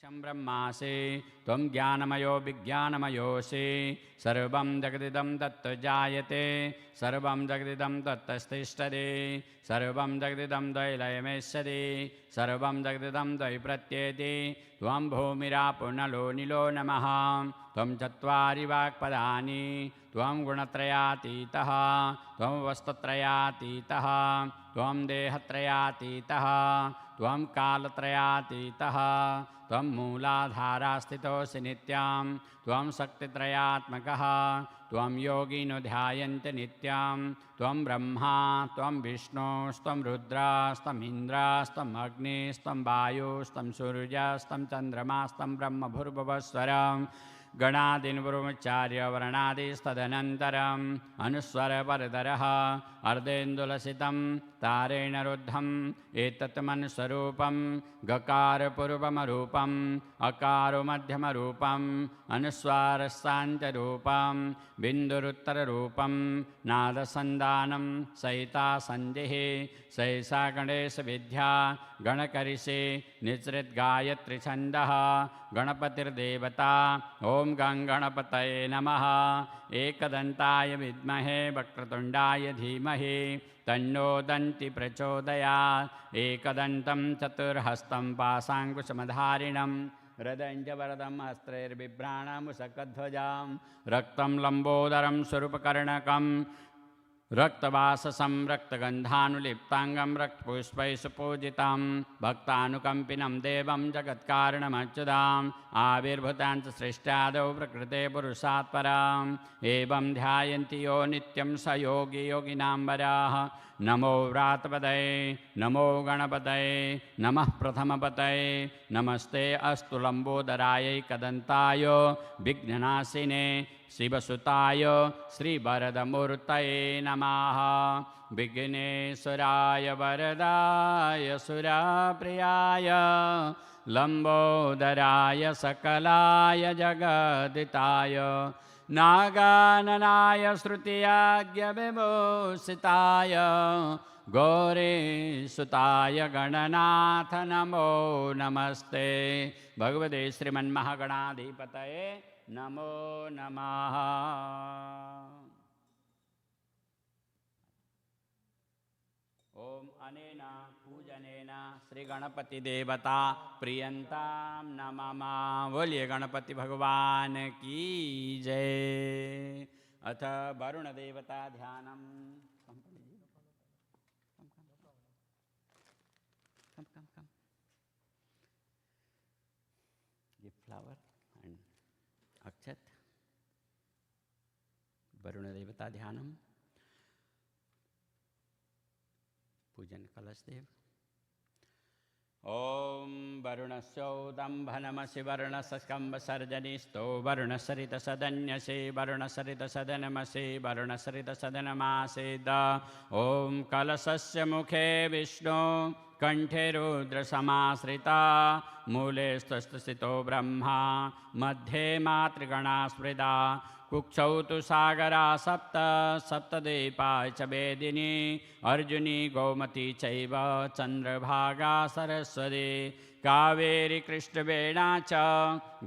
ब्रह्मासि त्वं ज्ञानमयो विज्ञानमयोऽसि सर्वं जगदिदं तत्जायते सर्वं जगदिदं तत्तिष्ठति सर्वं जगदिदं द्वै लयमेष्यति सर्वं जगदिदं द्वै प्रत्येति त्वं भूमिरापो नलो नीलो नमः त्वं चत्वारि वाक्पदानि त्वं गुणत्रयातीतः त्वं वस्तुत्रयातीतः त्वं देहत्रयातीतः त्वं कालत्रयातीतः त्वं मूलाधारास्थितोऽसि नित्यं त्वं शक्तित्रयात्मकः त्वं योगिनो ध्यायन्ति नित्यं त्वं ब्रह्मा त्वं विष्णुस्त्वं रुद्रस्त्वमिन्द्रस्त्वम् अग्निस्त्वं वायुस्त्वं सूर्यस्त्वं चन्द्रमास्त्वं ब्रह्म भूर्भुवस्वरं गणादिन्वरुमुच्चार्य वर्णादिस्तदनन्तरम् अनुस्वरपरतरः अर्धेन्दुलसितं तारेण रुद्धम् एतत् मनुस्वरूपं गकारपूर्वमरूपम् अकारो मध्यमरूपम् अनुस्वारस्सान्त्यरूपं बिन्दुरुत्तररूपं नादसन्धानं सहिता सन्धिः सैषा गणेशविद्या गणकरिषि निसृद्गायत्रीछन्दः गणपतिर्देवता ॐ गणपतये नमः एकदन्ताय विद्महे वक्रतुण्डाय धीमहि तन्नो दन्ति प्रचोदयात् एकदन्तं चतुर्हस्तं पाशाङ्कुशमधारिणं हृदयञ्च वरदं हस्त्रैर्बिभ्राणमुशकध्वजां रक्तं लम्बोदरं स्वरूपकर्णकं रक्तवाससं रक्तगन्धानुलिप्ताङ्गं रक्तपुष्पैः सुपूजितं भक्तानुकम्पिनं देवं जगत्कारणमच्युताम् आविर्भूतां च सृष्ट्यादौ प्रकृते पुरुषात् पराम् एवं ध्यायन्ति यो नित्यं स योगी योगिनां वराः नमो व्रातपदये नमो गणपतये नमः प्रथमपतये नमस्ते अस्तु लम्बोदरायैकदन्ताय विघ्ननाशिने शिवसुताय श्रीवरदमूर्तये नमः विघ्नेश्वराय वरदाय सुराप्रियाय लम्बोदराय सकलाय जगदिताय नागाननाय श्रुतियाज्ञविभूषिताय गौरीसुताय गणनाथ नमो नमस्ते भगवते श्रीमन्महागणाधिपतये नमो नमः। ओम अनेन पूजनेन श्री गणपति देवता प्रियंताम नमः। बोलिए गणपति भगवान की जय। अथ वरुण देवता ध्यानम। ये फ्लावर एंड अक्षत वरुण देवता ध्यानम। पूजन कलश देव। ओम वरुणस्योदम्भनमसि वरुणस्कम्भसर्जनिस्तो वरुणसरितसदन्यसे वरुणसरितसदनमसि वरुणसरितसदनमासेद। ओम कलशस्य मुखे विष्णु कंठे रुद्रसमाश्रिता मूले स्थितो ब्रह्मा मध्ये मातृगणा स्मृता कुक्षौ तु सागरा सप्त सप्तद्वीपा च वेदिनी अर्जुनी गोमती चैव चन्द्रभागा सरस्वती कावेरी कृष्णवेणा च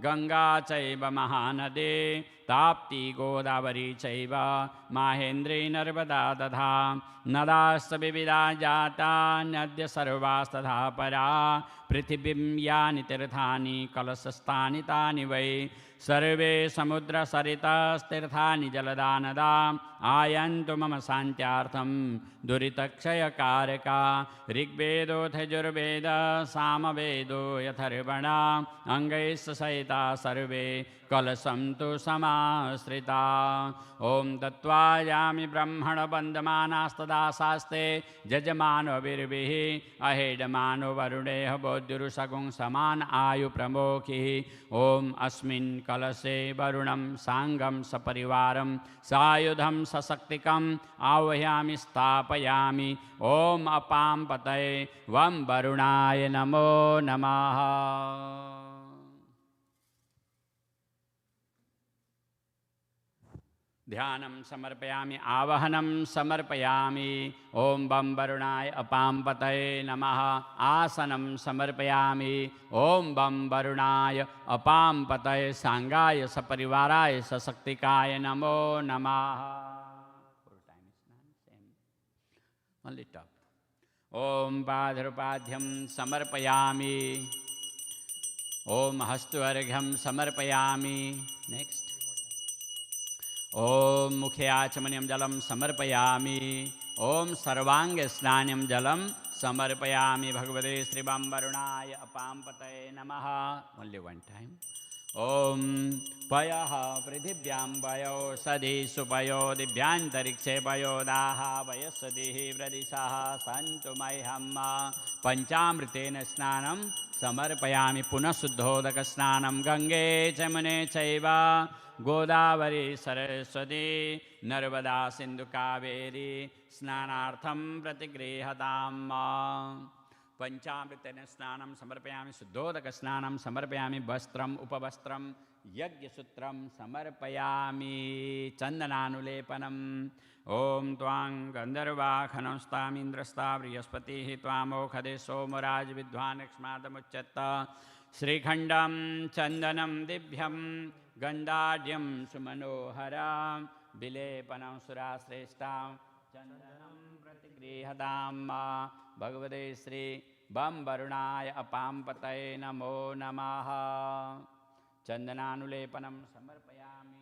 गंगा चैव महानदी ताप्ती गोदावरी चैव माहेन्द्री नर्मदा तथा नदाश्च विविधा जाता नद्य सर्वास्तथा परा पृथिवीं यानि तीर्थानि कलशस्थानि तानि वै सर्वे समुद्रसरितस्तीर्थानि जलदानदा आयन्तु मम शान्त्यार्थं दुरितक्षयकारका ऋग्वेदोऽथयजुर्वेद सामवेदो यथर्वण अङ्गैश्च सहिता सर्वे कलशं तु समाश्रिता। ॐ दत्त्वायामि ब्रह्मण वन्दमानास्तदा शास्ते जजमानोभिर्भिः अहेडमानो वरुणेह बोद्युरुषगुं समान आयु प्रमोखिः। ॐ अस्मिन् कलशे वरुणं साङ्गं सपरिवारं सायुधं सशक्तिकम् आह्वयामि स्थापयामि। ॐ अपां पतये वं वरुणाय नमो नमः। ध्यानं समर्पयामि आवाहनं समर्पयामि ॐ बं वरुणाय अपां पतये नमः आसनं समर्पयामि ॐ बं वरुणाय अपां पतये सांगाय सपरिवाराय सशक्तिकाय नमो नमः Only top. ॐ पादरुपाध्यं समर्पयामि ॐ हस्तवर्घ्यं समर्पयामि नेक्स्ट ॐ मुखे आचमनीयं जलं समर्पयामि ॐ सर्वाङ्गस्नानं जलं समर्पयामि भगवते श्रीवां वरुणाय अपां पतये नमः ओनली वन टाइम ॐ पयः पृथिव्यां पयो सदीषु पयो दिव्यान्तरिक्षे पयोदाः वयस्वतिः व्रदिशः सन्तु मह्यं पञ्चामृतेन स्नानं समर्पयामि पुनः शुद्धोदकस्नानं गङ्गे चमुने चैव गोदावरी सरस्वती नर्मदा सिन्धु कावेरी स्नानार्थं प्रतिगृह्यताम् पंचामृतेन स्नानं समर्पयामि शुद्धोदकस्नानं समर्पयामि वस्त्रम् उपवस्त्रं यज्ञसूत्रं समर्पयामि चन्दनानुलेपनम् ॐ त्वां गन्धर्वाखनस्तामिन्द्रस्ता बृहस्पतिः त्वामोखदे सोमराज विद्वानक्ष्मादमुच्यत श्रीखण्डं चन्दनं दिव्यं गन्धाढ्यं सुमनोहरां विलेपनं सुराश्रेष्ठां चन्दनं प्रतिगृह्यताम् भगवते श्री बं वरुणाय अपां पतये नमो नमः चन्दनानुलेपनं समर्पयामि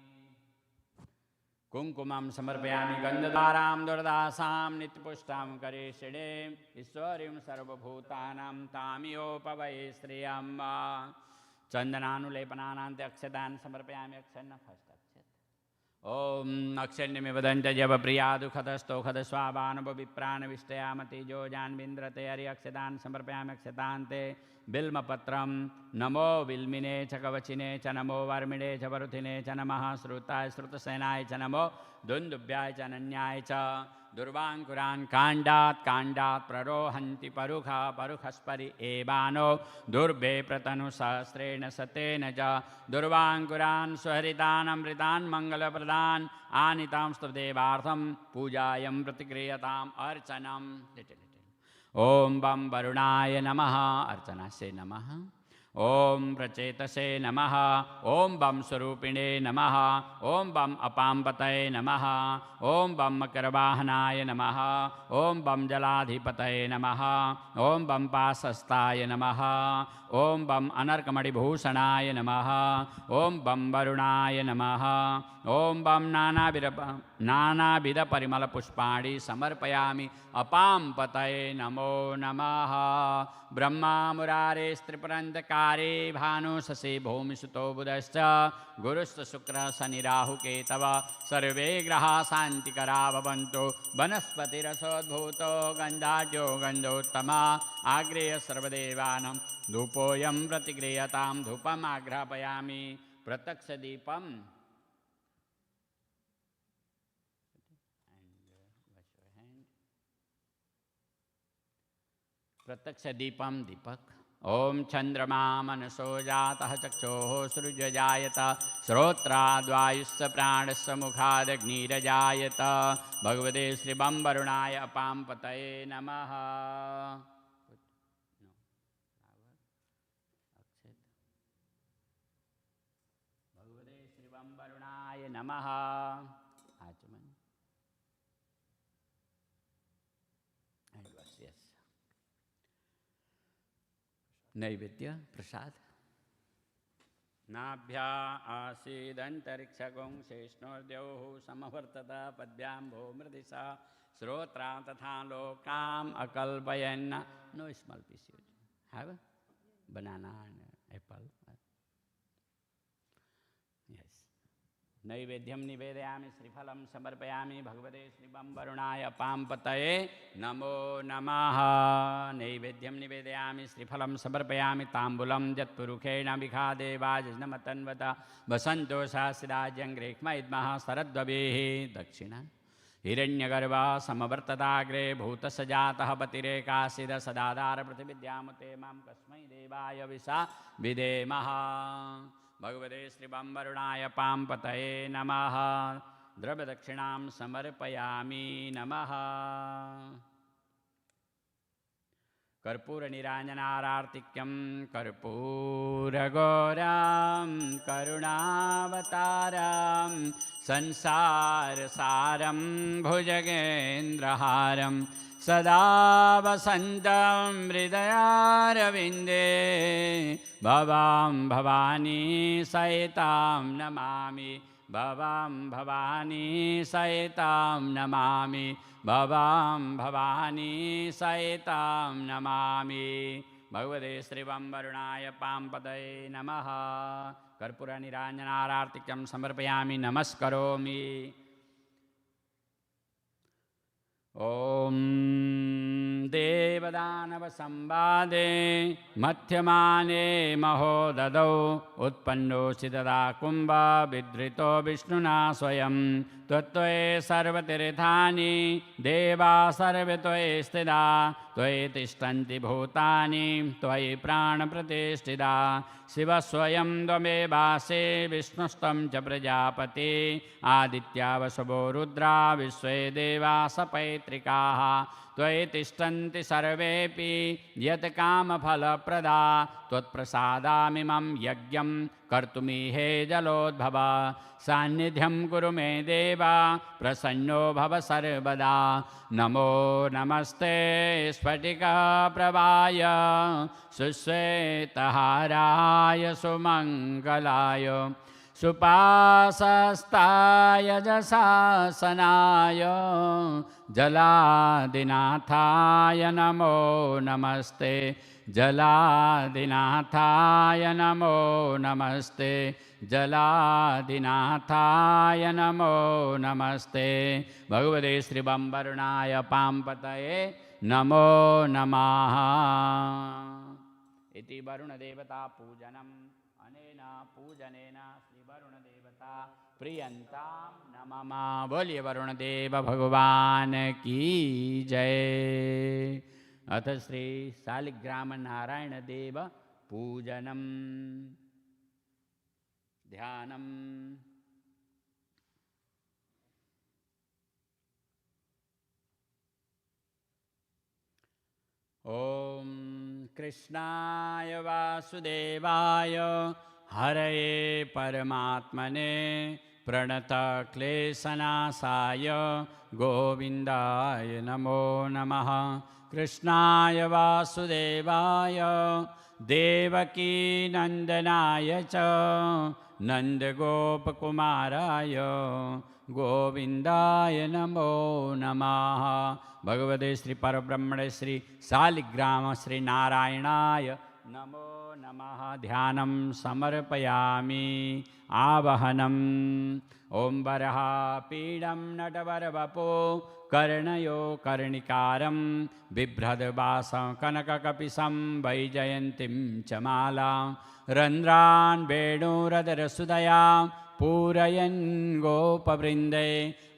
कुङ्कुमं समर्पयामि गन्धधारां दुर्दासां नित्यपुष्टां करेषिणे ईश्वरीं सर्वभूतानां तामियोपवये श्रियं चन्दनानुलेपनान्ते अक्षतान् समर्पयामि अक्षन्न फस्ट् ॐ अक्षण्यमिवदन्त जपप्रिया दुःखतस्थोखदस्वाभानुभविप्राणविष्टयामतिजो जान्विन्द्रते हरि अक्षतान् समर्पयामि अक्षतान्ते बिल्मपत्रं नमो विल्मिने च कवचिने च नमो वर्मिणे च वरुथिने च नमः श्रुताय श्रुतसेनाय च नमो दुन्दुभ्याय च अनन्याय च दुर्वाङ्कुरान् काण्डात् काण्डात् प्ररोहन्ति परुखा परुखस्परि एवानो दुर्भे प्रतनुसहस्रेण सतेन च दुर्वाङ्कुरान् स्वहरितान् अमृतान् मङ्गलप्रदान् आनितांस्तु देवार्थं पूजायं प्रतिगृह्यताम् अर्चनं ॐ बं वरुणाय नमः अर्चना से नमः ॐ प्रचेतसे नमः ॐ बं स्वरूपिणे नमः ॐ बं अपां पतये नमः ॐ बं मकरवाहनाय नमः ॐ बं जलाधिपतये नमः ॐ बं पाशस्ताय नमः ॐ बं अनर्कमणिभूषणाय नमः ॐ बं वरुणाय नमः ॐ बं नानाविधपरिमलपुष्पाणि समर्पयामि अपां पतये नमो नमः ब्रह्मा मुरारेस्त्रिपुरन्दकारे भानु शशि भूमिसुतो बुधश्च गुरुश्च शुक्रः शनिराहुकेतव सर्वे ग्रहाः शान्तिकरा भवन्तु वनस्पतिरसोद्भूतो गन्धाढ्यो गन्धोत्तमा आग्रेय सर्वदेवानां धूपोऽयं प्रतिगृह्यतां धूपम् आघ्रापयामि प्रत्यक्षदीपं प्रत्यक्षदीपं दीपक ॐ चन्द्रमा मनसो जातः चक्षोः सृजजायत श्रोत्राद्वायुश्च प्राणस्य मुखादग्निरजायत भगवते श्रीबं वरुणाय अपां पतये नमः भगवते श्रीबं वरुणाय नमः आचमन नैवेद्य प्रसाद नाभ्या आसीदन्तरिक्षगुं शेष्णोर्द्यौः समवर्तत पद्भ्यां भूमृदिशा श्रोत्रा तथा लोकाम् अकल्पयन् no small piece you have banana and apple yes नैवेद्यं निवेदयामि श्रीफलं समर्पयामि भगवते श्रीबं वरुणाय अपां पतये नमो नमः नैवेद्यं निवेदयामि श्रीफलं समर्पयामि ताम्बूलं यत्पुरुषेण विखादेवाजनमतन्वत वसन्तो सहस्राज्यं ग्रेक्मैद्मः शरद्ववेः दक्षिणा हिरण्यगर्भः समवर्तताग्रे भूतसजातः पतिरेकाशिद सदाधार पृथिविद्यामुते मां कस्मै देवाय विशा विधेमः भगवते श्रीबं वरुणाय अपां पतये नमः द्रव्यदक्षिणां समर्पयामि नमः। कर्पूरनिराञ्जनारार्तिक्यं कर्पूरगौरां करुणावतारां संसारसारं भुजगेन्द्रहारं सदा वसन्तं हृदयारविन्दे भवां भवानी सहितां नमामि भवां भवानी सहितां नमामि भवां भवानी सहितां नमामि। भगवते श्रीवंवरुणाय पांपतये नमः। कर्पूरनिराञ्जनारार्तिक्यं समर्पयामि नमस्करोमि। ॐ देवदानवसंवादे मध्यमाने महोदधौ उत्पन्नोऽसि तदा कुम्भा विधृतो विष्णुना स्वयं त्वत्त्वये सर्वतीर्थानि देवा सर्वे त्वयि स्थिता त्वयि तिष्ठन्ति भूतानि त्वयि प्राणप्रतिष्ठिता शिव स्वयं त्वमेवासि विष्णुस्त्वं च प्रजापति आदित्या वसवो रुद्रा विश्वे देवा सपैत्रिकाः त्वयि तिष्ठन्ति सर्वेऽपि यत् कामफलप्रदा त्वत्प्रसादामिमं यज्ञं कर्तुमीहे जलोद्भव सान्निध्यं कुरु मे देवा प्रसन्नो भव सर्वदा। नमो नमस्ते स्फटिकप्रभाय सुश्वेतहाराय सुमङ्गलाय सुपासस्ताय जशासनाय जलादिनाथाय नमो नमस्ते जलादिनाथाय नमो नमस्ते जलादिनाथाय नमो नमस्ते। भगवते श्रीवंवरुणाय पांपतये नमो नमः। इति वरुणदेवता पूजनम् अनेन पूजनेन श्रीवरुणदेवता प्रियंतां नमः। बोलिए वरुणदेव भगवान की जय। अथ श्री शालिग्राम नारायण देव पूजनम् ध्यानम्। ॐ कृष्णाय वासुदेवाय हरये परमात्मने प्रणतक्लेशनाशाय गोविन्दाय नमो नमः। कृष्णाय वासुदेवाय देवकी नन्दनाय च नन्दगोपकुमाराय गोविन्दाय नमो नमः। भगवते श्री परब्रह्मणे श्री शालिग्राम श्री नारायणाय नमो नमः। ध्यानं समर्पयामि आवाहनम्। ॐ वरः पीडं नटवरवपो कर्णयो कर्णिकारं बिभ्रद्वासं कनककपिशं वैजयन्तीं च मालां रन्ध्रान् वेणुरधरसुधया पूरयन् गोपवृन्दे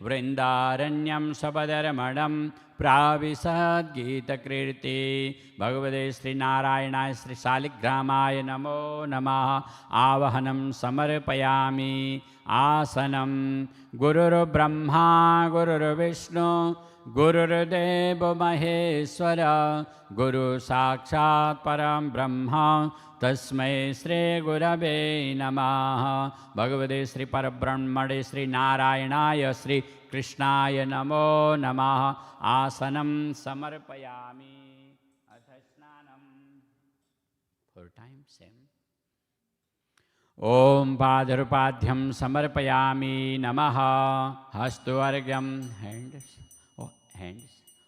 वृन्दारण्यं सपदरमणं प्राविशद्गीतकीर्ति। भगवते श्रीनारायणाय श्री शालिग्रामाय नमो नमः। आवाहनं समर्पयामि आसनं। गुरुर्ब्रह्मा गुरुर्विष्णु गुरुर्देवो महेश्वर गुरु साक्षात् परं ब्रह्म तस्मै श्री गुरवे नमः। भगवते श्री परब्रह्मणे श्री नारायणाय श्री कृष्णाय नमो नमः। आसनं समर्पयामि अथ स्नानं। 4 times same। ॐ पादरूपाध्यं समर्पयामि नमः। हस्तवर्ग्यं हैंड्स।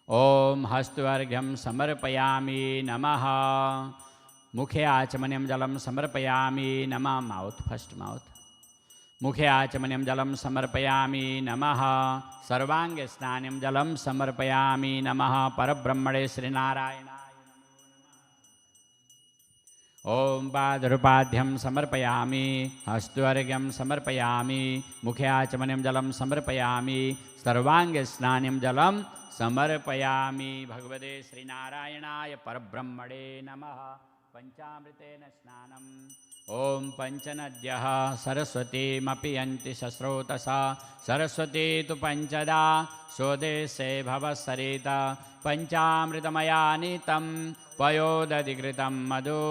ॐ हस्तवर्ग्यं समर्पयामि नमः। मुखे आचमनीयं जलं समर्पयामि नमः। Mouth first mouth. मुखे आचमनीयं जलं समर्पयामि नमः। सर्वांगे स्नानं जलं समर्पयामि नमः। परब्रह्मणे श्रीनारायणाय ॐ पादरूपाध्यं समर्पयामि हस्तवर्ग्यं समर्पयामि मुखे आचमनीयं जलं समर्पयामि सर्वांगे स्नानं जलं समर्पयामि। भगवते श्रीनारायणाय परब्रह्मणे नमः। पंचामृतेन स्नानं ॐ पञ्चनद्यः सरस्वतीमपि यन्ति सस्रोतसा सरस्वती तु पञ्चदा स्वदेशे भवसरित पञ्चामृतमयानीतं पयोदधिकृतं मधु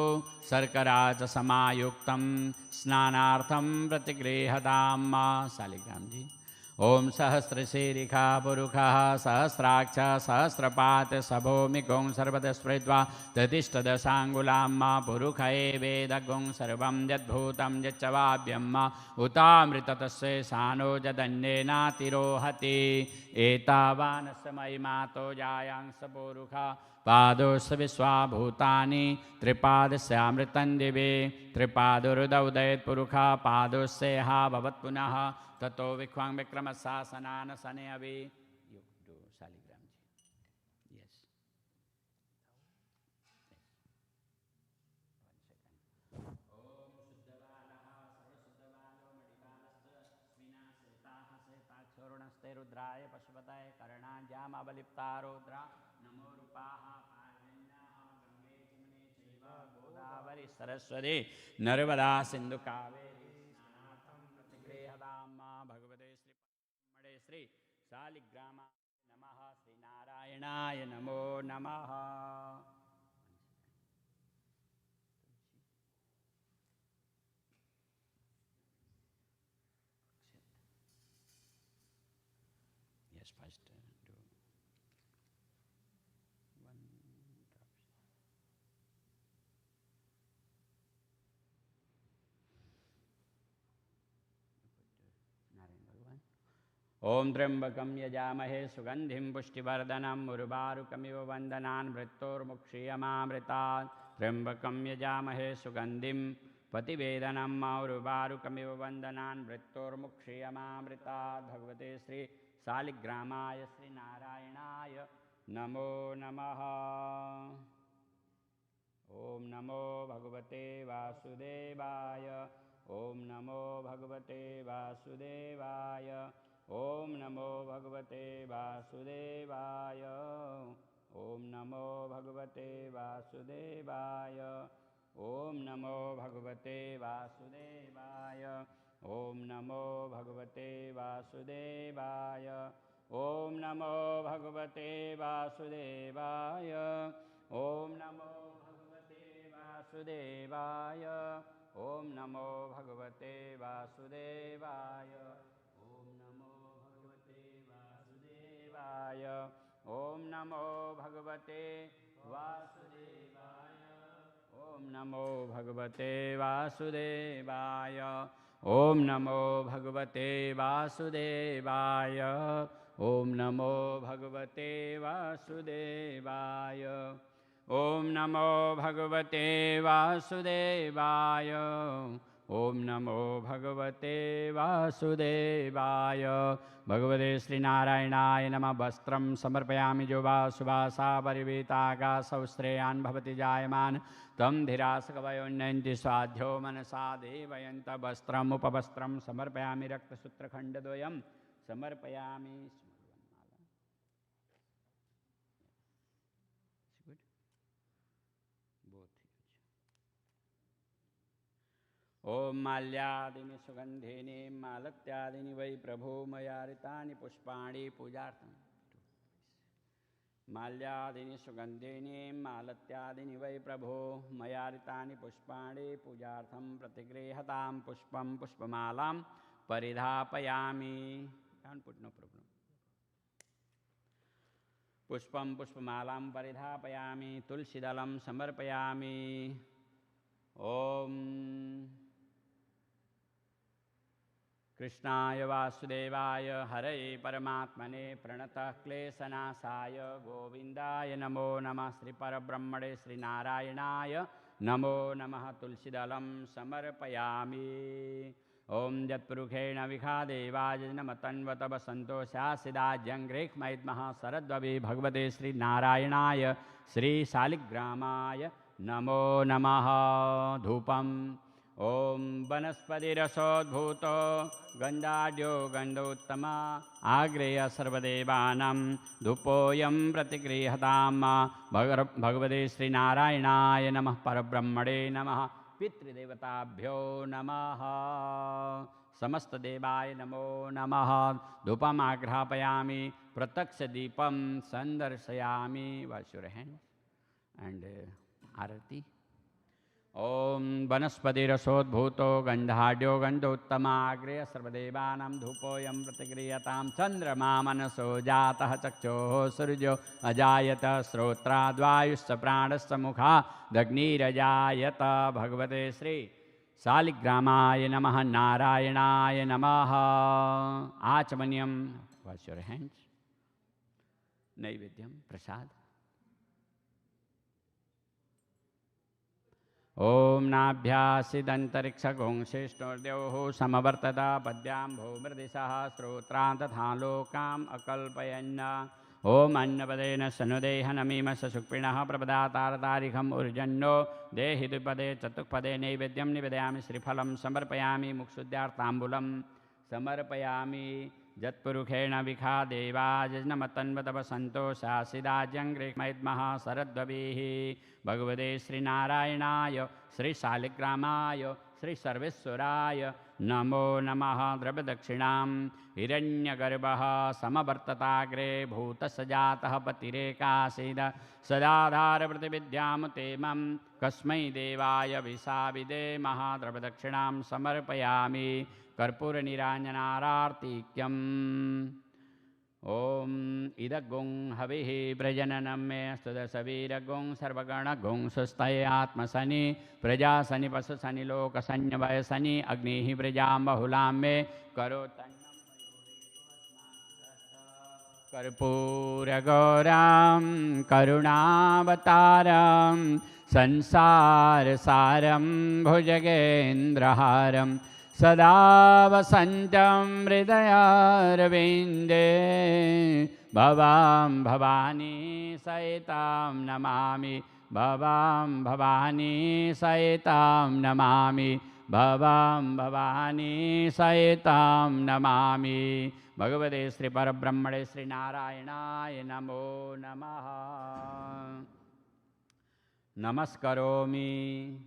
शर्करा च समायुक्तं स्नानार्थं प्रतिगृह्यतां शालिग्राम जी। ओम सहस्रशीरिखा पुरुषः सहस्राक्ष सहस्रपात सभौमिगुं सर्वतस्पृष्ट्वा ततिष्ठदशाङ्गुलां पुरुष एवेदगुं सर्वं यद्भूतं यच्च वाव्यं उतामृततस्य शानो जदन्येनातिरोहति एतावानस्य महिमातो जायांस पुरुषः पादोस्य विश्वाभूतानि त्रिपादस्यामृतं दिवे त्रिपादोरुदौदयत् पुरुषः पादोस्य हा भवत् पुनः ततो विख्वां विक्रमशासनान सने अभी you do Shaligram ji. Yes. ओम शुद्धबालः सर्वशुद्धबालो मणिबालस्य विनाशेताः शेताक्षोरुणस्ते रुद्राय पशुपतये कर्णाञ्जामावलिप्ता रुद्रा नमो रूपाः पार्वण्याः गङ्गे जमुने चैव गोदावरी सरस्वती नर्मदा सिन्धु कावेरी स्नानार्थं प्रतिगृह्यतां भगवते श्री शालिग्रामाय नमः श्री नारायणाय नमो नमः। Yes, first do one Narayan ओम त्र्यंबकं यजामहे सुगंधिं पुष्टिवर्धनम् उर्वारुकमिव वन्दनान् मृत्योर्मुक्षीयमामृतात् त्र्यंबकं यजामहे सुगंधिं पतिवेदनम् उर्वारुकमिव वन्दनान् मृत्योर्मुक्षीयमामृतात् भगवते श्री शालिग्रामाय श्री नारायणाय नमो नमः। ओम नमो भगवते वासुदेवाय ओम नमो भगवते वासुदेवाय ओम नमो भगवते वासुदेवाय ओम नमो भगवते वासुदेवाय ओम नमो भगवते वासुदेवाय ओम नमो भगवते वासुदेवाय ओम नमो भगवते वासुदेवाय ओम नमो भगवते वासुदेवाय ओम नमो भगवते वासुदेवाय ओम नमो भगवते वासुदेवाय ओम नमो भगवते वासुदेवाय ओम नमो भगवते वासुदेवाय ओम नमो भगवते वासुदेवाय ओम नमो भगवते वासुदेवाय ओम नमो भगवते वासुदेवाय ओम नमो भगवते वासुदेवाय भगवते श्रीनारायणाय नमः। वस्त्रं समर्पयामि जो वा सुवासा परिवेताकाशौ भवति जायमान तं धीरासकवयोन्नयन्ति स्वाध्यो मनसा देवयन्त वस्त्रमुपवस्त्रं समर्पयामि रक्तसूत्रखण्डद्वयं समर्पयामि। ओम माल्यादीनि सुगंधीनि मालत्यादीनि वै प्रभो मया ऋतानि पुष्पाणि पूजार्थं माल्यादीनि सुगंधीनि मालत्यादीनि वै प्रभो मया ऋतानि पुष्पाणि पूजार्थं प्रतिगृह्यतां पुष्पं पुष्पमालां परिधापयामि। पुष्पं पुष्पमालां परिधापयामि तुलसीदलं समर्पयामि। ओम कृष्णाय वासुदेवाय हरये परमात्मने प्रणतः क्लेशनाशाय गोविंदाय नमो नमः। श्री परब्रह्मणे श्री नारायणाय नमो नमः। तुलसीदलं समर्पयामि। ओम यत्पुरुषेण विखादेवाय नमतन्वत वसन्तो स्यासिदाज्यङ्घ्रेक्मैद्मः शरद्ववे भगवते श्री नारायणाय श्री शालिग्रामाय नमो नमः। धूपम् ओम वनस्पतिरसोद्भूतो गन्धाढ्यो गन्धोत्तम आग्रेय सर्वदेवानां धूपोऽयं प्रतिगृह्यतां भगवते श्रीनारायणाय नमः। परब्रह्मणे नमः। पितृदेवताभ्यो नमः। समस्तदेवाय नमो नमः। धूपमाघ्रापयामि, प्रत्यक्षदीपं संदर्शयामि। Wash your hands and आरती। ओम वनस्पतिरसोद्भूतो गंधाढ्यो गंधोत्तमाग्रे सर्वदेवानां धूपोऽयं प्रतिगृह्यतां। चंद्रमा मनसो जातः चक्षुः सूर्यो अजायत श्रोत्राद्वायुश्च प्राणश्च मुखादग्निरजायत। भगवते श्री शालिग्रामाय नमः। नारायणाय नमः। आचमनीयं। Wash your hands. नैवेद्यं प्रसाद। ओम नाभ्यासिदंतरिक्षगुंशिष्णुर्द्योः समवर्तत पद्यां भूमृदिशः श्रोत्रान् तथा लोकाम् अकल्पयन्। ओम अन्नपदेन सनुदेह नमीम सशुक्पिणः प्रपदातारतारिखम् ऊर्जन्नो देहि द्विपदे चतुष्पदे। नैवेद्यं निवेदयामि श्रीफलं समर्पयामि मुक्षुद्यार्ताम्बूलं समर्पयामि। जत्पुरुषेण विखा देवा यज्ञमतन्वतव सन्तोषासिदाज्यङ्ग्रिमैद्मः शरद्वभिः। भगवते श्रीनारायणाय श्रीशालिग्रामाय श्रीसर्वेश्वराय नमो नमः। द्रव्यदक्षिणां हिरण्यगर्भः समवर्तताग्रे भूतसजातः पतिरेकासीद सदाधारप्रतिविद्यामुतेमं कस्मै देवाय विशाविदेमः। द्रव्यदक्षिणां समर्पयामि कर्पूरनिराञ्जनारार्तिक्यम्। ओम इदगुं हविः प्रजननं मे स्तुदशवीरगुं सर्वगणगुं सुस्तये आत्मसनि प्रजासनि पशुसनि लोकसंज्ञवयसनि अग्निः प्रजां बहुलां मे करोतन्नं कर्पूरगौरां करुणावतारं संसारसारं भुजगेन्द्रहारं सदा वसन्तं हृदयारविन्दे। भवां भवानी सहितां नमामि। भवां भवानी सहितां नमामि। भवां भवानी सहितां नमामि। भगवते श्री परब्रह्मणे श्रीनारायणाय नमो नमः। नमस्करोमि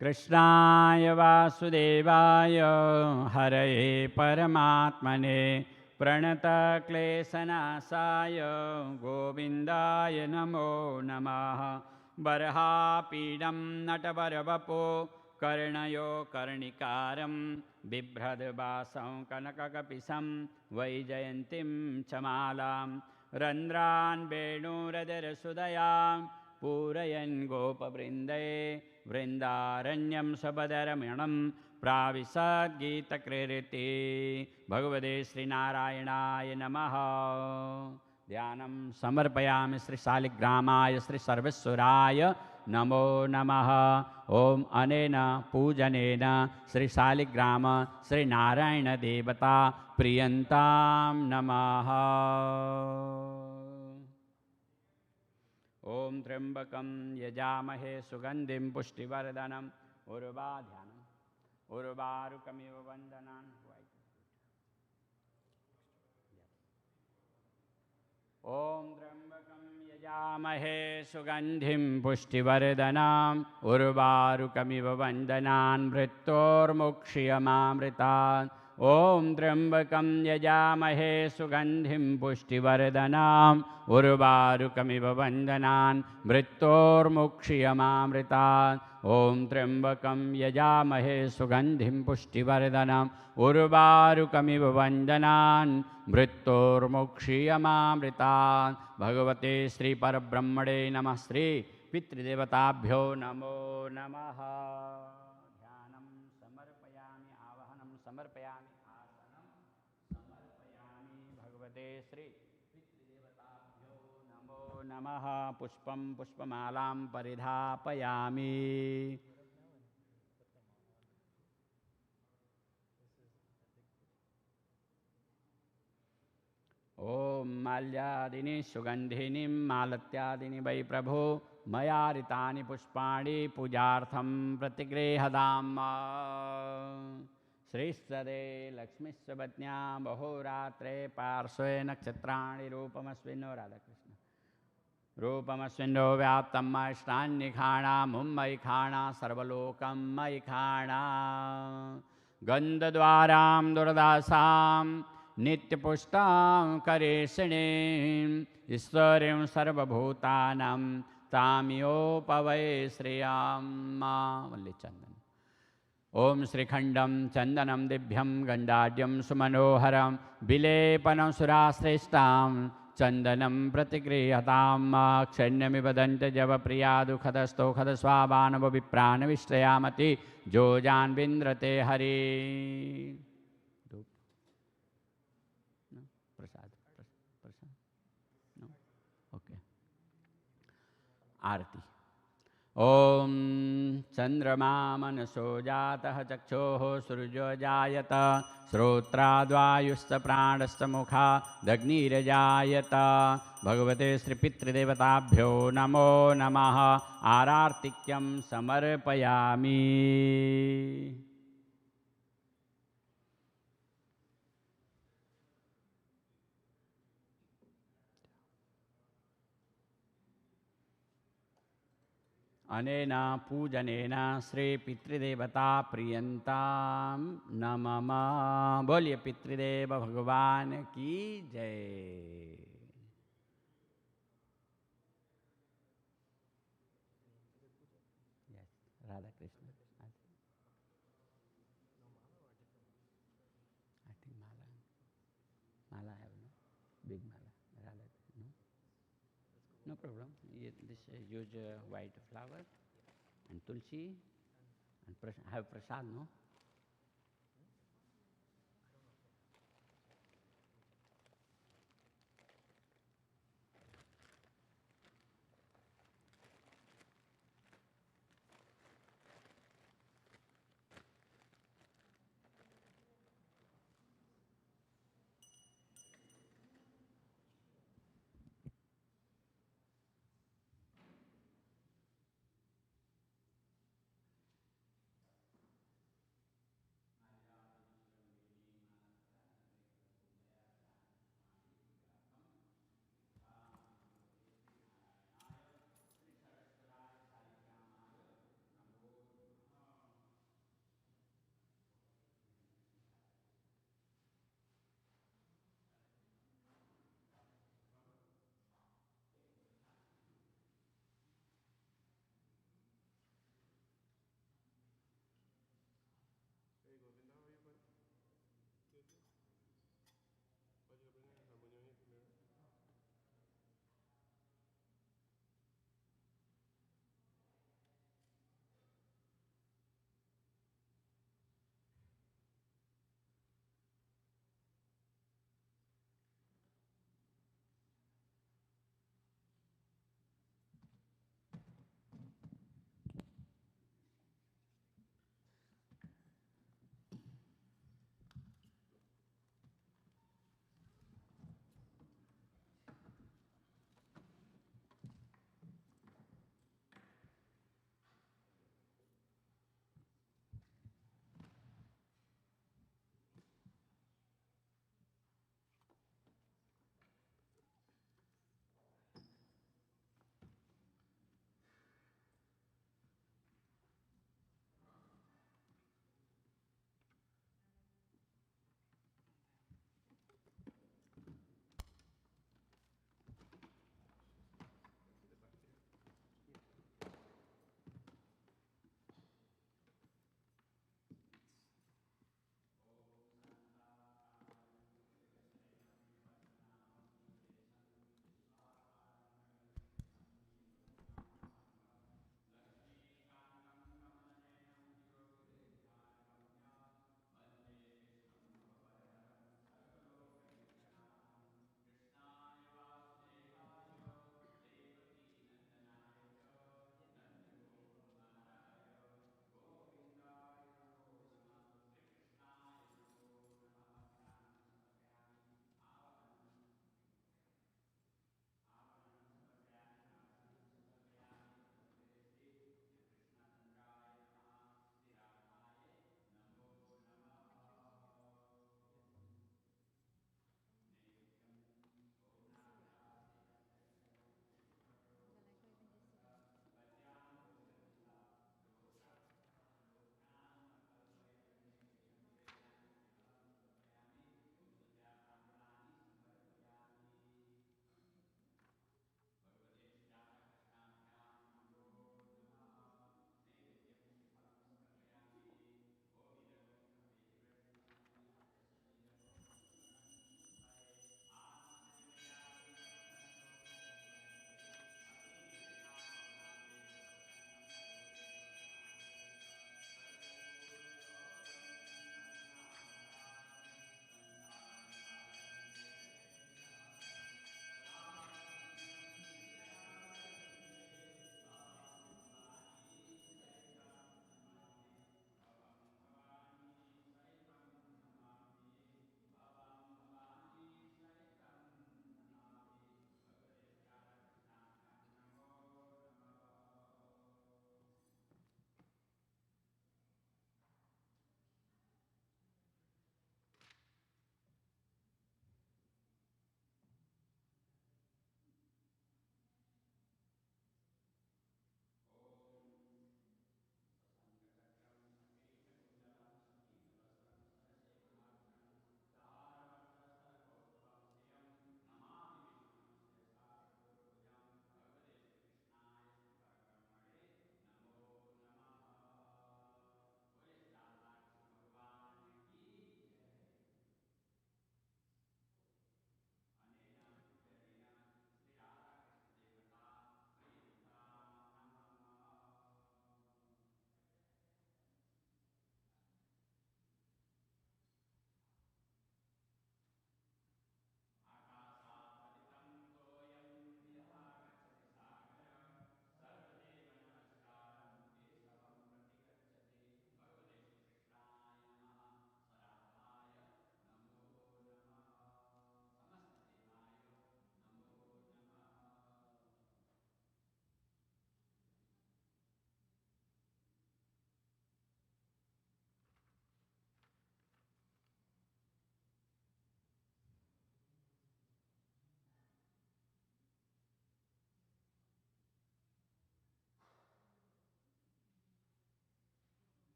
कृष्णाय वासुदेवाय हरये परमात्मने प्रणतक्लेशनाशाय गोविन्दाय नमो नमः। बर्हापीडं नटवरवपो कर्णयो कर्णिकारं बिभ्रद्वासं कनककपिशं वैजयन्तीं च मालां रन्ध्रान् वेणुरदरसुदयां पूरयन् गोपवृन्दे वृन्दारण्यं सबदरमणं प्राविशद्गीतकृति। भगवते श्रीनारायणाय नमः। ध्यानं समर्पयामि श्रीशालिग्रामाय श्रीसर्वेश्वराय नमो नमः। ओम अनेन पूजनेन श्रीशालिग्राम श्रीनारायणदेवता प्रियन्तां नमः। ओम त्र्यंबकं यजामहे सुगंधिं पुष्टिवर्धनम् उर्वाध्यानम् उर्वारुकमिव वन्दनान्। ओम त्र्यंबकं यजामहे सुगंधिं पुष्टिवर्धनम् उर्वारुकमिव वन्दनान् मृत्योर्मुक्षीयमामृतात्। ओम त्र्यंबकं यजामहे सुगंधिं पुष्टिवर्धनम् उर्वारुकमिव वन्दनान् मृत्योर्मुक्षीयमामृतात्। ओम त्र्यंबकं यजामहे सुगंधिं पुष्टिवर्धनम् उर्वारुकमिव वन्दनान् मृत्योर्मुक्षीयमामृतात्। भगवते श्री परब्रह्मणे नमः। श्री पितृदेवताभ्यो नमो नमः। ध्यानं समर्पयामि, आवाहनं समर्पयामि, आसनं समर्पयामि। भगवते श्री पितृदेवताभ्यो नमो नमः। पुष्पं पुष्पमालां परिधापयामि। ओम माल्यादिनी सुगंधिनी मालत्यादिनी वै प्रभो मया ऋतानि पुष्पाणि पूजार्थं प्रतिगृह्यताम्। श्रीस्तदे लक्ष्मीस्वपत्न्यां अहोरात्रे पार्श्वे नक्षत्राणि रूपमस्मिन्। राधाकृष्ण। रूपमस्मिन्नो व्याप्तं मष्टान्निखाणा मुम्मयि खाणा सर्वलोकं मयि खाणा गन्धद्वारां दुर्दासां नित्यपुष्टां करेषिणीं ईश्वरीं सर्वभूतानां ताम्योपवै श्रियां वल्लीचन्दन ओम श्रीखंडम चंदनम दिव्यम गंडाढ्यम सुमनोहरम विलेपनं सुराश्रेष्ठां चंदनम प्रतिगृहतां क्षण्यमिव दन्तजवप्रिया दुःखदस्तोखदस्वाभानव विप्राणविष्टयामति जोजान विन्द्रते हरि धूप no? प्रसाद प्रसाद no? ओके आरती ओम चंद्रमा मनसो जातः चक्षुः सूर्यो जायत श्रोत्राद्वायुश्च प्राणश्च मुखादग्निरजायत भगवते श्रीपितृदेवताभ्यो नमो नमः आरार्तिक्यं समर्पयामि अनेन पूजनेन श्री पितृदेवता प्रियंताम नमः बोलिए पितृदेव भगवान की जय Radha Krishna I think mala have no big mala Radha no problem this use white flower and tulsi and have prasad no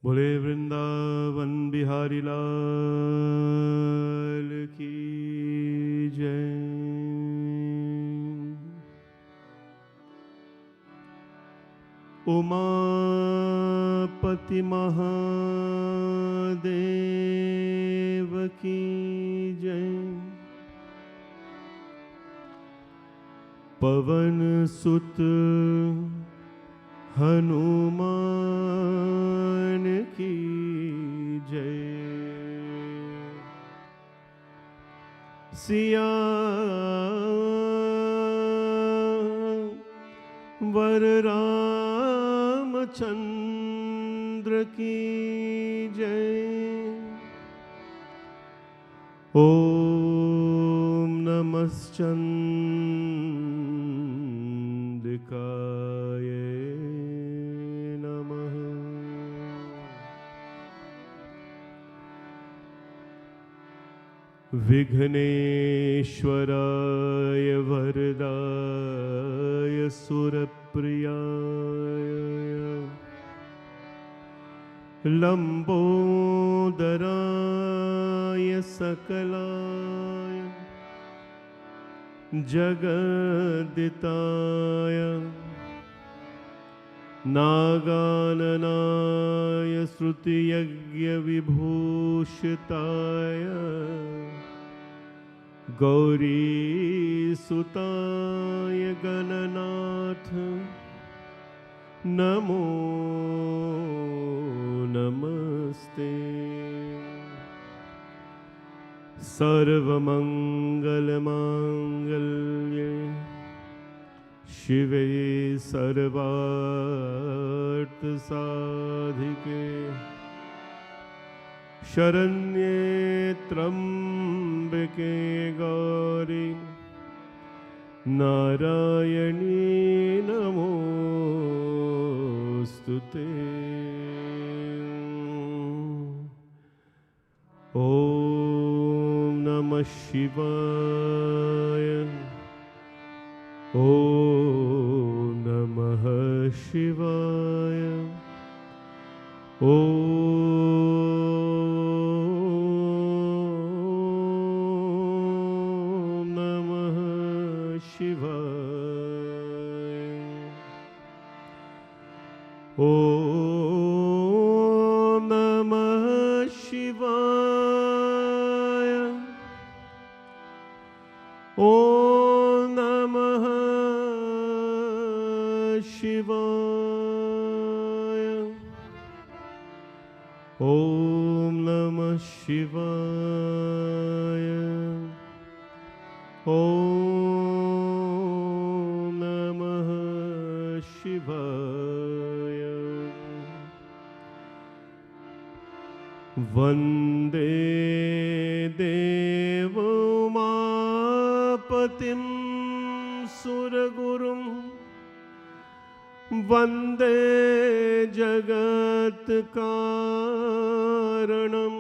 बोले वृंदावन बिहारी लाल की जय। उमापति महादेव की जय। पवन सुत हनुमान की जय। सिया वर रामचंद्र की जय। ओम नमश्चंद्रिकाय नमः। विघ्नेश्वराय वरदाय सुरप्रियाय लंबोदराय सकलाय जगद्दिताय नागाननाय श्रुतियज्ञविभूषिताय गौरीसुताय गणनाथ नमो नमस्ते। सर्वमंगलमांगल्ये शिवे सर्वार्थसाधिके शरण्ये त्र्यंबके गौरी नारायणी नमोस्तुते। ओम नमः शिवाय। ओम नमः शिवाय। ओम नमः शिवाय। ओम नमः शिवाय। ओम नमः शिवाय। ओम नमः शिवाय। ओम नमः शिवाय। वंदे देवोमापतिं सुरगुरुं वंदे जगत्कारणं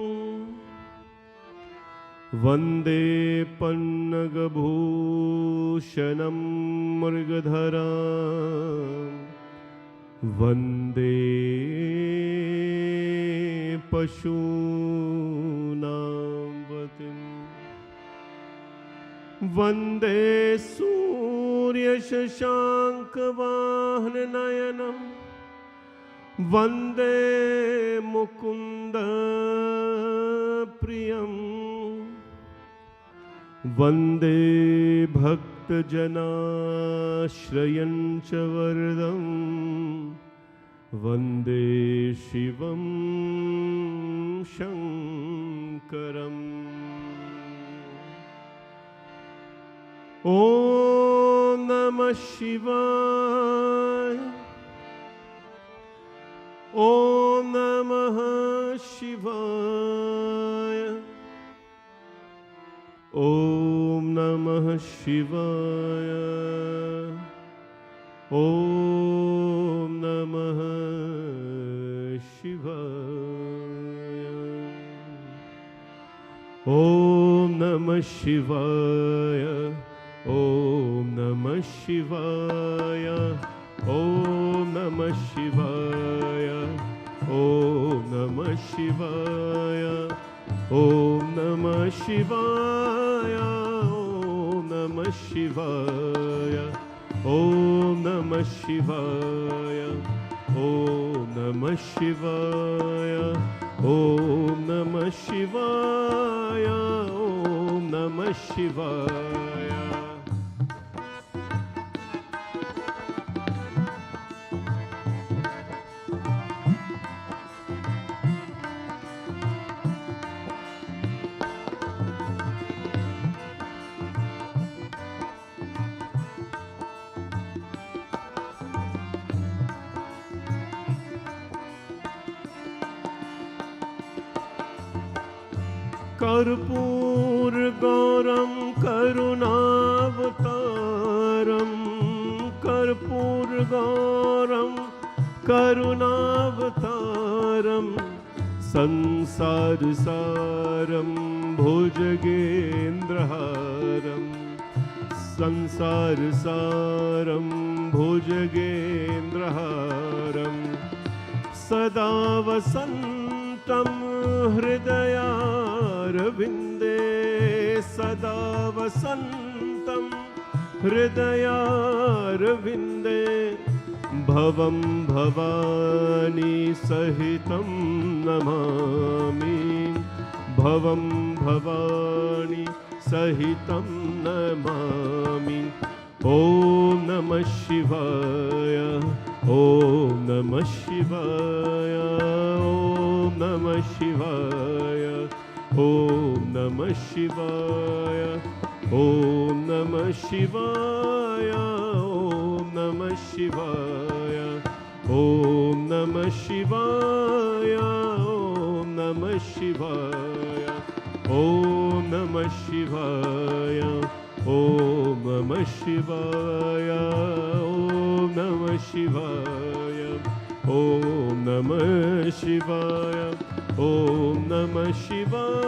वंदे पन्नगभूषणं मृगधरा वंदे पशूनां पतिं वंदे सूर्यशशाङ्कवाहननयनं वंदे मुकुन्द प्रियं वंदे भक्त भक्तजनाश्रयं च वरदं वन्दे शिवं शङ्करम्। ॐ नमः शिवाय। ॐ नमः शिवाय। ॐ नमः शिवाय। ॐ नमः शिवाय। ॐ नमः शिवाय। ॐ नमः शिवाय। ॐ नमः शिवाय। ॐ नमः शिवाय। ॐ नमः शिवाय। ॐ नमः शिवाय। ॐ नमः शिवाय। ॐ नमः शिवाय। ॐ नमः शिवाय। ॐ नमः शिवाय। कर्पूरगौरं करुणावतारं कर्पूरगौरं करुणावतारं संसारसारं भुजगेन्द्रहारं संसारसारं भुजगेन्द्रहारं सदा वसन्तं हृदयारविन्दे सदा वसन्तं हृदयारविन्दे भवं भवानी सहितं नमामि भवं भवानी सहितं नमामि। ॐ नमः शिवाय। ॐ नमः शिवाय। ॐ नमः शिवाय। ॐ नमः शिवाय। ॐ नमः शिवाय। ॐ नमः शिवाय। ॐ नमः शिवाय। ॐ नमः शिवाय। ॐ नमः शिवाय। ॐ नमः शिवाय। ॐ नमः शिवाय। ॐ नमः शिवाय। ॐ नमः शिवाय।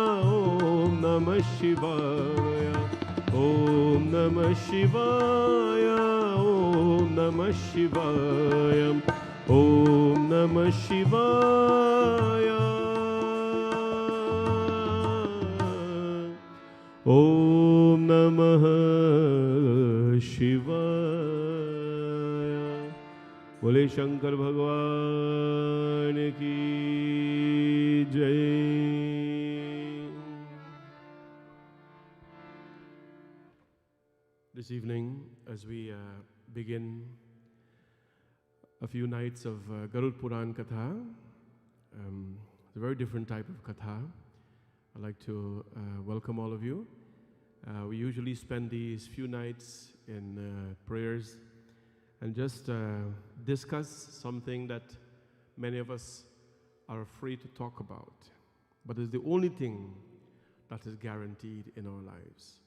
ॐ नमः शिवाय। ॐ नमः शिवाय। ॐ नमः शिवाय। ॐ नमः शिवाय। ॐ नमः शिवाय। बोले शंकर भगवान की जय। This evening, as we begin a few nights of Garud Puran Katha, it's a very different type of Katha. I'd like to welcome all of you. We usually spend these few nights in prayers and just discuss something that many of us are afraid to talk about, but it's the only thing that is guaranteed in our lives.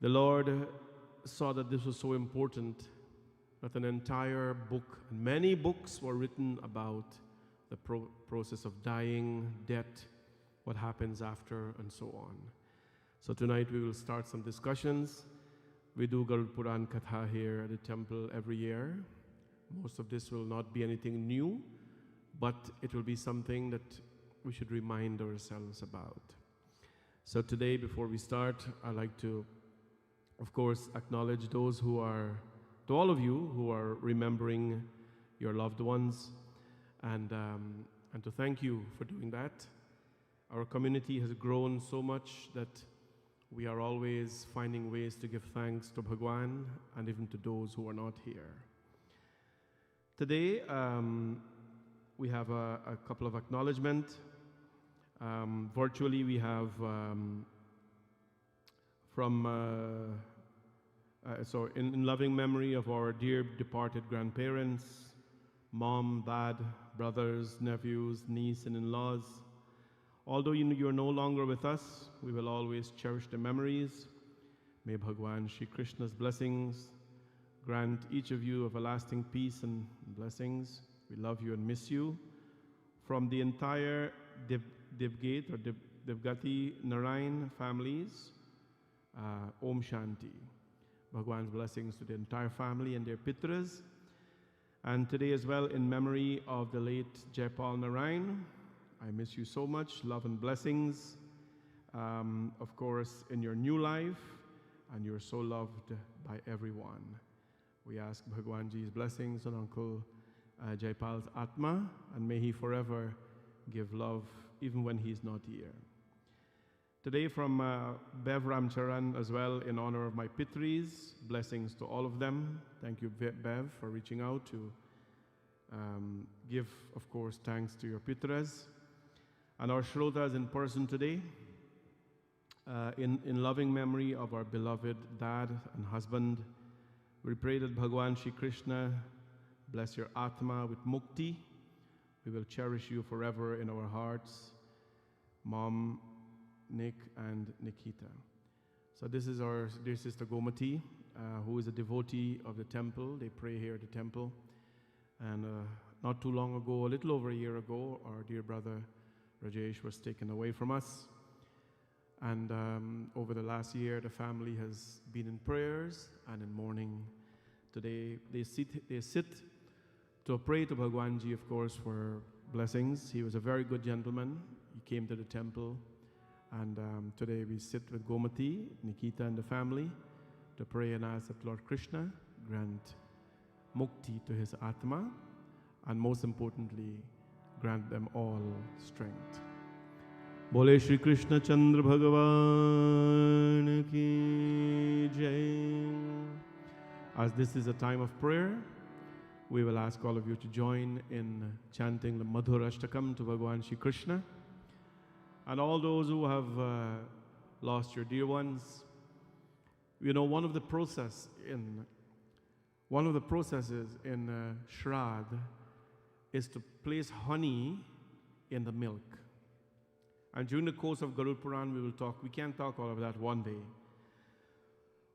The Lord saw that this was so important that an entire book, many books were written about the process of dying, death, what happens after, and so on. So tonight we will start some discussions. We do Garud Puran Katha here at the temple every year. Most of this will not be anything new, but it will be something that we should remind ourselves about. So today, before we start, I'd like to, of course, acknowledge those who are, to all of you who are remembering your loved ones, and to thank you for doing that. Our community has grown so much that we are always finding ways to give thanks to Bhagwan and even to those who are not here. Today, we have a couple of acknowledgements. Virtually, we have in loving memory of our dear departed grandparents, mom, dad, brothers, nephews, niece, and in-laws. Although you are no longer with us, we will always cherish the memories. May Bhagwan Shri Krishna's blessings grant each of you everlasting peace and blessings. We love you and miss you. From the entire Devgate or Devgati Narayan families, Om Shanti. Bhagwan's blessings to the entire family and their pitras. And today as well, in memory of the late Jaipal Narayan, I miss you so much. Love and blessings, of course, in your new life, and you're so loved by everyone. We ask Bhagwanji's blessings on Uncle Jaipal's Atma, and may he forever give love even when he's not here. Today from Bev Ramcharan as well, in honor of my Pitris, blessings to all of them. Thank you, Bev, for reaching out to give, of course, thanks to your Pitras. And our Shrotas in person today, in loving memory of our beloved dad and husband, we pray that Bhagwan Shri Krishna bless your Atma with mukti. We will cherish you forever in our hearts, Mom, Nick, and Nikita. So this is our dear sister Gomati, who is a devotee of the temple. They pray here at the temple. And not too long ago, a little over a year ago, our dear brother Rajesh was taken away from us. And over the last year, the family has been in prayers and in mourning. Today, they sit to pray to Bhagwanji, of course, for blessings. He was a very good gentleman. He came to the temple. And today we sit with Gomati, Nikita, and the family to pray and ask that Lord Krishna grant mukti to his Atma, and most importantly, grant them all strength. Bole Shri Krishna Chandra Bhagavan ki jai. As this is a time of prayer, we will ask all of you to join in chanting the Madhur Ashtakam to Bhagwan Shri Krishna. And all those who have lost your dear ones, you know, one of the processes in Shrad is to place honey in the milk. And during the course of Garud Puran, we can't talk all of that one day.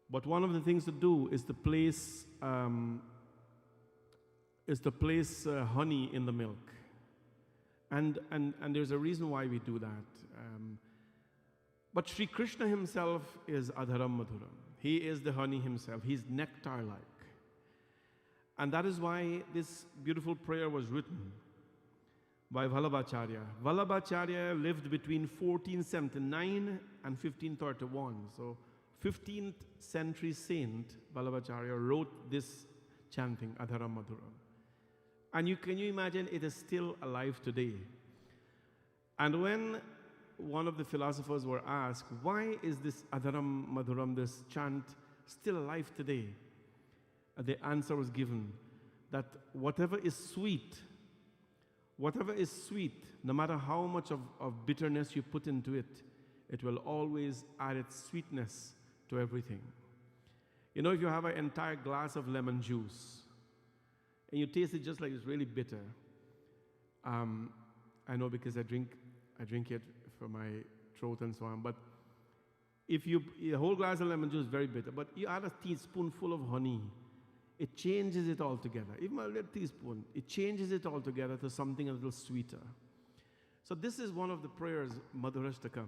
But one of the things to do is to place honey in the milk. And there's a reason why we do that. But Sri Krishna himself is Adharam Madhuram. He is the honey himself. He's nectar-like. And that is why this beautiful prayer was written by Vallabhacharya. Vallabhacharya lived between 1479 and 1531. So 15th century saint Vallabhacharya wrote this chanting, Adharam Madhuram. And can you imagine it is still alive today? And when one of the philosophers were asked, why is this Adharam Madhuram, this chant, still alive today? The answer was given that whatever is sweet, no matter how much of bitterness you put into it, it will always add its sweetness to everything. You know, if you have an entire glass of lemon juice, and you taste it just like it's really bitter. I know because I drink it for my throat and so on. But if a whole glass of lemon juice is very bitter, but you add a teaspoonful of honey, it changes it altogether. Even a little teaspoon, it changes it altogether to something a little sweeter. So this is one of the prayers, Madhurashtakam,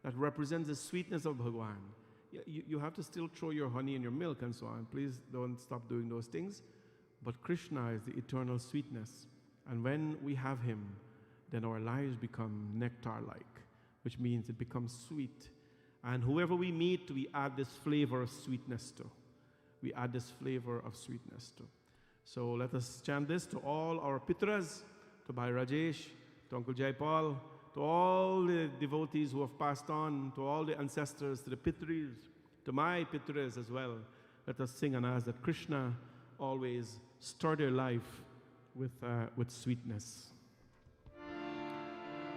that represents the sweetness of Bhagwan. You have to still throw your honey in your milk and so on. Please don't stop doing those things. But Krishna is the eternal sweetness. And when we have him, then our lives become nectar-like, which means it becomes sweet. And whoever we meet, we add this flavor of sweetness to. We add this flavor of sweetness to. So let us chant this to all our Pitras, to Bhai Rajesh, to Uncle Jaipal, to all the devotees who have passed on, to all the ancestors, to the Pitris, to my Pitris as well. Let us sing and ask that Krishna always stir their life with sweetness.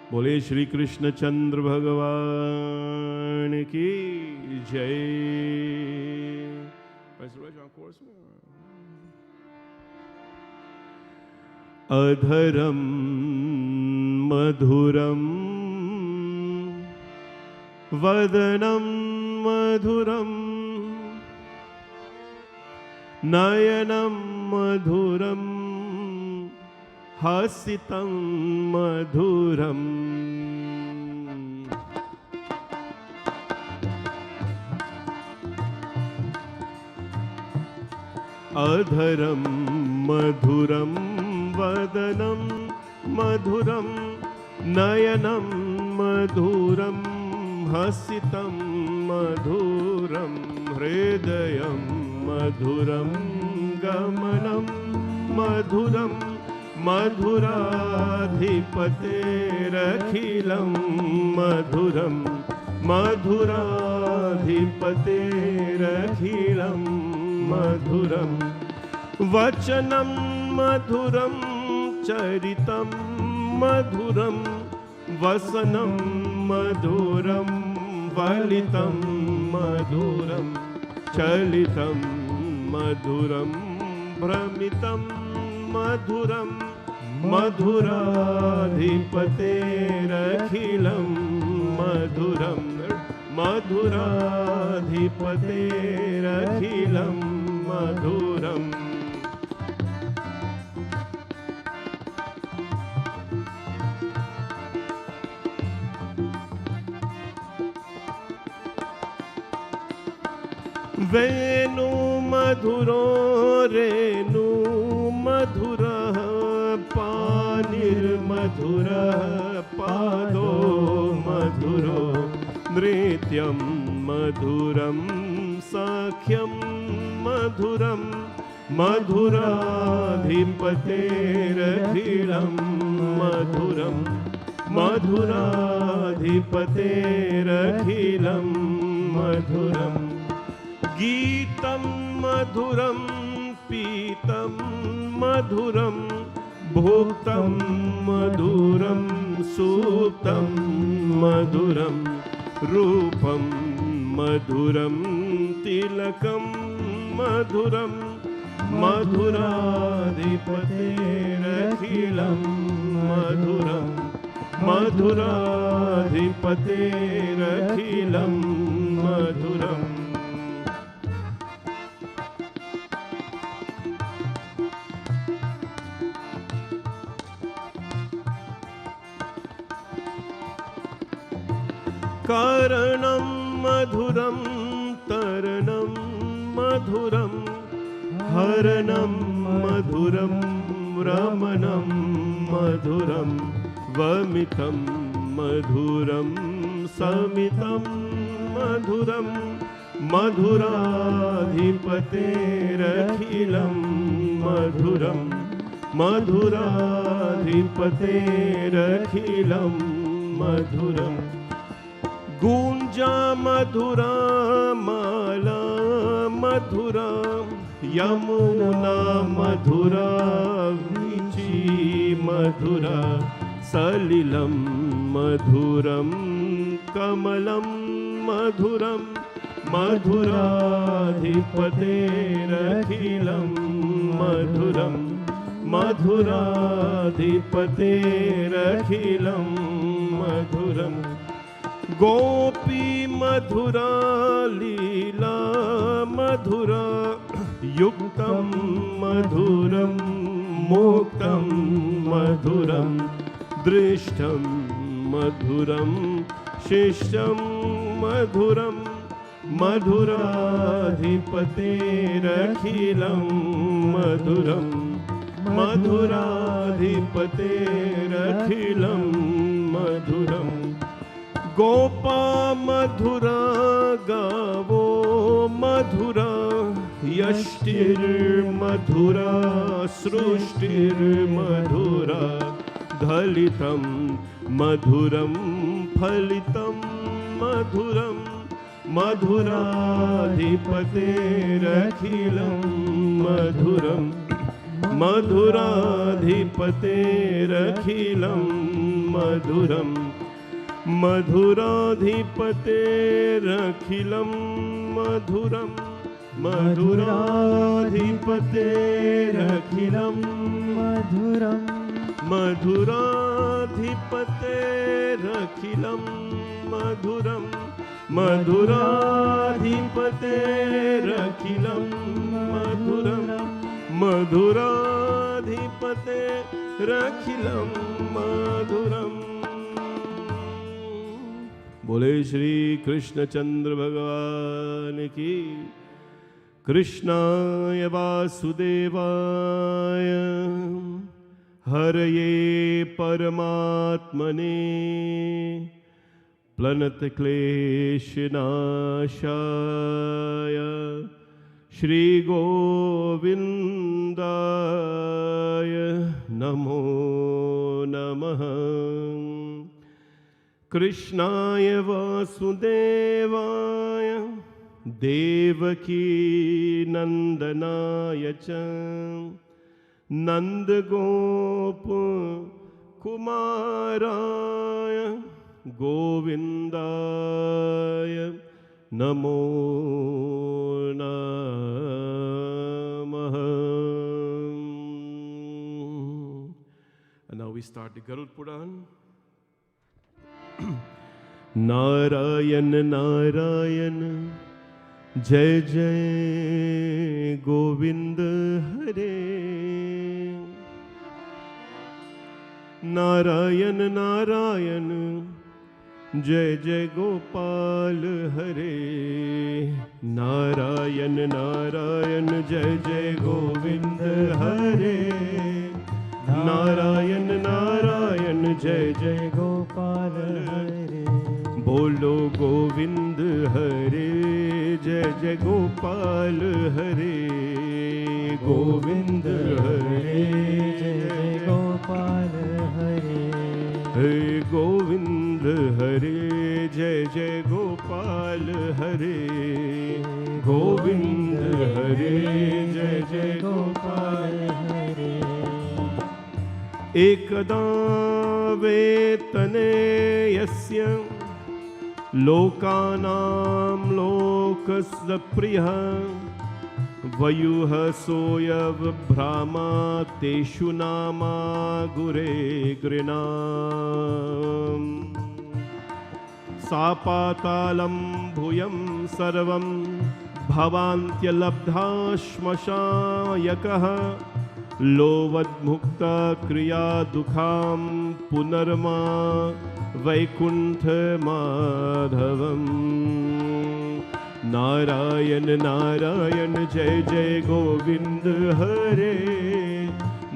Bole Shri Krishna Chandra Bhagavan ki jai. Adharam madhuram vadanam madhuram nayanam madhuram hasitam madhuram. Adharam madhuram vadanam madhuram nayanam madhuram hasitam madhuram hridayam madhuram gamanam madhuram madhuradhipaterakhilam madhuram madhuradhipaterakhilam madhuram vachanam madhuram charitam madhuram vasanam madhuram valitam madhuram chalitam madhuram brahmitam madhuram madhuradhipaterakhilam madhuram madhuradhipaterakhilam madhuram. Venu madhuro renu madhura panir madhura pado madhuro nrityam madhuram sakhyam madhuram madhuradhipaterakhilam madhuram madhuradhipaterakhilam madhuram Geetam madhuram pitam madhuram bhuktam madhuram suptam madhuram rupam madhuram tilakam madhuram madhuradhipaterakhilam madhuram madhuradhipaterakhilam madhuram. Karanam madhuram taranam madhuram haranam madhuram ramanam madhuram vamitam madhuram samitam madhuram madhuradhipaterakhilam madhuram madhuradhipaterakhilam madhuram Gunja madhura mala madhura Yamuna madhura vichi madhura Salilam madhuram kamalam madhuram madhuradhipaterakhilam madhuram madhuradhipaterakhilam madhuram Gopi madhura lila madhura yuktam madhuram muktam madhuram drishtam madhuram shishtam madhuram madhuradhipaterakhilam madhuram madhuradhipaterakhilam madhuram Gopa madhura gavo madhura yashtir madhura srushtir madhura धलितं मधुरं फलितं मधुरं मधुराधिपतेरखिलं मधुरं मधुराधिपतेरखिलं मधुरं मधुराधिपतेरखिलं मधुरं मधुराधिपतेरखिलं मधुरं मधुराधिपतेरखिलं मधुरं मधुराधिपतेरखिलं मधुरं मधुराधिपतेरखिलं मधुरम्। बोले श्री कृष्ण चंद्र भगवान की। कृष्णाय वासुदेवाय हरये परमात्मने प्रणतक्लेशनाशाय श्रीगोविन्दाय नमो नमः। कृष्णाय वासुदेवाय देवकी नंदनाय च नंदगोप कुमाराय गोविंदाय नमो नमः। And now we start the Garud Puran. Narayan Narayan जय जय गोविंद हरे। नारायण नारायण जय जय गोपाल हरे। नारायण नारायण जय जय गोविंद हरे। नारायण नारायण जय जय गोपाल हरे। बोलो गोविंद हरे जय जय गोपाल हरे। गोविंद हरे जय जय गोपाल हरे। हे गोविंद हरे जय जय गोपाल हरे। गोविंद हरे जय जय गोपाल हरे। एकदा वेतने यस्य लोकानां लोकस्य प्रियः वयुः सोऽयवभ्रामा तेषु नामा गुरे गृणाम्। सा पातालं भूयं सर्वं भवान्त्यलब्धा श्मशायकः लोवद्मुक्ता क्रिया दुखां पुनर्मा वैकुंठ माधवम्। नारायण नारायण जय जय गोविंद हरे।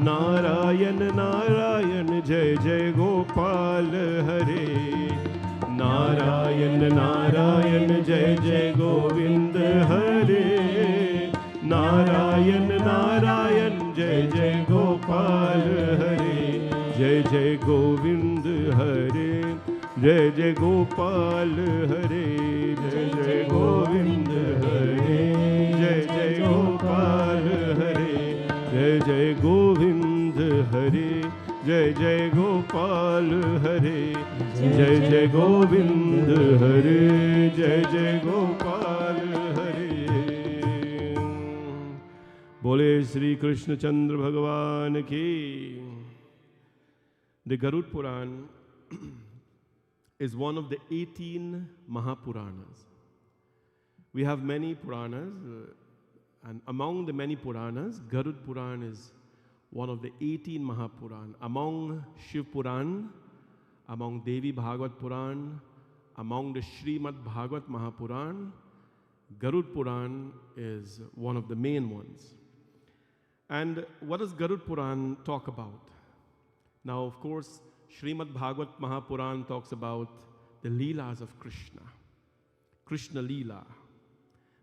नारायण नारायण जय जय गोपाल हरे। नारायण नारायण जय जय गोविंद हरे। नारायण नारायण जय जय गोपाल हरे। जय जय गोविंद हरे जय जय गोपाल हरे। जय जय गोविंद हरे जय जय गोपाल हरे। जय जय गोविंद हरे जय जय गोपाल हरे। जय जय गोविंद हरे जय जय गोपाल हरे। बोले श्री कृष्ण चंद्र भगवान की। The Garud Puran is one of the 18 Mahapuranas. We have many Puranas, and among the many Puranas, Garud Puran is one of the 18 Mahapuran. Among Shiv Puran, among Devi Bhagavad Puran, among the Srimad Bhagavad Mahapuran, Garud Puran is one of the main ones. And what does Garud Puran talk about? Now, of course, Srimad Bhagavad Mahapuran talks about the Leelas of Krishna. Krishna Leela.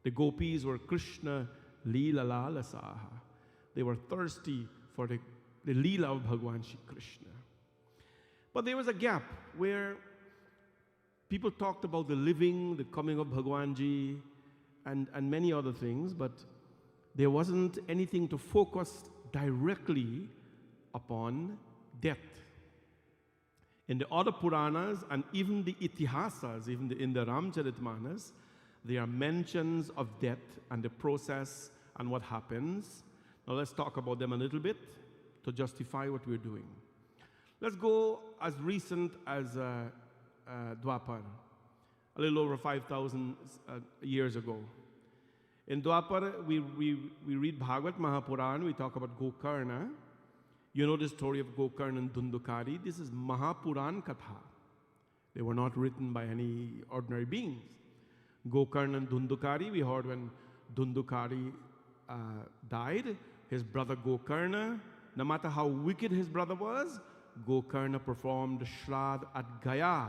The gopis were Krishna Leela Lalasaha. They were thirsty for the Leela of Bhagwan Shri Krishna. But there was a gap where people talked about the living, the coming of Bhagwanji, and many other things, but there wasn't anything to focus directly upon death. In the other Puranas and even the Itihasas, even in the Ramcharitmanas, there are mentions of death and the process and what happens. Now let's talk about them a little bit to justify what we're doing. Let's go as recent as Dwapar, a little over 5,000 years ago. In Dwapar, we read Bhagavad Mahapuran, we talk about Gokarna. You know the story of Gokarna and Dhundukari. This is Mahapuran Katha. They were not written by any ordinary beings. Gokarna and Dhundukari, we heard when Dhundukari died, his brother Gokarna, no matter how wicked his brother was, Gokarna performed Shrad at Gaya.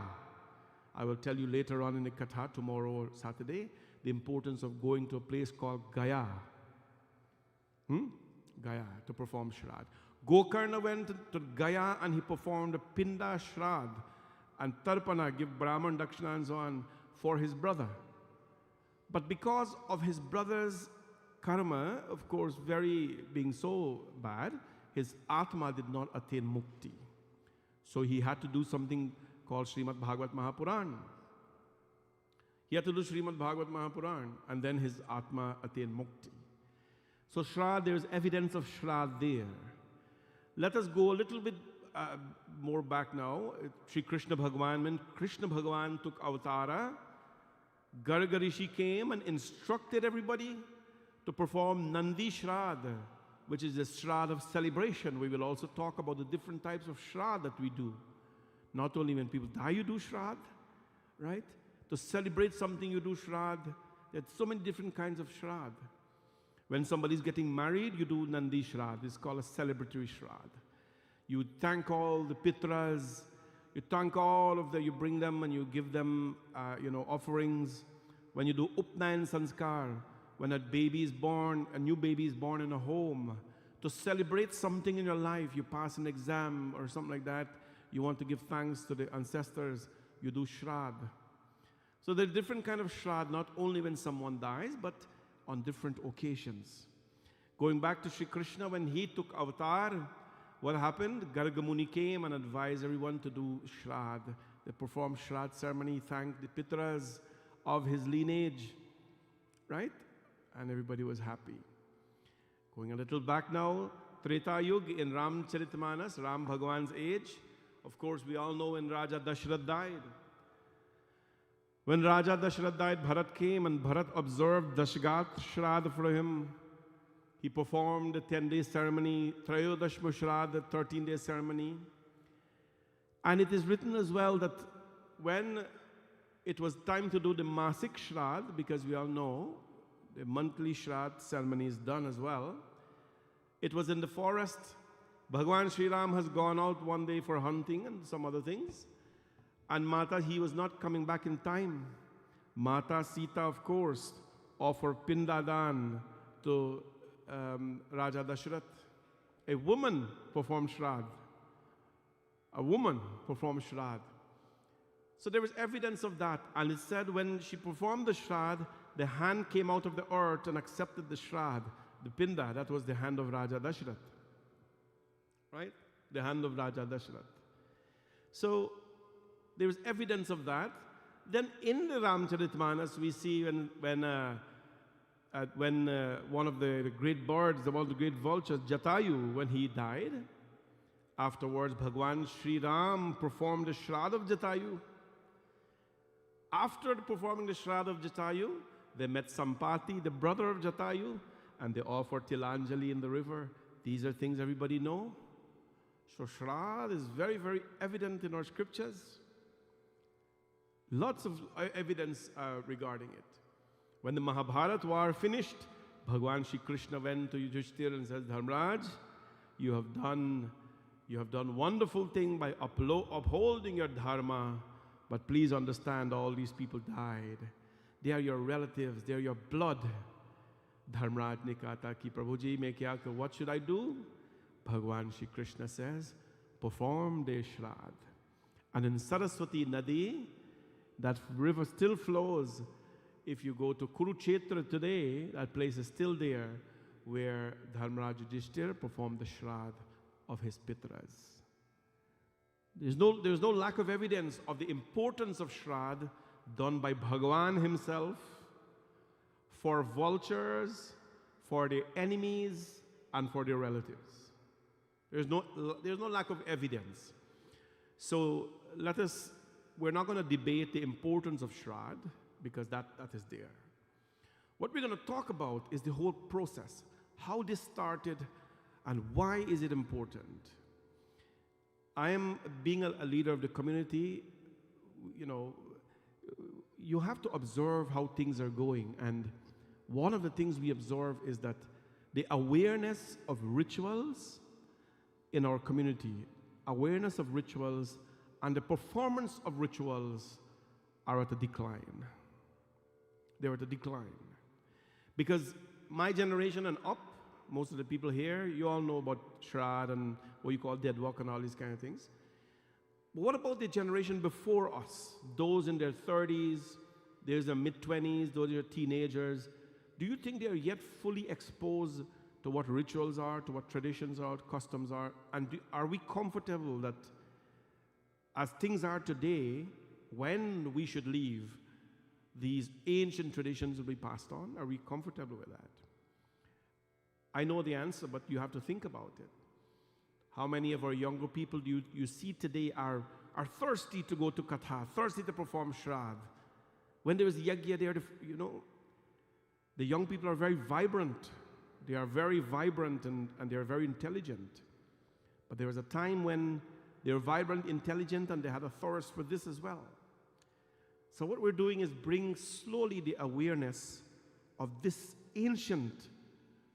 I will tell you later on in the Katha, tomorrow or Saturday, the importance of going to a place called Gaya. Gaya, to perform Shrad. Gokarna went to Gaya and he performed a Pinda Shrad and Tarpana, give Brahman Dakshina and so on, for his brother. But because of his brother's karma, of course, being so bad, his Atma did not attain mukti. So he had to do something called Srimad Bhagavat Mahapuran. He had to do Srimad Bhagavat Mahapuran, and then his Atma attained mukti. So Shrad, there is evidence of Shrad there. Let us go a little bit more back now. Sri Krishna Bhagavan, when Krishna Bhagavan took avatara, Garga Rishi came and instructed everybody to perform Nandi Shrad, which is a Shrad of celebration. We will also talk about the different types of Shrad that we do. Not only when people die, you do Shrad, right? To celebrate something, you do Shrad. There's so many different kinds of Shrad. When somebody's getting married, you do Nandi Shrad. It's called a celebratory Shrad. You thank all the Pitras. You thank all of you bring them and you give them, offerings. When you do Upnayan Sanskar, when a baby is born, a new baby is born in a home, to celebrate something in your life, you pass an exam or something like that, you want to give thanks to the ancestors, you do Shrad. So there are different kind of Shrad, not only when someone dies, but on different occasions. Going back to Sri Krishna, when he took avatar, what happened? Garga Muni came and advised everyone to do Shrad. They performed Shrad ceremony, thanked the Pitras of his lineage, right? And everybody was happy. Going a little back now, Treta Yuga in Ramcharitmanas, Ram Bhagwan's age. Of course, we all know when Raja Dashrath died. When Raja Dashrath died, Bharat came and Bharat observed Dashgat Shrad for him. He performed the 10-day ceremony, Trayodashma Shrad, the 13-day ceremony. And it is written as well that when it was time to do the Masik Shrad, because we all know the monthly Shrad ceremony is done as well, it was in the forest. Bhagwan Sri Ram has gone out one day for hunting and some other things. And Mata, he was not coming back in time. Mata Sita, of course, offered Pindadan to Raja Dashrath. A woman performed Shrad. A woman performed Shrad. So there was evidence of that. And it said when she performed the Shrad, the hand came out of the earth and accepted the Shrad. The Pinda, that was the hand of Raja Dashrath. Right? The hand of Raja Dashrath. So there is evidence of that. Then in the Ramcharitmanas, we see when one of the great birds, one of the great vultures, Jatayu, when he died, afterwards Bhagwan Sri Ram performed the Shrad of Jatayu. After performing the Shrad of Jatayu, they met Sampati, the brother of Jatayu, and they offered Tilanjali in the river. These are things everybody know. So Shrad is very, very evident in our scriptures. Lots of evidence regarding it. When the Mahabharata war finished, Bhagwan Shri Krishna went to Yudhishthira and said, Dharmraj, you have done wonderful thing by upholding your dharma, but please understand all these people died. They are your relatives, they are your blood. Dharmraj ne kata ki Prabhuji mein kya kar, what should I do? Bhagwan Shri Krishna says, perform the Shrad. And in Saraswati Nadi, that river still flows. If you go to Kurukshetra today, that place is still there where Dharmaraj Yudhishthira performed the Shrad of his Pitras. There's no lack of evidence of the importance of Shrad done by Bhagavan himself for vultures, for their enemies, and for their relatives. There's no lack of evidence. So we're not going to debate the importance of Shrad because that is there. What we're going to talk about is the whole process, how this started and why is it important. I am being a leader of the community, you have to observe how things are going, and one of the things we observe is that the awareness of rituals in our community, awareness of rituals and the performance of rituals are at a decline. They're at a decline. Because my generation and up, most of the people here, you all know about Shrad and what you call dead walk and all these kind of things. But what about the generation before us? Those in their 30s, there's the mid-20s, those are teenagers. Do you think they're yet fully exposed to what rituals are, to what traditions are, customs are? And are we comfortable that as things are today, when we should leave, these ancient traditions will be passed on? Are we comfortable with that? I know the answer, but you have to think about it. How many of our younger people do you see today are thirsty to go to Katha, thirsty to perform Shrad? When there is Yagya there, the young people are very vibrant. They are very vibrant and they are very intelligent. But there was a time when they were vibrant, intelligent, and they had a thirst for this as well. So what we're doing is bring slowly the awareness of this ancient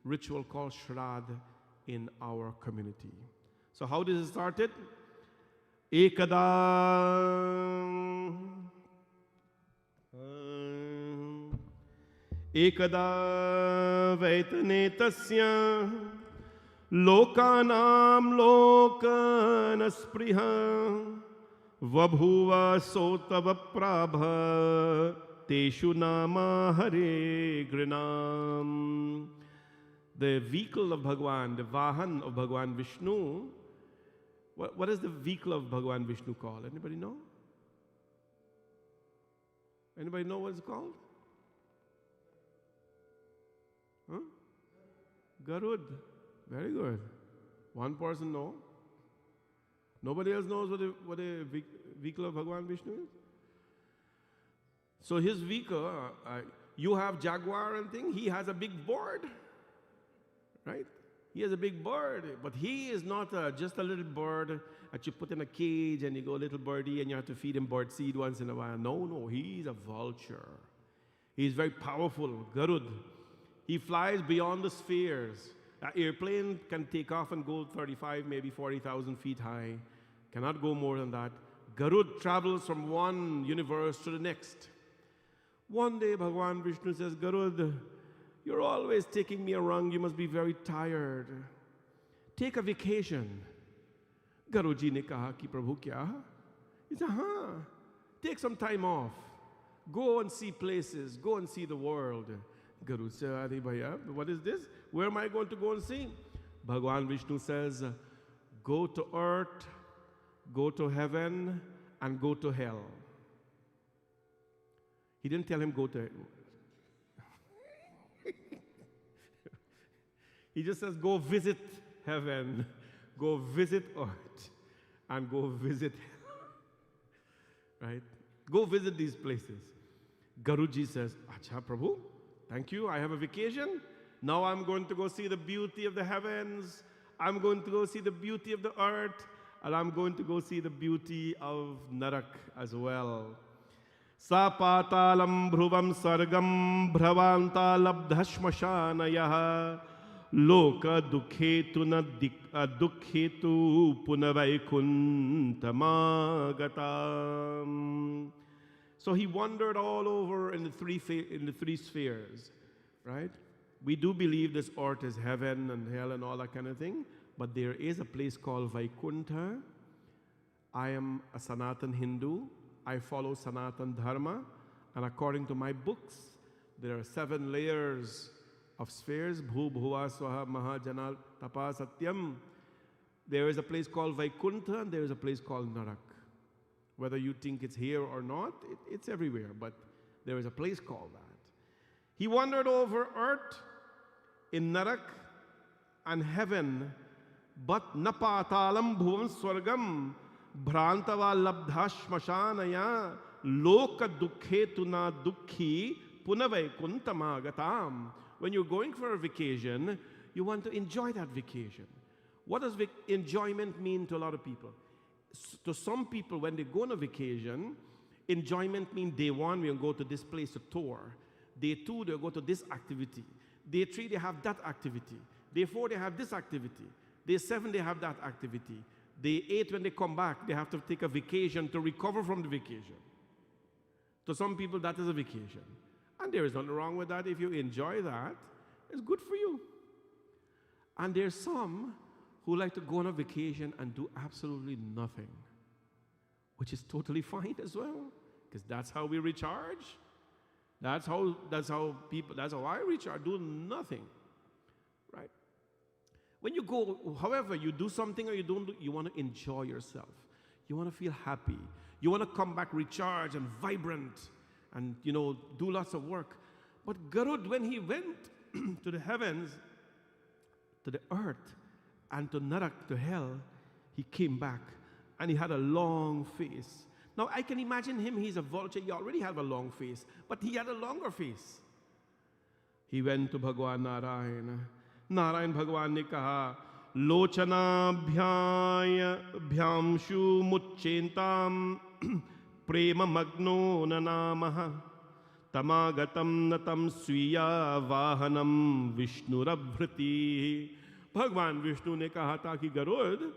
ritual called Shrad in our community. So how this started? Ekada vaitane tasya lokanam lokana spriha vabhuva sotava prabha teshu nama hare grinam. The vehicle of Bhagwan, the Vahan of Bhagwan Vishnu, what is the vehicle of Bhagwan Vishnu called? Anybody know? Anybody know what it's called? Huh? Garud. Very good. One person know. Nobody else knows what the vehicle of Bhagwan Vishnu is? So his vehicle, you have Jaguar and thing, he has a big board. Right? He has a big bird, but he is not just a little bird that you put in a cage and you go, little birdie, and you have to feed him bird seed once in a while. No, he's a vulture. He's very powerful, Garud. He flies beyond the spheres. An airplane can take off and go 35, maybe 40,000 feet high. Cannot go more than that. Garud travels from one universe to the next. One day, Bhagwan Vishnu says, Garud, you're always taking me around. You must be very tired. Take a vacation. Garuji ne kaha ki Prabhu kya? He said, take some time off. Go and see places. Go and see the world. Garu said, Adi Bhaiya, what is this? Where am I going to go and see? Bhagwan Vishnu says, go to earth, go to heaven, and go to hell. He didn't tell him go to He just says, go visit heaven, go visit earth, and go visit hell. Right? Go visit these places. Garuji says, Acha Prabhu, thank you, I have a vacation. Now I'm going to go see the beauty of the heavens. I'm going to go see the beauty of the earth. And I'm going to go see the beauty of Narak as well. Sapatalam bhruvam sargam bhravanta labdhashmashanayah loka dukhetu na dukhetu punavaikuntamagatam. So he wandered all over in the three spheres, right? We do believe this earth is heaven and hell and all that kind of thing, but there is a place called Vaikuntha, I am a Sanatan Hindu, I follow Sanatan Dharma, and according to my books, there are 7 layers of spheres, Bhu, Bhuva, Swaha, Maha, Jana, Tapa, Satyam. There is a place called Vaikuntha, and there is a place called Narak. Whether you think it's here or not, it's everywhere, but there is a place called that. He wandered over earth in Narak and heaven, but napatalam bhuvan swargam bhrantava labdha shmashanaya loka dukkhetuna dukkhi punavaikuntamaagatam. When you're going for a vacation, you want to enjoy that vacation. What does enjoyment mean to a lot of people? To some people, when they go on a vacation, enjoyment means day 1, we'll go to this place to tour. Day 2, they'll go to this activity. Day 3, they have that activity. Day 4, they have this activity. Day 7, they have that activity. Day 8, when they come back, they have to take a vacation to recover from the vacation. To some people, that is a vacation. And there is nothing wrong with that. If you enjoy that, it's good for you. And there's some who like to go on a vacation and do absolutely nothing, which is totally fine as well, because that's how we recharge. That's how I recharge, do nothing, right? When you go, however, you do something or you don't, you want to enjoy yourself. You want to feel happy. You want to come back recharged and vibrant and, do lots of work. But Garud, when he went to the heavens, to the earth, and to Narak, to hell, he came back and he had a long face. Now I can imagine him, he's a vulture, he already had a long face, but he had a longer face. He went to Bhagwan Narayana. Narayan Bhagwan ne kaha, Lochana bhyamshu mucchentam prema magno nanamaha tamagatam natam swiya vahanam vishnurabhriti. Bhagwan Vishnu ne kaha tha ki Garud,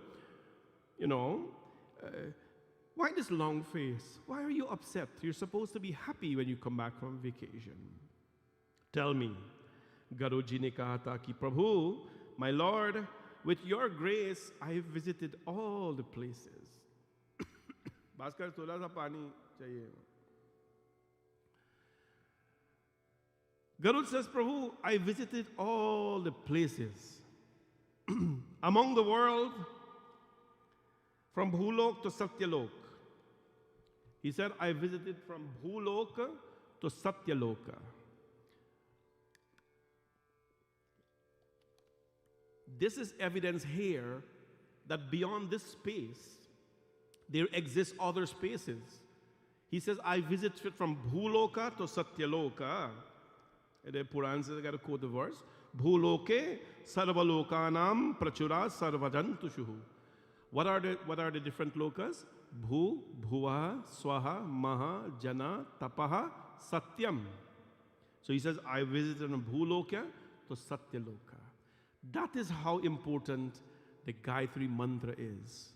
why this long face? Why are you upset? You're supposed to be happy when you come back from vacation. Tell me. Garudji ne kaha tha ki Prabhu, my Lord, with your grace, I have visited all the places. Bhaskar, thoda sa pani chahiye. Garud says, Prabhu, I visited all the places. Among the world, from Bhulok to Satyalok. He said, I visited from Bhuloka to Satyaloka. This is evidence here that beyond this space, there exist other spaces. He says, I visited from Bhuloka to Satyaloka. And the Puran says, I got to quote the verse. Bhuloke sarvalokanam prachura sarvajantushuhu. What are the different lokas? Bhu, Bhuva, Swaha, Maha, Jana, Tapaha, Satyam. So he says, I visited from Bhuloka to Satyaloka. That is how important the Gayatri Mantra is.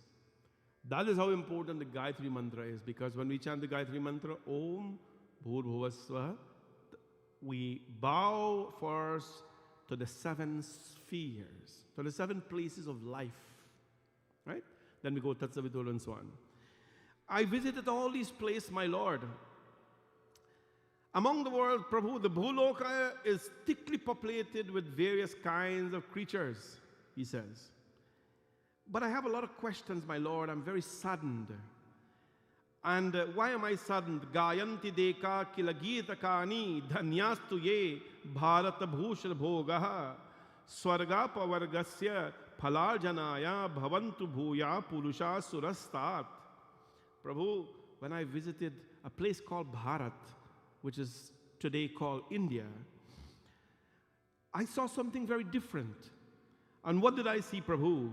That is how important the Gayatri Mantra is, because when we chant the Gayatri Mantra, Om Bhur Bhuva Swaha, we bow first to the 7 spheres, to the 7 places of life, right? Then we go Tatsavidul and so on. I visited all these places, my Lord. Among the world, Prabhu, the Bhuloka is thickly populated with various kinds of creatures, he says. But I have a lot of questions, my Lord. I'm very saddened. And why am I saddened? Gayanti deka kilagita kani dhanyastu ye bharata bhushal bhogaha swarga pavargasya phalarjanaya bhavantu bhuya purusha surastat. Prabhu, when I visited a place called Bharat, which is today called India, I saw something very different. And what did I see, Prabhu?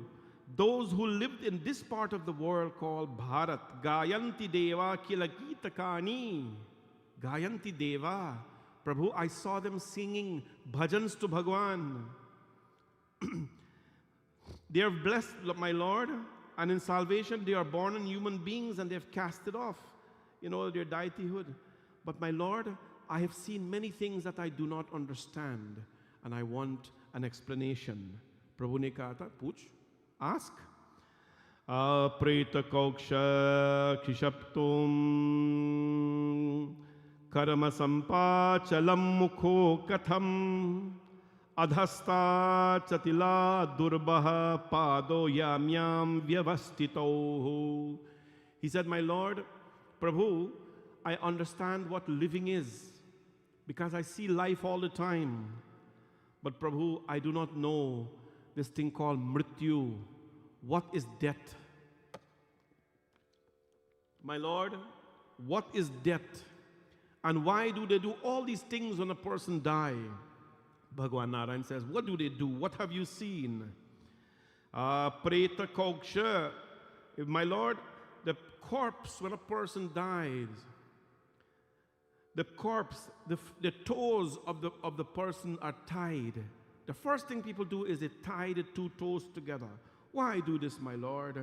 Those who lived in this part of the world called Bharat, Gayanti Deva Kilakitakani, Gayanti Deva. Prabhu, I saw them singing bhajans to Bhagwan. They are blessed, my Lord, and in salvation they are born in human beings and they have cast it off, their deityhood. But my Lord, I have seen many things that I do not understand, and I want an explanation. Prabhu ne kaha tha, puch, ask. Apreta koksha kishaptum karma sampachalam mukho katham adhasta chatila durbaha pado yamyam vyavastito. He said, my Lord, Prabhu, I understand what living is because I see life all the time. But Prabhu, I do not know this thing called mrityu. What is death? My Lord, what is death? And why do they do all these things when a person dies? Bhagavan Narayan says, what do they do? What have you seen? Preta koksha. My Lord, the corpse when a person dies, the corpse, the toes of the person are tied. The first thing people do is they tie the two toes together. Why do this, my Lord?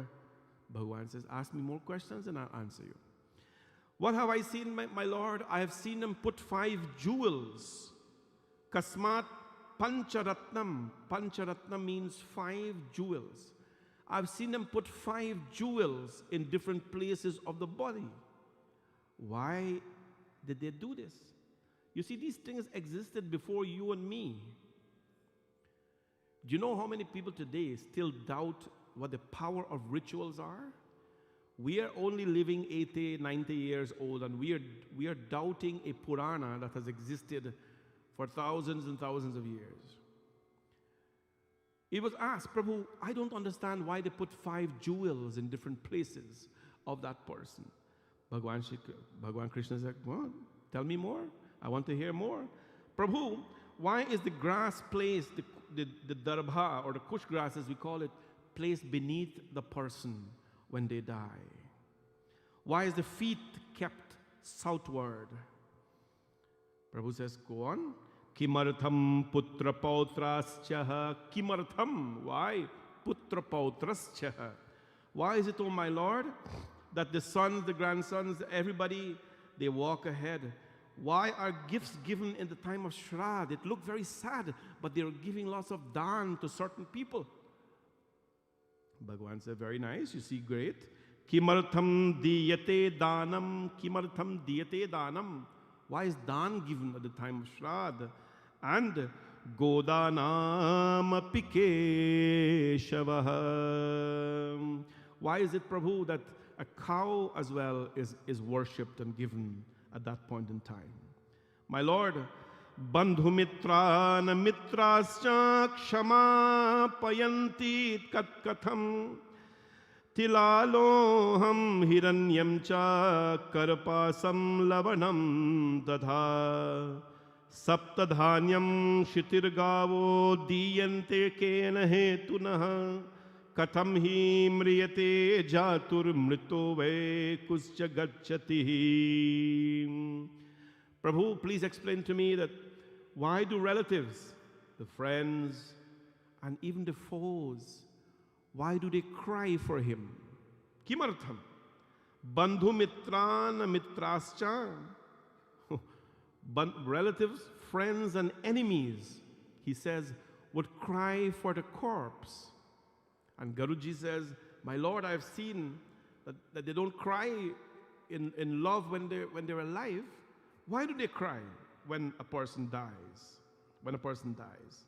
Bhagavan says, ask me more questions and I'll answer you. What have I seen, my Lord? I have seen them put 5 jewels. Kasmat pancharatnam. Pancharatnam means 5 jewels. I've seen them put 5 jewels in different places of the body. Why did they do this? You see, these things existed before you and me. Do you know how many people today still doubt what the power of rituals are? We are only living 80, 90 years old, and we are doubting a Purana that has existed for thousands and thousands of years. He was asked, Prabhu, I don't understand why they put 5 jewels in different places of that person. Bhagavan Krishna said, well, tell me more. I want to hear more. Prabhu, why is the grass placed, the darbha or the kush grass as we call it, placed beneath the person when they die? Why is the feet kept southward? Prabhu says, go on. Kimartham putra pautrascha. Kimartham. Why? Putra pautrascha. Why is it, oh my Lord, that the sons, the grandsons, everybody, they walk ahead? Why are gifts given in the time of Shrad? It looked very sad, but they were giving lots of dan to certain people. Bhagavan said, very nice, you see, great. Kimartham diyate danam, kimartham diyate danam. Why is dan given at the time of Shrad? And godanam pikeshavaha. Why is it, Prabhu, that a cow as well is worshipped and given at that point in time? My Lord, bandhu mitrana mitrascha kshama payanti kat katham tilaloham hiranyam cha karpasam lavanam tadha saptadhanyam shitirgavo diyante kena hetunah katham hi mriyate jatur mrito ve kuscha gacchati. Prabhu, please explain to me that why do relatives, the friends, and even the foes, why do they cry for him? Kimartham? Bandhu mitrana mitrascha. Relatives, friends, and enemies, he says, would cry for the corpse. And Garudji says, my Lord, I've seen that they don't cry in love when they're alive. Why do they cry when a person dies? When a person dies.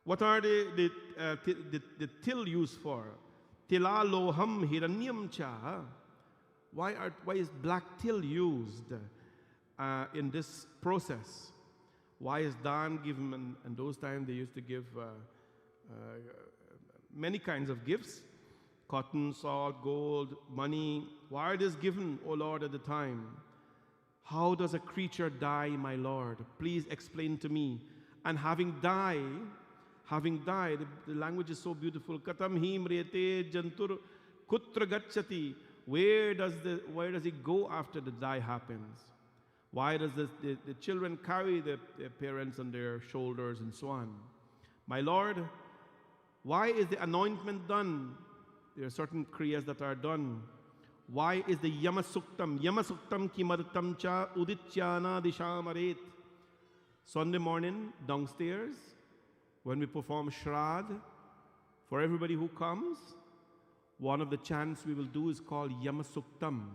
What are the till used for? Tilaloham hiranyam cha. Why is black till used in this process? Why is dan given? And those times they used to give many kinds of gifts. Cotton, salt, gold, money. Why are this given, O Lord, at the time? How does a creature die, my Lord? Please explain to me. And having died, the language is so beautiful. Katam hi mriyate jantur kutra gacchati. Where does he go after the die happens? Why does the children carry their parents on their shoulders and so on? My Lord, why is the anointment done? There are certain kriyas that are done. Why is the yamasuktam? Yamasuktam kimartam cha udichyana dishamaret. Sunday morning, downstairs, when we perform Shrad, for everybody who comes, One of the chants we will do is called Yama Suktam.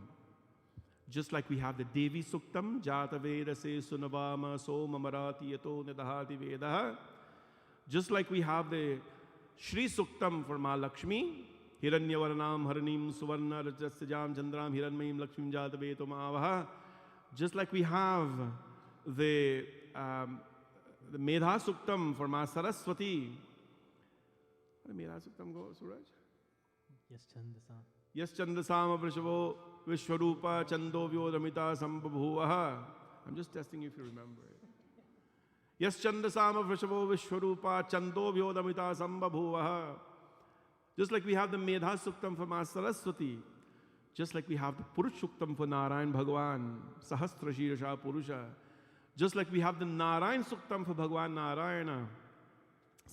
Just like we have the Devi Suktam, Jata Veda Se Sunavama Soma Marati Yato Nidahati Vedaha. Just like we have the Shri Suktam for Ma Lakshmi, Hiranyavarnam Haranim Suvarna Rajasajam Chandram Hiranmayim Lakshmim Jata Veto Maavaha. Just like we have the Medha Suktam for Ma Saraswati. How did Medha Suktam go, Suraj? Yes Chandasama Vrishavo Vishwarupa Chandovyo Ramita Sambhabhuvaha. I'm just testing if you remember it. Yes Chandasama Vrishavo Vishwarupa Chandovyo Ramita Sambhabhuvaha. Just like we have the Medha Suktam for Ma Saraswati. Just like we have the Purush Suktam for Narayan Bhagwan. Sahasra Shirasha Purusha. Just like we have the Narayan Suktam for Bhagwan Narayana.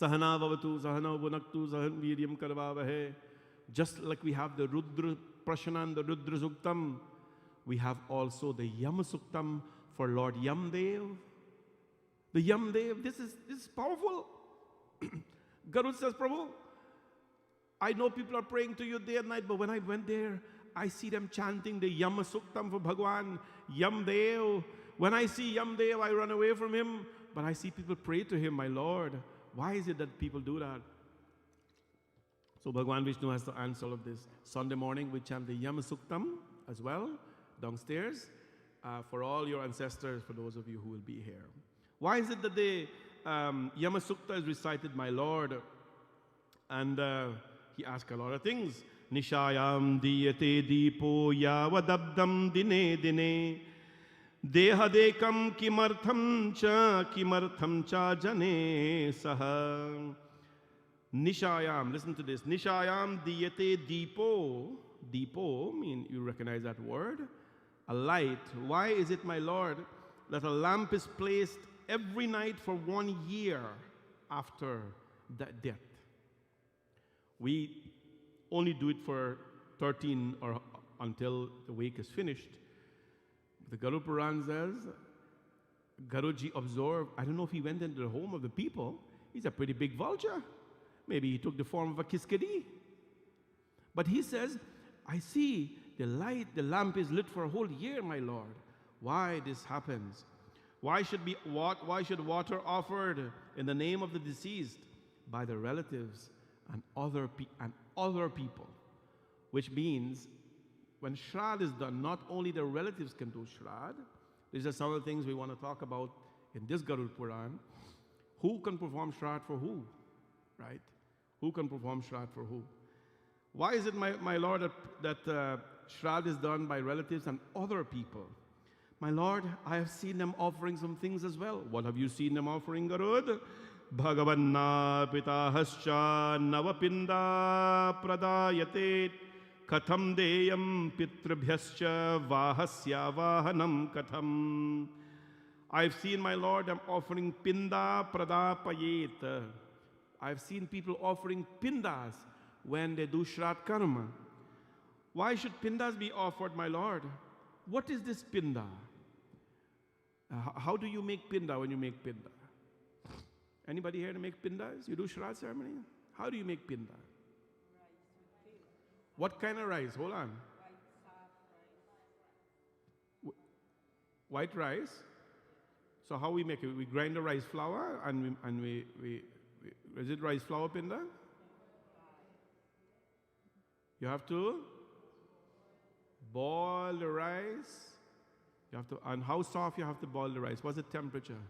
Sahana Vavatu Sahana Vunaktu Sahan Viryam Karvavahe. Just like we have the Rudra Prashana and the Rudra Suktam, we have also the Yama Suktam for Lord Yamdev. The Yamdev, this is powerful. Garud says, Prabhu, I know people are praying to you day and night, but when I went there, I see them chanting the Yama Suktam for Bhagwan, Yamdev. When I see Yamdev, I run away from him, but I see people pray to him, my Lord. Why is it that people do that? So Bhagwan Vishnu has to answer all of this. Sunday morning we chant the Yama Suktam as well, downstairs, for all your ancestors, for those of you who will be here. Why is it that the Yama Sukta is recited, my Lord? And he asks a lot of things. Nishayam diyate deepo yavadabdam dine dine dehadekam kimartham cha jane saha. Nishayam, listen to this. Nishayam diyate deepo. Deepo, mean you recognize that word? A light. Why is it, my Lord, that a lamp is placed every night for 1 year after that death? We only do it for 13 or until the wake is finished. The Garud Puran says, Garudji observed, I don't know if he went into the home of the people. He's a pretty big vulture. Maybe he took the form of a kiskadi. But he says, I see the light, the lamp is lit for a whole year, my Lord. Why this happens? Why should water offered in the name of the deceased by the relatives and other people? Which means when Shrad is done, not only the relatives can do Shrad. These are some of the things we want to talk about in this Garud Puran. Who can perform Shrad for who? Right? Who can perform Shrad for who? Why is it, my Lord, that Shrad is done by relatives and other people? My Lord, I have seen them offering some things as well. What have you seen them offering, Garud? Bhagavanna pitahascha navapinda pradayate katham deyam pitrabhyascha vahasya vahanam katham. I've seen, my Lord, them offering pinda pradapayet. I've seen people offering pindas when they do Shrad Karma. Why should pindas be offered, my Lord? What is this pinda? How do you make pinda when you make pinda? Anybody here to make pindas? You do Shrad ceremony? How do you make pinda? What kind of rice? Hold on. White rice? So how we make it? We grind the rice flour and we is it rice flour pinda? You have to boil the rice. You have to, and how soft you have to boil the rice? What's the temperature?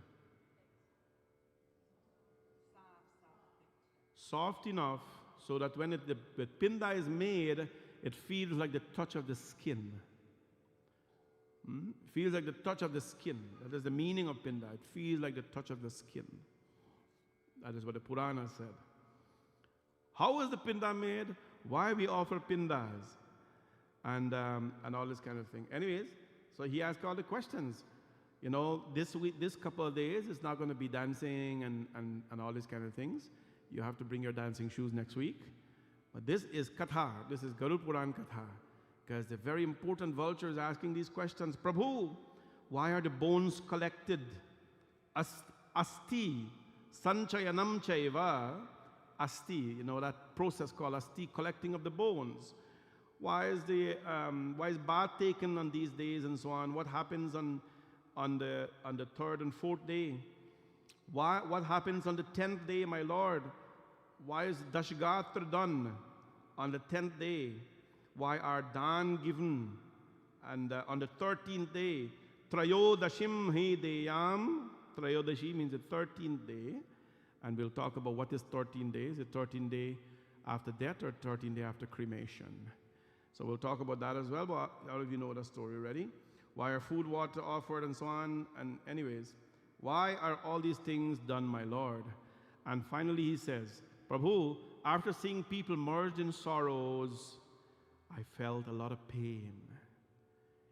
Soft enough so that when the pinda is made, it feels like the touch of the skin. It feels like the touch of the skin. That is the meaning of pinda. It feels like the touch of the skin. That is what the Purana said. How is the pinda made? Why we offer pindas? And all this kind of thing. Anyways, so he asked all the questions. You know, this week, this couple of days, it's not going to be dancing and all these kind of things. You have to bring your dancing shoes next week. But this is Katha. This is Garud Puran Katha. Because the very important vulture is asking these questions. Prabhu, why are the bones collected? Asti, sanchayanam chaiva, asti, that process called asti, collecting of the bones. Why is bath taken on these days and so on? What happens on the third and fourth day? What happens on the 10th day, my Lord? Why is Dashgatra done on the 10th day? Why are Dan given? And on the 13th day, Trayodashim he deyam. Trayodashi means the 13th day. And we'll talk about what is 13 days. The 13th day after death or 13th day after cremation. So we'll talk about that as well, but all of you know the story already. Why are food, water offered and so on? And anyways, why are all these things done, my Lord? And finally he says, Prabhu, after seeing people merged in sorrows, I felt a lot of pain.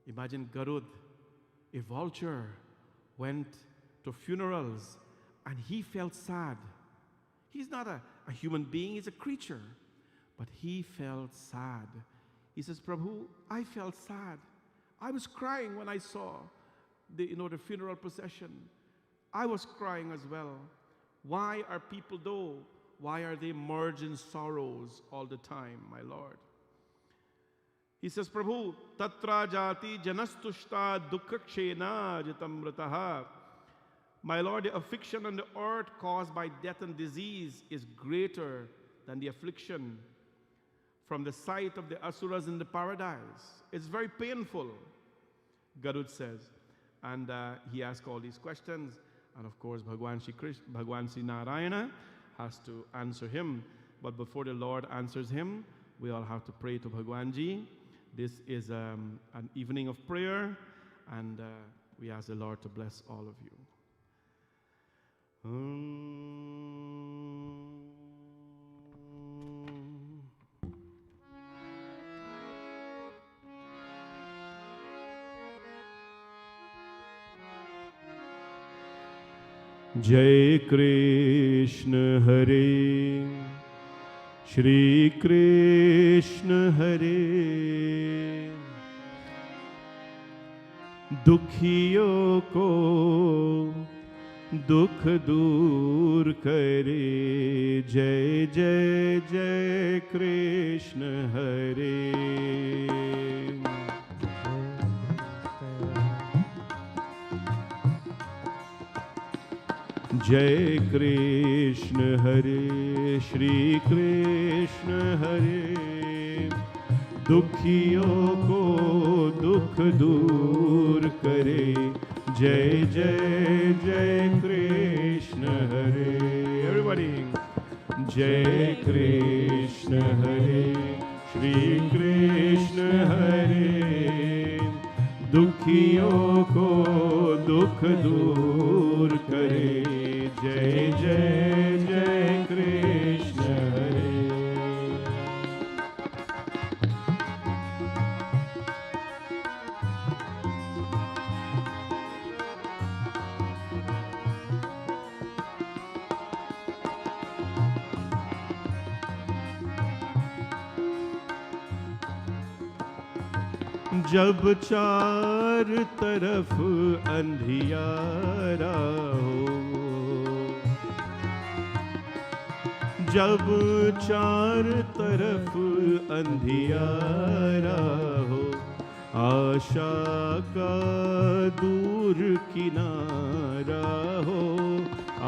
Imagine Garud, a vulture, went to funerals and he felt sad. He's not a human being, he's a creature. But he felt sad. He says, Prabhu, I felt sad. I was crying when I saw the funeral procession. I was crying as well. Why are people though? Why are they merged in sorrows all the time, my Lord? He says, Prabhu, tatra jati janastushta dukkakshena jitamrataha. My Lord, the affliction on the earth caused by death and disease is greater than the affliction from the sight of the asuras in the paradise. It's very painful, Garud says. And he asks all these questions. And of course, Bhagwan Sri Narayana has to answer him. But before the Lord answers him, we all have to pray to Bhagwanji. This is an evening of prayer, and we ask the Lord to bless all of you. Jai Krishna Hare, Shri Krishna Hare, Dukhiyo ko dukh dur kare, Jai Jai Jai Krishna Hare. Jai Krishna Hare, Shri Krishna Hare, Dukhiyo ko dukh dur kare, Jai Jai Jai Krishna Hare. Everybody. Jai Krishna Hare, Shri Krishna Hare, Dukhiyo ko dukh dur kare, Jai Jai Jai Krishna Hare. जब चार तरफ अंधियारा हो, जब चार तरफ अंधियारा हो, आशा का दूर किनारा हो,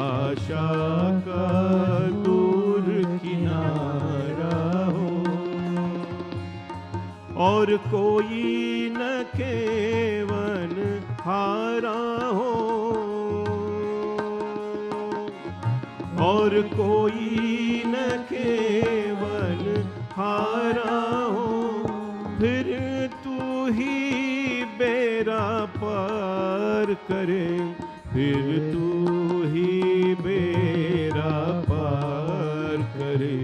आशा का दूर किनारा हो, और कोई न केवन हारा हो, और कोई न केवन हारा हो, फिर तू ही बेड़ा पार करे, फिर तू ही बेड़ा पार करे।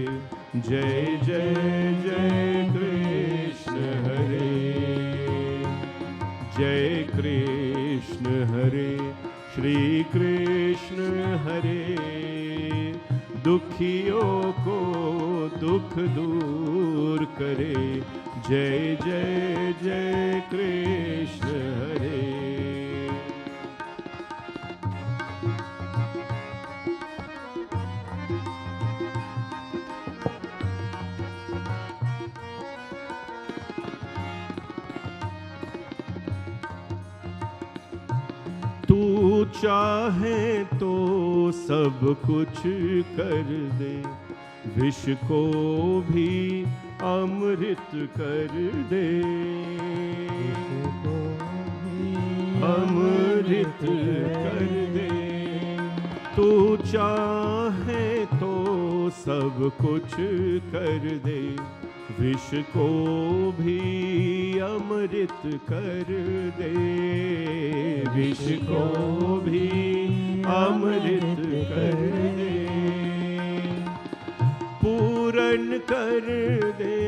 जय जय जय कृष्ण हरे, जय कृष्ण हरे, श्री कृष्ण हरे, दुखियों को दुख दूर करे। जय जय जय कृष्ण हरे। चाहे तो सब कुछ कर दे, विष को भी अमृत कर दे, अमृत कर दे। तू चाहे तो सब कुछ कर दे, विष को भी अमृत कर दे, विष को भी अमृत कर दे। पूर्ण कर दे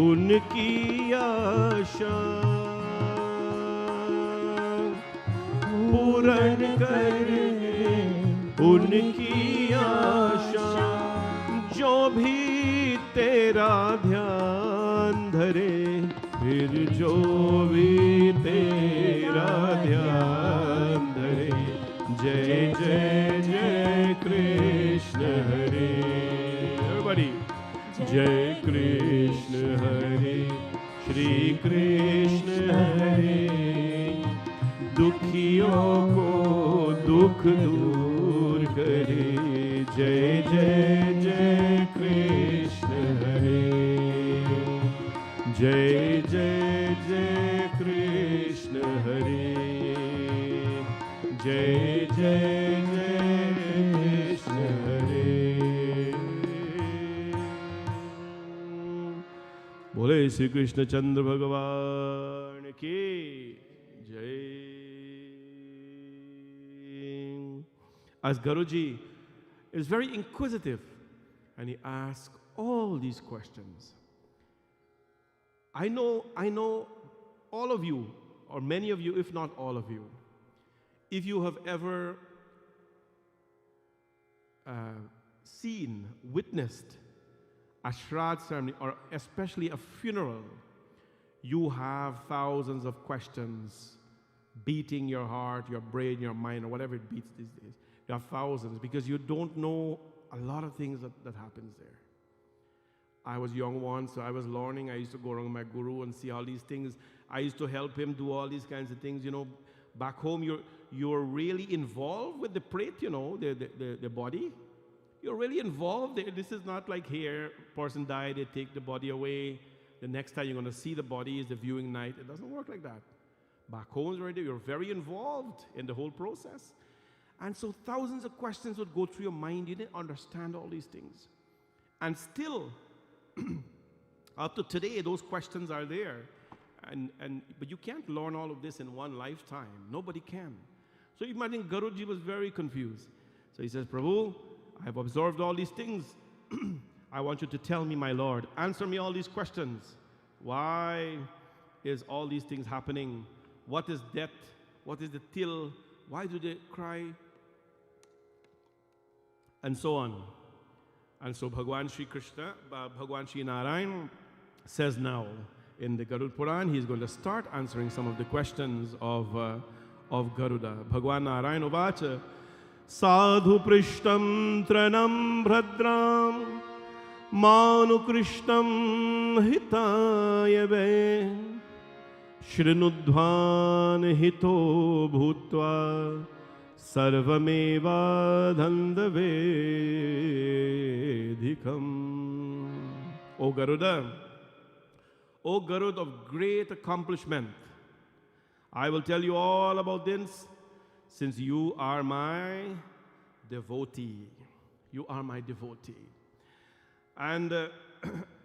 उनकी आशा, पूर्ण कर दे उनकी आशा, जो भी तेरा ध्यान धरे, फिर जो भी तेरा ध्यान धरे। जय जय जय कृष्ण हरे, everybody, जय कृष्ण हरे, श्री कृष्ण हरे, दुखियों को दुख दूर करे। जय जय जय कृष्ण हरे, जय जय जय कृष्ण हरे, जय जय जय कृष्ण हरे। बोले श्री कृष्ण चंद्र भगवान की जय। As Garuji is very inquisitive and he asks all these questions. I know all of you, or many of you, if not all of you, if you have ever seen, witnessed a Shrad ceremony, or especially a funeral, you have thousands of questions beating your heart, your brain, your mind, or whatever it beats these days. You have thousands because you don't know a lot of things that happens there. I was young once, so I was learning. I used to go around with my guru and see all these things. I used to help him do all these kinds of things. You know, back home, you're really involved with the prate, you know, the body. You're really involved there. This is not like here, person died, they take the body away. The next time you're going to see the body is the viewing night. It doesn't work like that. Back home, you're very involved in the whole process. And so thousands of questions would go through your mind. You didn't understand all these things. And still, up to today, those questions are there. But you can't learn all of this in one lifetime. Nobody can. So imagine Garuji was very confused. So he says, Prabhu, I have observed all these things. I want you to tell me, my Lord. Answer me all these questions. Why is all these things happening? What is death? What is the till? Why do they cry? And so on. And so Bhagwan Shri Krishna, Bhagwan Shri Narayan says now in the Garud Puran, he's going to start answering some of the questions of Garuda. Bhagwan Narayan uvacha sadhu prishtam tranam bhradram manu krishnam hitayave shrinudvan hito bhutva sarvameva dhandavedhikam. O Garuda, O Garud of great accomplishment, I will tell you all about this since you are my devotee. You are my devotee. And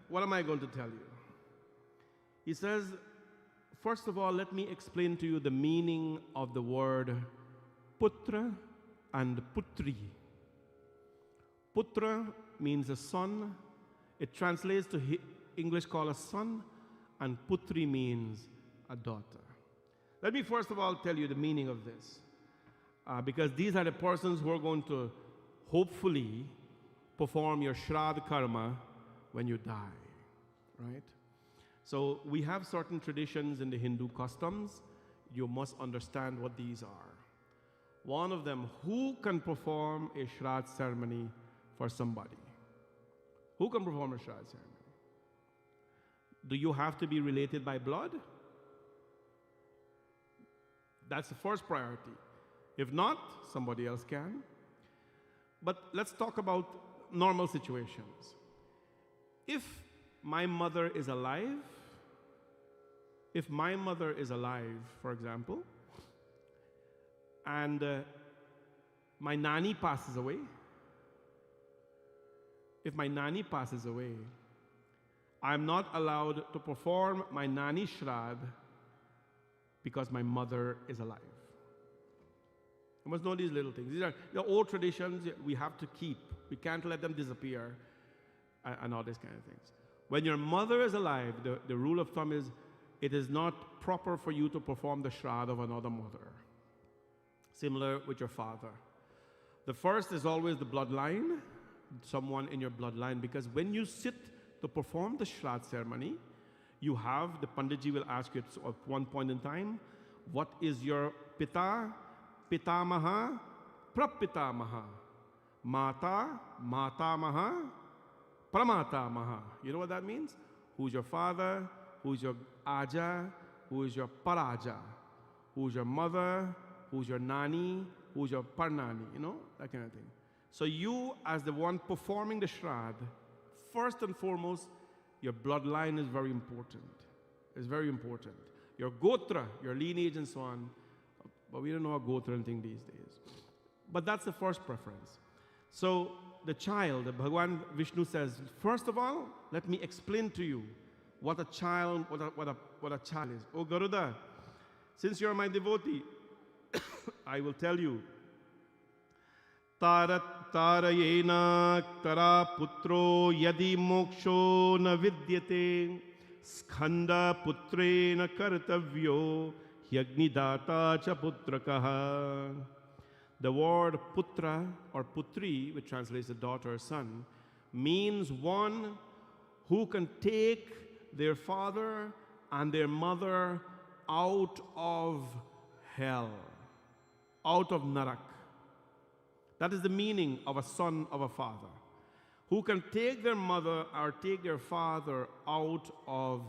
what am I going to tell you? He says, first of all, let me explain to you the meaning of the word putra and putri. Putra means a son. It translates to English called a son, and putri means a daughter. Let me first of all tell you the meaning of this, because these are the persons who are going to hopefully perform your Shrad karma when you die, right? So we have certain traditions in the Hindu customs. You must understand what these are. One of them, who can perform a Shrad ceremony for somebody? Who can perform a Shrad ceremony? Do you have to be related by blood? That's the first priority. If not, somebody else can. But let's talk about normal situations. If my mother is alive, for example, and my nanny passes away, I'm not allowed to perform my nanny Shrad because my mother is alive. You must know these little things. These are the old traditions we have to keep. We can't let them disappear and all these kind of things. When your mother is alive, the rule of thumb is it is not proper for you to perform the Shrad of another mother. Similar with your father. The first is always the bloodline, someone in your bloodline, because when you sit to perform the Shrad ceremony, you have, the Panditji will ask you at one point in time, what is your pita, pitamaha, prapitamaha, mata, matamaha, pramatamaha. You know what that means? Who's your father? Who's your aja? Who is your paraja? Who's your mother? Who's your nani? Who's your parnani? You know, that kind of thing. So you, as the one performing the Shrad, first and foremost, your bloodline is very important. It's very important. Your gotra, your lineage and so on. But we don't know a gotra and thing these days. But that's the first preference. So the child, Bhagwan Vishnu says, first of all, let me explain to you what a child, what a child is. Oh Garuda, since you're my devotee, I will tell you. Tarayena tara putro yadi moksho na vidyate skanda putrena kartavyo yagnidata cha putrakaha. The word putra or putri, which translates to daughter or son, means one who can take their father and their mother out of hell, out of narak. That is the meaning of a son of a father, who can take their mother or take their father out of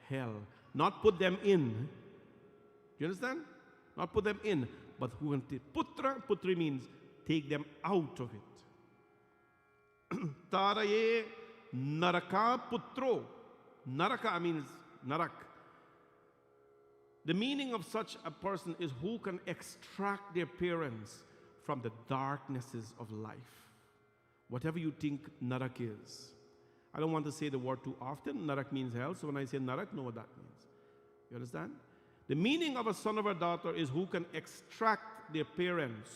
hell. Not put them in. Do you understand? Not put them in, but who can take. Putra, putri means take them out of it. Taraye naraka putro. Naraka means narak. The meaning of such a person is who can extract their parents from the darknesses of life. Whatever you think narak is. I don't want to say the word too often. Narak means hell. So when I say narak, know what that means. You understand? The meaning of a son or a daughter is who can extract their parents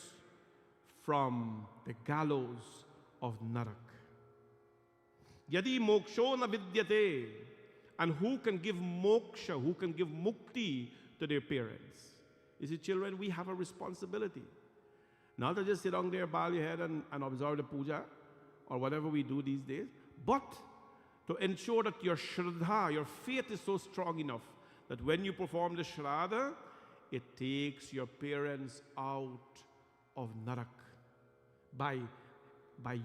from the gallows of narak. Yadi moksho na vidyate. And who can give moksha, who can give mukti to their parents. You see, children, we have a responsibility. Not to just sit down there, bow your head and observe the puja or whatever we do these days, but to ensure that your shraddha, your faith is so strong enough that when you perform the shraddha, it takes your parents out of narak by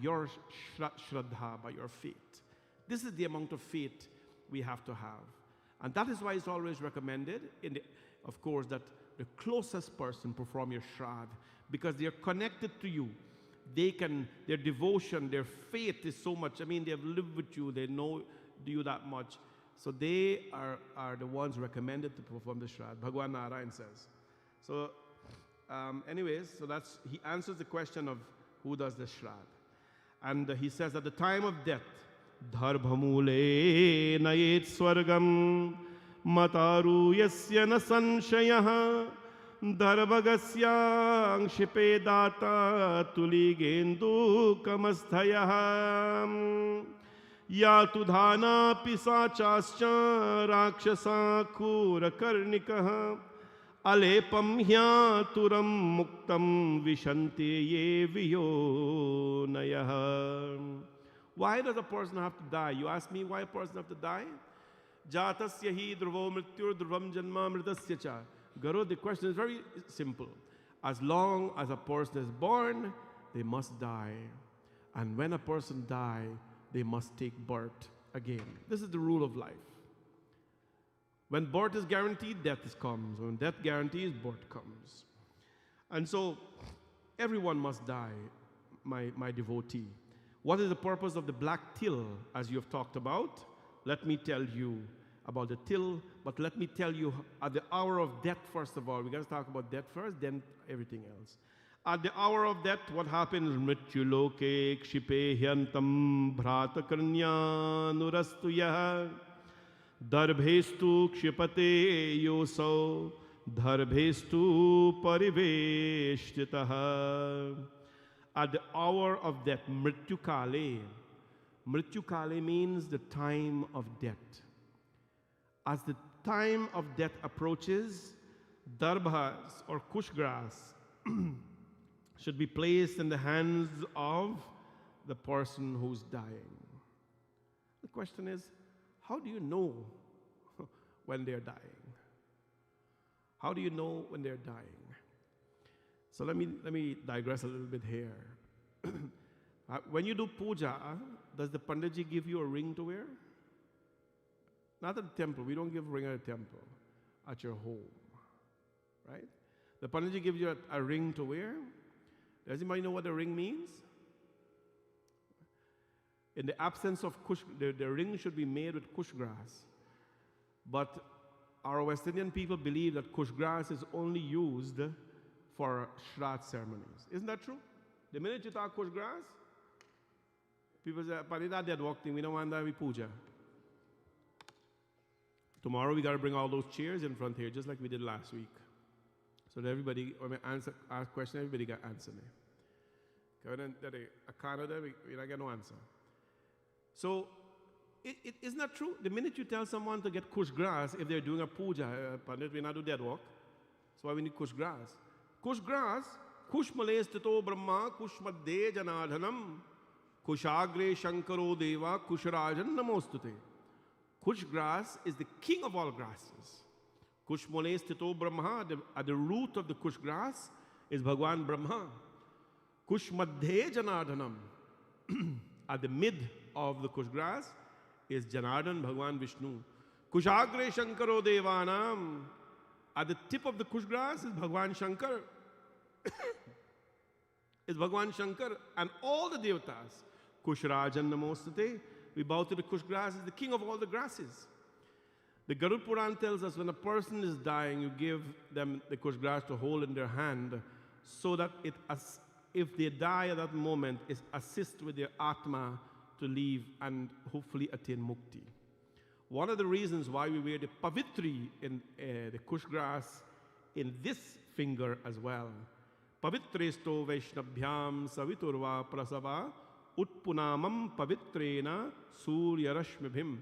your shraddha, by your faith. This is the amount of faith we have to have. And that is why it's always recommended, of course, that the closest person perform your Shrad, because they are connected to you. Their devotion, their faith is so much. I mean, they have lived with you, they know you that much. So they are the ones recommended to perform the Shrad. Bhagwan Narayan says. So anyways, he answers the question of who does the Shrad. And he says at the time of death, Dharbhamule nayet swargam mataru yasya na sanshayah dharvagasya ngshipe data tuligendu kamasthayah yatu dhana pisachascha rakshasa kurakarnikah alepam hyaturam muktam vishanti ye viyonayah. Why does a person have to die? You ask me why a person have to die? Jatasya hi dhruvo mrityur dhruvam janma mritasya cha. Garud, the question is very simple. As long as a person is born, they must die. And when a person dies, they must take birth again. This is the rule of life. When birth is guaranteed, death comes. When death guarantees, birth comes. And so everyone must die, my devotee. What is the purpose of the black till, as you have talked about? Let me tell you about the till, but let me tell you at the hour of death, first of all. We got to talk about death first, then everything else. At the hour of death, what happens? Mrityu loke kshipe hyantam bhrata karnya nurastu yah darbhestu kshipate yoso darbhestu pariveshtitah. At the hour of death, mrityu kale. Mrityu kale means the time of death. As the time of death approaches, darbhas or kush grass should be placed in the hands of the person who's dying. The question is, how do you know when they're dying? How do you know when they're dying? So let me digress a little bit here. When you do puja, does the Panditji give you a ring to wear? Not at the temple. We don't give a ring at a temple. At your home, right? The Panditji gives you a ring to wear. Does anybody know what the ring means? In the absence of kush, the ring should be made with kush grass. But our West Indian people believe that kush grass is only used for Shrad ceremonies. Isn't that true? The minute you talk kush grass, people say, Pandita dead walking, we don't want that, we puja. Tomorrow we got to bring all those chairs in front here, just like we did last week. So that everybody, when I ask question, everybody got answer me. Because a Canada, we don't get no answer. So, it isn't that true? The minute you tell someone to get kush grass, if they're doing a puja, Pandit, we not do dead walk. So why we need kush grass? Kush grass, kush male stito brahma, kush madde janadhanam, kushagre shankaro deva, kushrajan namostute. Kush grass is the king of all grasses. Kush mole stito brahma, at the root of the kush grass is Bhagwan Brahma. Kush madhe janardhanam, at the mid of the kush grass is Janardhan, Bhagwan Vishnu. Kushagre shankaro devanam, at the tip of the kush grass is Bhagwan Shankar. Is Bhagwan Shankar and all the devatas. Kushrajan namostate, we bow to the kush grass, is the king of all the grasses. The Garud Puran tells us when a person is dying, you give them the kush grass to hold in their hand so that if they die at that moment, it assists with their atma to leave and hopefully attain mukti. One of the reasons why we wear the pavitri in the kush grass in this finger as well. Pavitresto Vaishnabhyam Saviturva Prasava Utpunamam Pavitrena Surya Rashmibhim.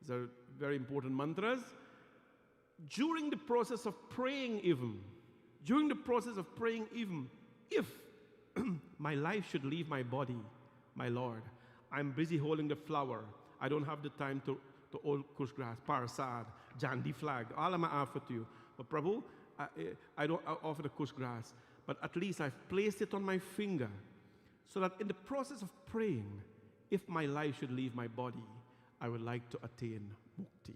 These are very important mantras. During the process of praying even, if my life should leave my body, my Lord, I'm busy holding the flower. I don't have the time to hold kush grass, parasad, jandi flag. All I'm offer to you. But Prabhu, I don't offer the kush grass. But at least I've placed it on my finger so that in the process of praying, if my life should leave my body, I would like to attain mukti.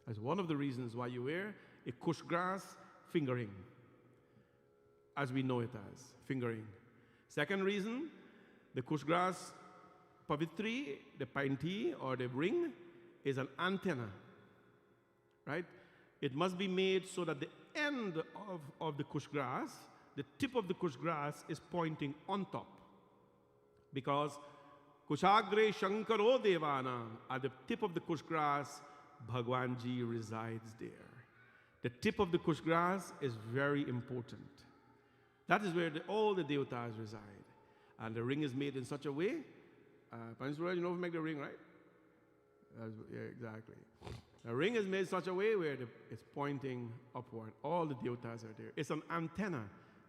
That's one of the reasons why you wear a kush grass fingering, as we know it as, fingering. Second reason, the kush grass pavitri, the painti or the ring, is an antenna, right? It must be made so that the end of the kush grass, the tip of the kush grass is pointing on top. Because Kushagre Shankaro Devana, at the tip of the kush grass, Bhagwanji resides there. The tip of the kush grass is very important. That is where all the devatas reside. And the ring is made in such a way. Paniswara, you know how to make the ring, right? Yeah, exactly. The ring is made in such a way where it's pointing upward. All the devatas are there. It's an antenna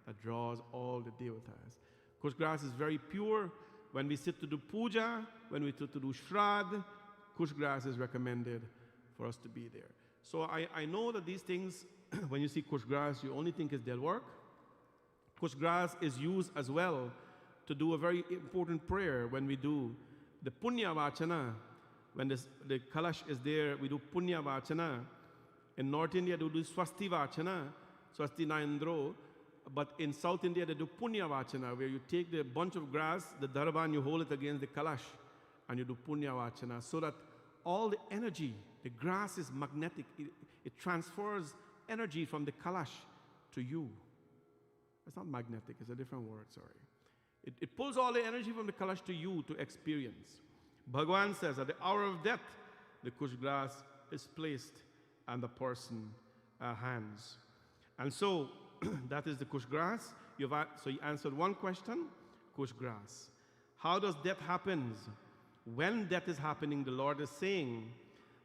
that draws all the devatas. Kush grass is very pure. When we sit to do puja, when we sit to do Shrad, kush grass is recommended for us to be there. So I know that these things, when you see kush grass, you only think it's dead work. Kush grass is used as well to do a very important prayer when we do the punya vachana. When the kalash is there, we do punya vachana. In North India, we do swasti vachana, swasti naindro. but in South India they do punya vachana, where you take the bunch of grass, the darba, and you hold it against the kalash, and you do punya vachana, so that all the energy, the grass is magnetic. It transfers energy from the kalash to you. It's not magnetic, it's a different word, sorry. It pulls all the energy from the kalash to you to experience. Bhagavan says at the hour of death, the kush grass is placed on the person's hands. And so, that is the kush grass. So you answered one question, kush grass. How does death happen? When death is happening, the Lord is saying,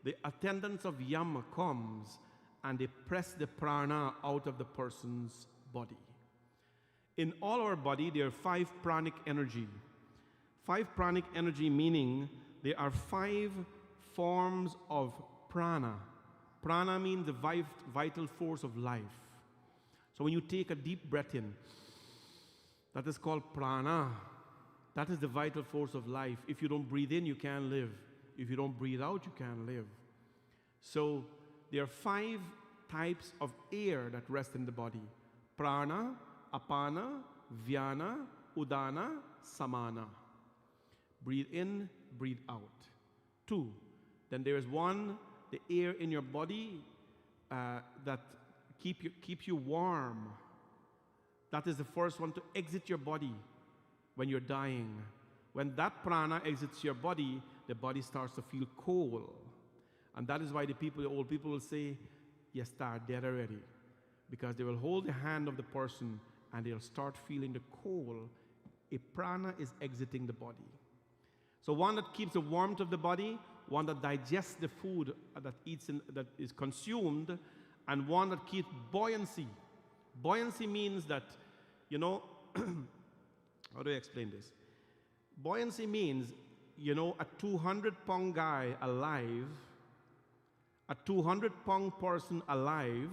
the attendants of Yama comes and they press the prana out of the person's body. In all our body, there are 5 pranic energy. 5 pranic energy meaning there are 5 forms of prana. Prana means the vital force of life. So when you take a deep breath in, that is called prana. That is the vital force of life. If you don't breathe in, you can't live. If you don't breathe out, you can't live. So there are 5 types of air that rest in the body. Prana, apana, vyana, udana, samana. Breathe in, breathe out. 2. Then there is 1, the air in your body that keeps you warm. That is the first one to exit your body when you're dying. When that prana exits your body, the body starts to feel cold. And that is why the old people will say, you start dead already. Because they will hold the hand of the person and they'll start feeling the cold. A prana is exiting the body. So one that keeps the warmth of the body, one that digests the food that is consumed, and one that keeps buoyancy. Buoyancy means that, how do I explain this? Buoyancy means, a 200-pound guy alive, a 200-pound person alive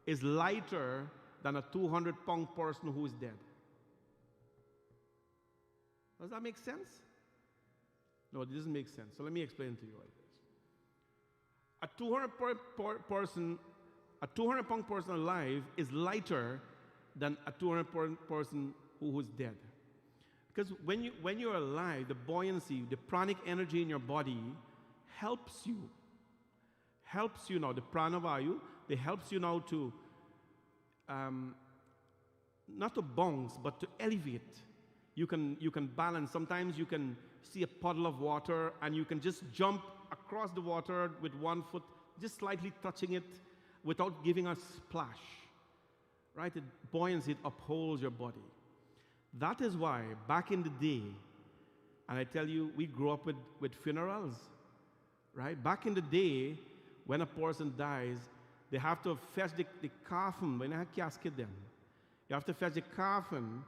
is lighter than a 200-pound person who is dead. Does that make sense? No, it doesn't make sense. So let me explain to you like this. A 200-pound person alive is lighter than a 200-pound person who is dead. Because when you're alive, the buoyancy, the pranic energy in your body helps you. Helps you now, the pranavayu, it helps you now to, not to bounce, but to elevate. You can balance. Sometimes you can see a puddle of water and you can just jump across the water with one foot, just slightly touching it without giving a splash. Right? It buoyancy, it upholds your body. That is why back in the day, and I tell you, we grew up with funerals. Right? Back in the day, when a person dies, they have to fetch the coffin. When they have casket them, you have to fetch the coffin.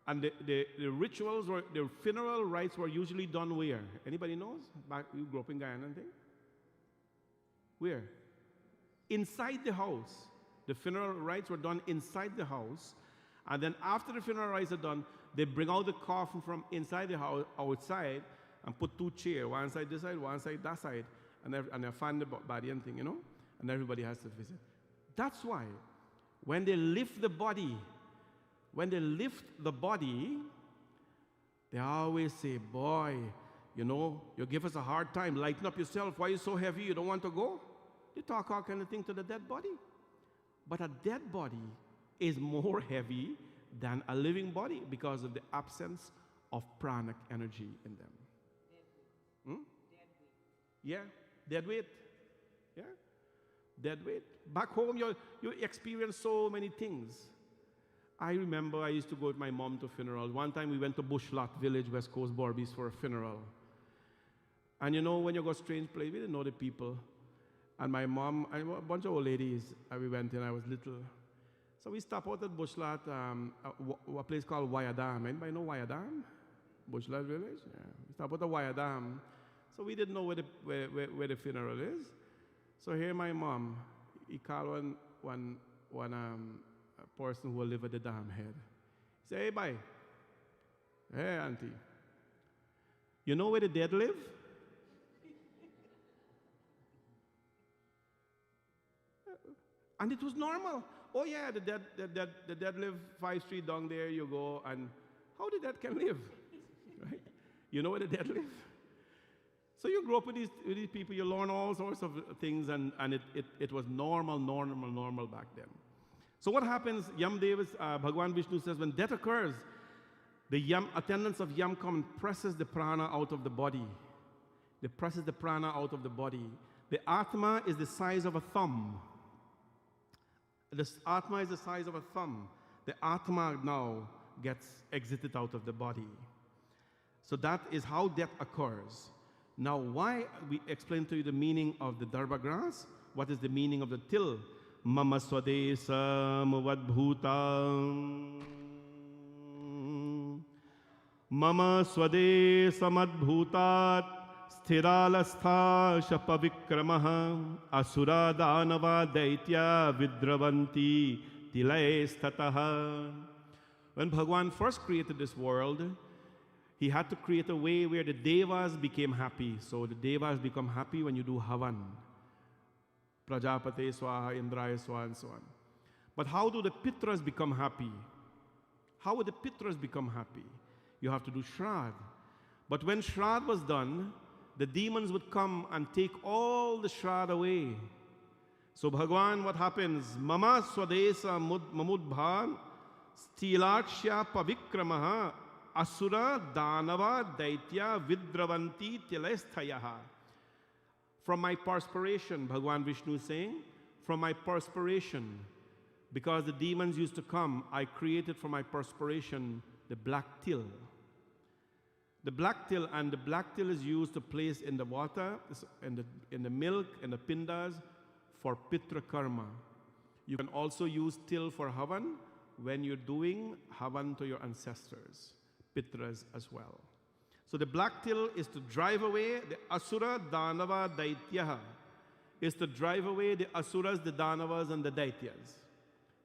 And the rituals, or the funeral rites were usually done where? Anybody knows? You grew up in Guyana and thing? Where? Inside the house. The funeral rites were done inside the house. And then after the funeral rites are done, they bring out the coffin from inside the house, outside, and put 2 chairs, one side this side, one side that side, and they find the body and thing, and everybody has to visit. That's why when they lift the body, they always say, boy, you give us a hard time, lighten up yourself, why are you so heavy, you don't want to go? They talk all kind of thing to the dead body. But a dead body is more heavy than a living body because of the absence of pranic energy in them. Dead weight. Yeah, dead weight. Yeah, dead weight. Back home, you experience so many things. I remember I used to go with my mom to funerals. One time we went to Bushlot village, West Coast Borbies, for a funeral. And when you go strange place, we didn't know the people. And my mom, and a bunch of old ladies, we went in, I was little. So we stopped out at Bushlot, a place called Wayadam. Anybody know Wayadam? Bushlot village? Yeah. We stopped out at Wayadam. So we didn't know where the funeral is. So here my mom, he called one person who will live at the dam head. He said, hey, bye. Hey, auntie. You know where the dead live? And it was normal. Oh yeah, the dead live 5 street down there, you go, and how the dead can live? Right? You know where the dead live? So you grow up with these people, you learn all sorts of things, and it was normal back then. So what happens, Yam Devas, Bhagwan Vishnu says, when death occurs, the attendants of Yam come and presses the prana out of the body. They presses the prana out of the body. The Atma is the size of a thumb. The Atma is the size of a thumb. The Atma now gets exited out of the body. So that is how death occurs. Now, why we explain to you the meaning of the darba grass? What is the meaning of the till? Mama swadesa mavadbhutam. Mama swadesa madbhutat sthiralastha shapavikramaha asura danava daitya vidravanti tilaestataha. When Bhagwan first created this world, he had to create a way where the devas became happy. So the devas become happy when you do havan. Prajapate swaha, Indraya swaha, and so on. But how do the pitras become happy? How would the pitras become happy? You have to do Shrad. But when Shrad was done, the demons would come and take all the Shrad away. So Bhagwan, what happens? Mama swadesa mamudbhan stilakshya pavikramaha asura danava daitya vidravanti tilesthayaha. From my perspiration, Bhagwan Vishnu is saying, from my perspiration, because the demons used to come, I created from my perspiration the black till. The black till, and the black till is used to place in the water, in the milk, in the pindas, for pitra karma. You can also use till for havan when you're doing havan to your ancestors, pitras as well. So the black till is to drive away the asura, danava, daityaha. Is to drive away the asuras, the danavas, and the daityas.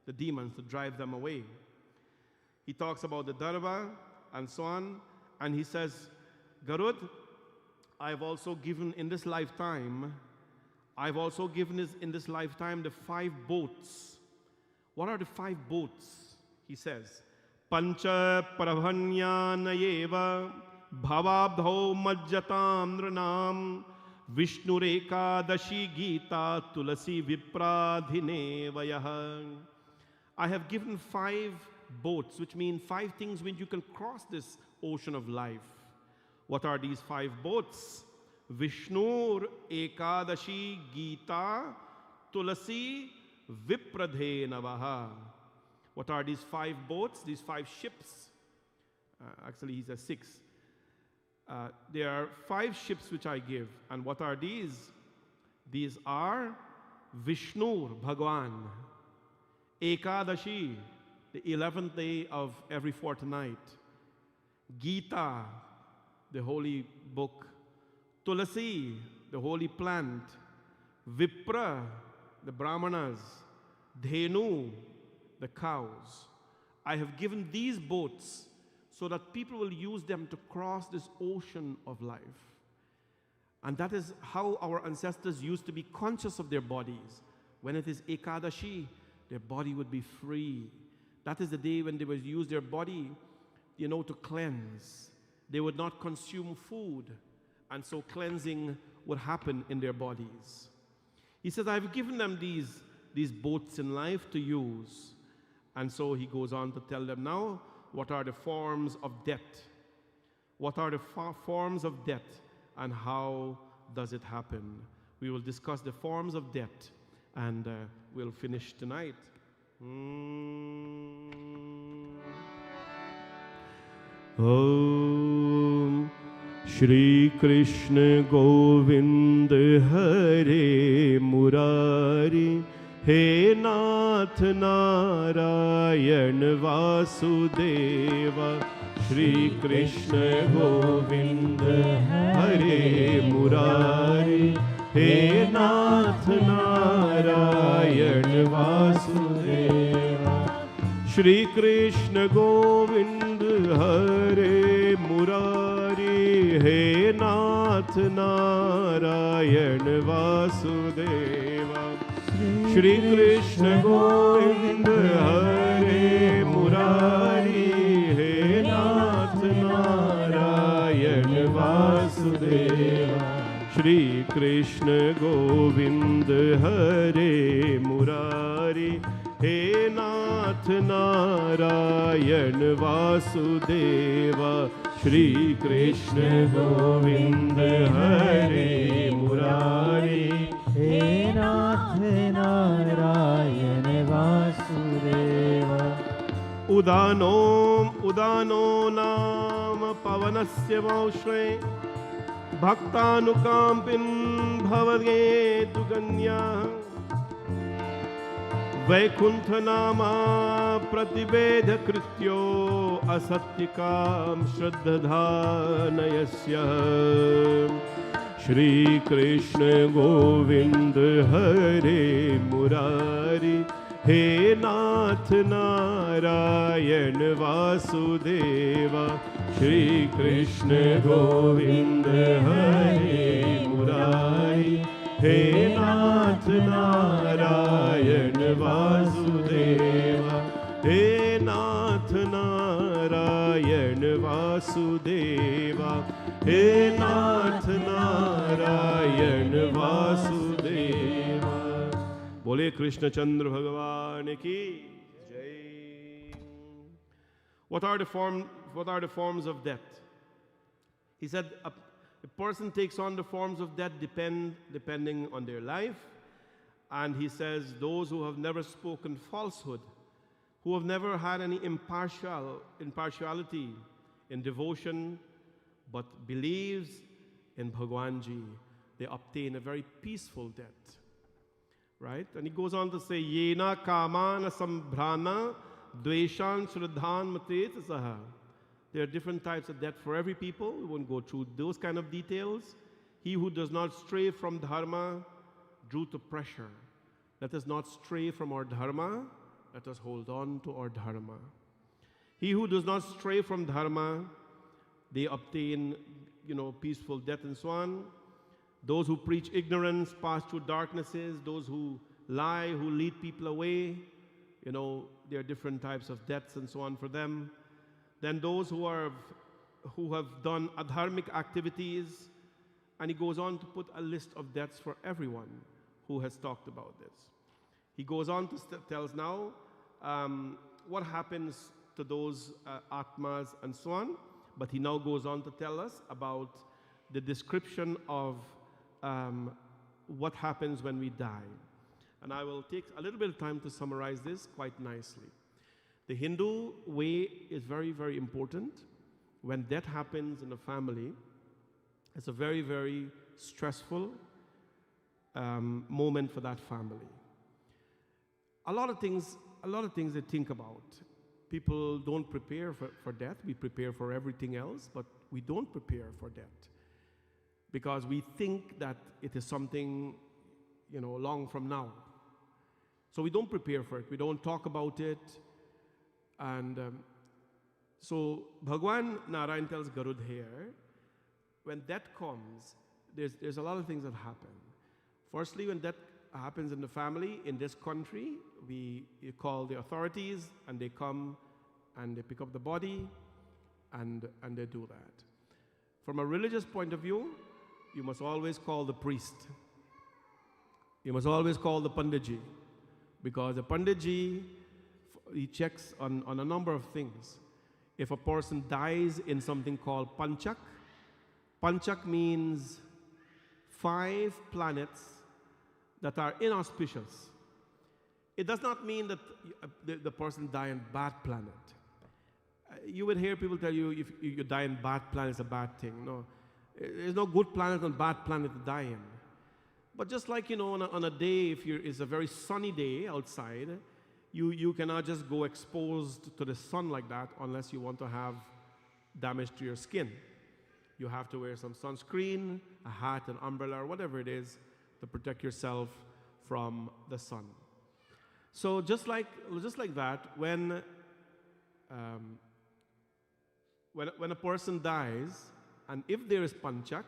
The demons, to drive them away. He talks about the darva and so on. And he says, Garud, I've also given in this lifetime, the 5 boats. What are the 5 boats? He says, Pancha pravanyana bhavabdho majjatam nranam vishnureka dashi gita tulasi vipradhine vayaha. I have given 5 boats, which mean 5 things when you can cross this ocean of life. What are these 5 boats? Vishnur ekadashi gita tulasi vipradhenavaha. What are these 5 boats? These 5 ships. Actually, he says 6. There are 5 ships which I give. And what are these? These are Vishnu, Bhagwan. Ekadashi, the 11th day of every fortnight. Gita, the holy book. Tulasi, the holy plant. Vipra, the brahmanas. Dhenu, the cows. I have given these boats so that people will use them to cross this ocean of life. And that is how our ancestors used to be conscious of their bodies. When it is Ekadashi, their body would be free. That is the day when they would use their body, to cleanse. They would not consume food, and so cleansing would happen in their bodies. He says, I've given them these boats in life to use. And so he goes on to tell them now, what are the forms of death? What are the forms of death, and how does it happen? We will discuss the forms of death, and we'll finish tonight. Om Shri Krishna Govind Hare Murari He Nath Narayan Vasudeva Shri Krishna Govind Hare Murari He Nath Narayan Vasudeva Shri Krishna Govind Hare Murari He Nath Narayan Vasudeva Shri Krishna Govind Hare Murari, He Nath Narayan Vasudeva. Shri Krishna Govind Hare Murari, He Nath Narayan Vasudeva. Shri Krishna Govind Hare Murari, He Nath Narayan Vasudeva. Udano Nam Pavanasya Maushre Bhaktanukampin Bhavagetu Ganya Vaikuntha Nama Pratibedha Krityo Asatyakam Shraddhanayasya. Shri Krishna Govind Hare Murari, He Nath Narayan Vasudeva. Shri Krishna Govind Hare Murari, He Nath Narayan Vasudeva. He Nath Narayan Vasudeva. He Nath Narayan Vasudeva. Bole Krishna Chandra Bhagavan ki Jai. What are the forms of death? He said a person takes on the forms of death depending on their life. And he says those who have never spoken falsehood, who have never had any impartiality in devotion, but believes in Bhagwanji, they obtain a very peaceful death. Right? And he goes on to say, Yena kamana sambhrana dveshan shraddhan matet saha. There are different types of death for every people. We won't go through those kind of details. He who does not stray from dharma due to pressure. Let us not stray from our dharma. Let us hold on to our dharma. He who does not stray from dharma, they obtain, peaceful death and so on. Those who preach ignorance pass through darknesses. Those who lie, who lead people away, there are different types of deaths and so on for them. Then those who have done adharmic activities, and he goes on to put a list of deaths for everyone who has talked about this. He goes on to tells now what happens to those atmas and so on, but he now goes on to tell us about the description of what happens when we die. And I will take a little bit of time to summarize this quite nicely. The Hindu way is very, very important. When death happens in a family, it's a very, very stressful moment for that family. A lot of things they think about. People don't prepare for death. We prepare for everything else, but we don't prepare for death because we think that it is something, long from now. So we don't prepare for it. We don't talk about it. And so Bhagwan Narayan tells Garud here, when death comes, there's a lot of things that happen. Firstly, when death happens in the family, in this country, we call the authorities, and they come and they pick up the body, and they do that. From a religious point of view, you must always call the priest. You must always call the Panditji, because the Panditji, he checks on a number of things. If a person dies in something called Panchak, Panchak means 5 planets that are inauspicious. It does not mean that the person died on bad planet. You would hear people tell you if you die in bad planet, it's a bad thing. No, there's no good planet and bad planet to die in. But just like, on a day, if it's a very sunny day outside, you cannot just go exposed to the sun like that unless you want to have damage to your skin. You have to wear some sunscreen, a hat, an umbrella, or whatever it is to protect yourself from the sun. So just like that, when a person dies, and if there is Panchak,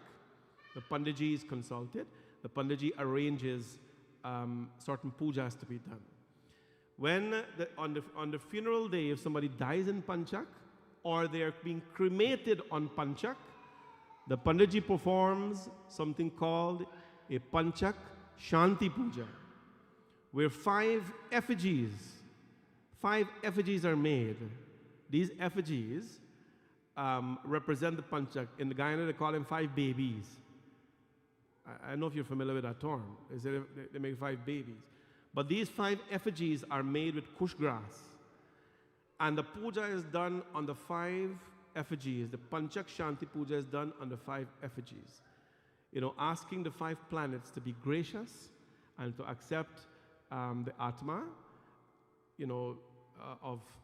the Panditji is consulted. The Panditji arranges certain puja has to be done. When on the funeral day, if somebody dies in Panchak or they are being cremated on Panchak, the Panditji performs something called a Panchak Shanti Puja, where 5 effigies are made. These effigies represent the Panchak. In the Guyana, they call them 5 babies. I don't know if you're familiar with that term. They make 5 babies. But these 5 effigies are made with kush grass. And the puja is done on the 5 effigies. The Panchak Shanti Puja is done on the 5 effigies. Asking the 5 planets to be gracious and to accept the Atma,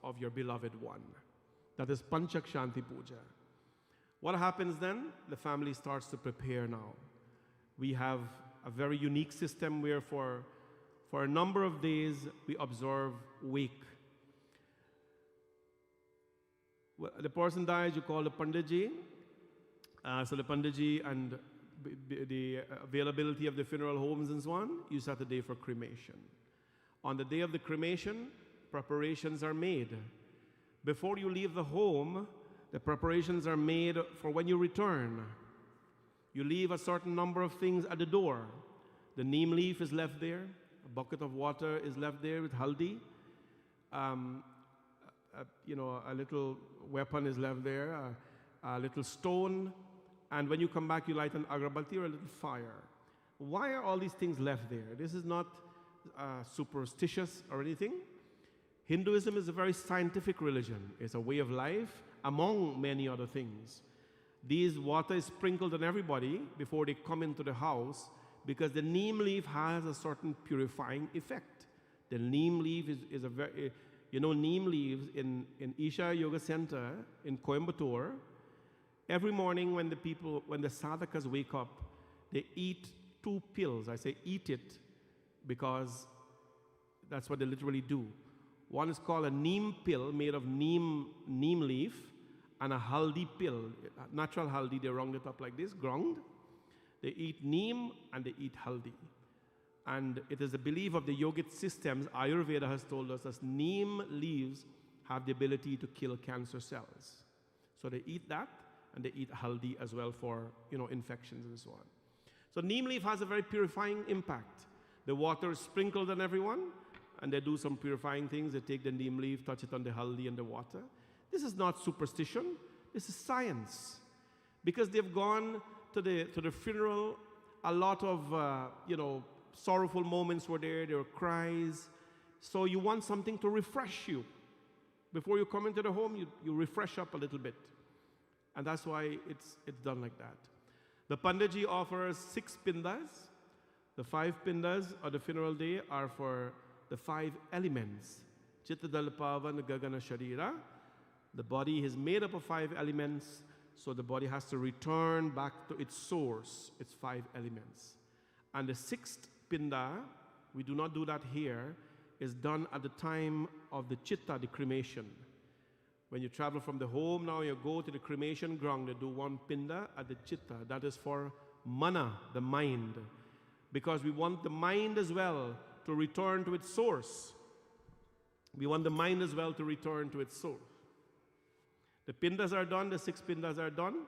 of your beloved one. That is Panchak Shanti Puja. What happens then? The family starts to prepare now. We have a very unique system where for a number of days we observe wake. The person dies, you call the Panditji. So the Panditji and the availability of the funeral homes and so on, you set a day for cremation. On the day of the cremation, preparations are made. Before you leave the home, the preparations are made for when you return. You leave a certain number of things at the door. The neem leaf is left there. A bucket of water is left there with haldi. A little weapon is left there, a little stone. And when you come back, you light an agarbatti or a little fire. Why are all these things left there? This is not superstitious or anything. Hinduism is a very scientific religion. It's a way of life among many other things. These water is sprinkled on everybody before they come into the house because the neem leaf has a certain purifying effect. The neem leaf is a very, neem leaves in Isha Yoga Center in Coimbatore, every morning when the sadhakas wake up, they eat 2 pills. I say eat it because that's what they literally do. One is called a neem pill made of neem leaf, and a haldi pill, natural haldi. They round it up like this, ground. They eat neem and they eat haldi. And it is the belief of the yogic systems, Ayurveda has told us, that neem leaves have the ability to kill cancer cells. So they eat that, and they eat haldi as well for infections and so on. So neem leaf has a very purifying impact. The water is sprinkled on everyone, and they do some purifying things. They take the neem leaf, touch it on the haldi and the water. This is not superstition. This is science. Because they've gone to the funeral, a lot of sorrowful moments were there. There were cries. So you want something to refresh you. Before you come into the home, you refresh up a little bit. And that's why it's done like that. The Panditji offers 6 pindas. The 5 pindas on the funeral day are for the 5 elements. Chitta Dal Pavan Gagana Sharira. The body is made up of 5 elements, so the body has to return back to its source, its 5 elements. And the 6th pinda, we do not do that here, is done at the time of the chitta, the cremation. When you travel from the home, now you go to the cremation ground, they do 1 pinda at the chitta. That is for mana, the mind. Because we want the mind as well to return to its source. We want the mind as well to return to its source. The pindas are done, the 6 pindas are done.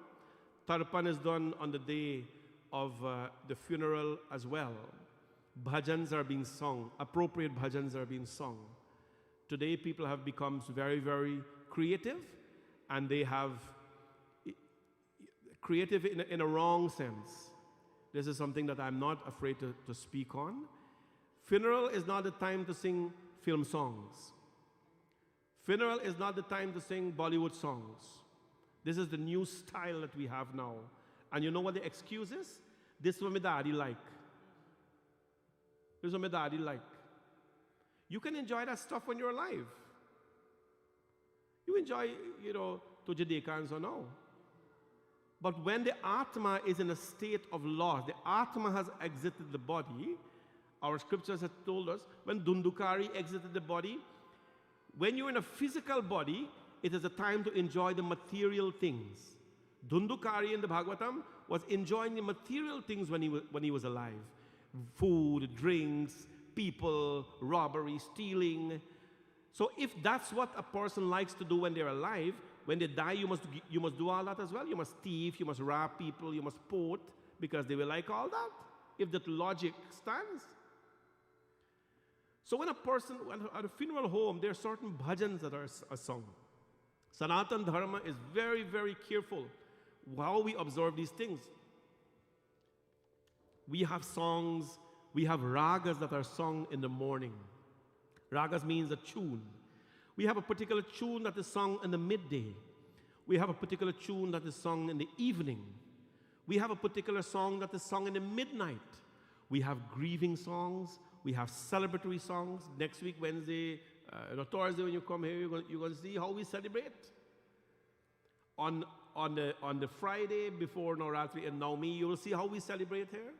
Tarpan is done on the day of the funeral as well. Bhajans are being sung, appropriate bhajans are being sung. Today people have become very, very creative, and they have creative in a wrong sense. This is something that I'm not afraid to speak on. Funeral is not the time to sing film songs. Funeral is not the time to sing Bollywood songs. This is the new style that we have now. And you know what the excuse is? This is what my daddy like. This is what my daddy like. You can enjoy that stuff when you're alive. You enjoy, Tujhe Dekha and so now. But when the Atma is in a state of loss, the Atma has exited the body, our scriptures have told us, when Dundukari exited the body, when you're in a physical body, it is a time to enjoy the material things. Dundukari in the Bhagavatam was enjoying the material things when he was alive. food, drinks, people, robbery, stealing. So if that's what a person likes to do when they're alive, when they die, you must do all that as well. You must thief, you must rob people, you must poach, because they will like all that, if that logic stands. So when at a funeral home, there are certain bhajans that are sung. Sanatan Dharma is very, very careful how we observe these things. We have songs, we have ragas that are sung in the morning. Ragas means a tune. We have a particular tune that is sung in the midday. We have a particular tune that is sung in the evening. We have a particular song that is sung in the midnight. We have grieving songs. We have celebratory songs. Next week, Wednesday, Thursday, when you come here, you're going to see how we celebrate. On the Friday before Navratri and Naumi, you will see how we celebrate here.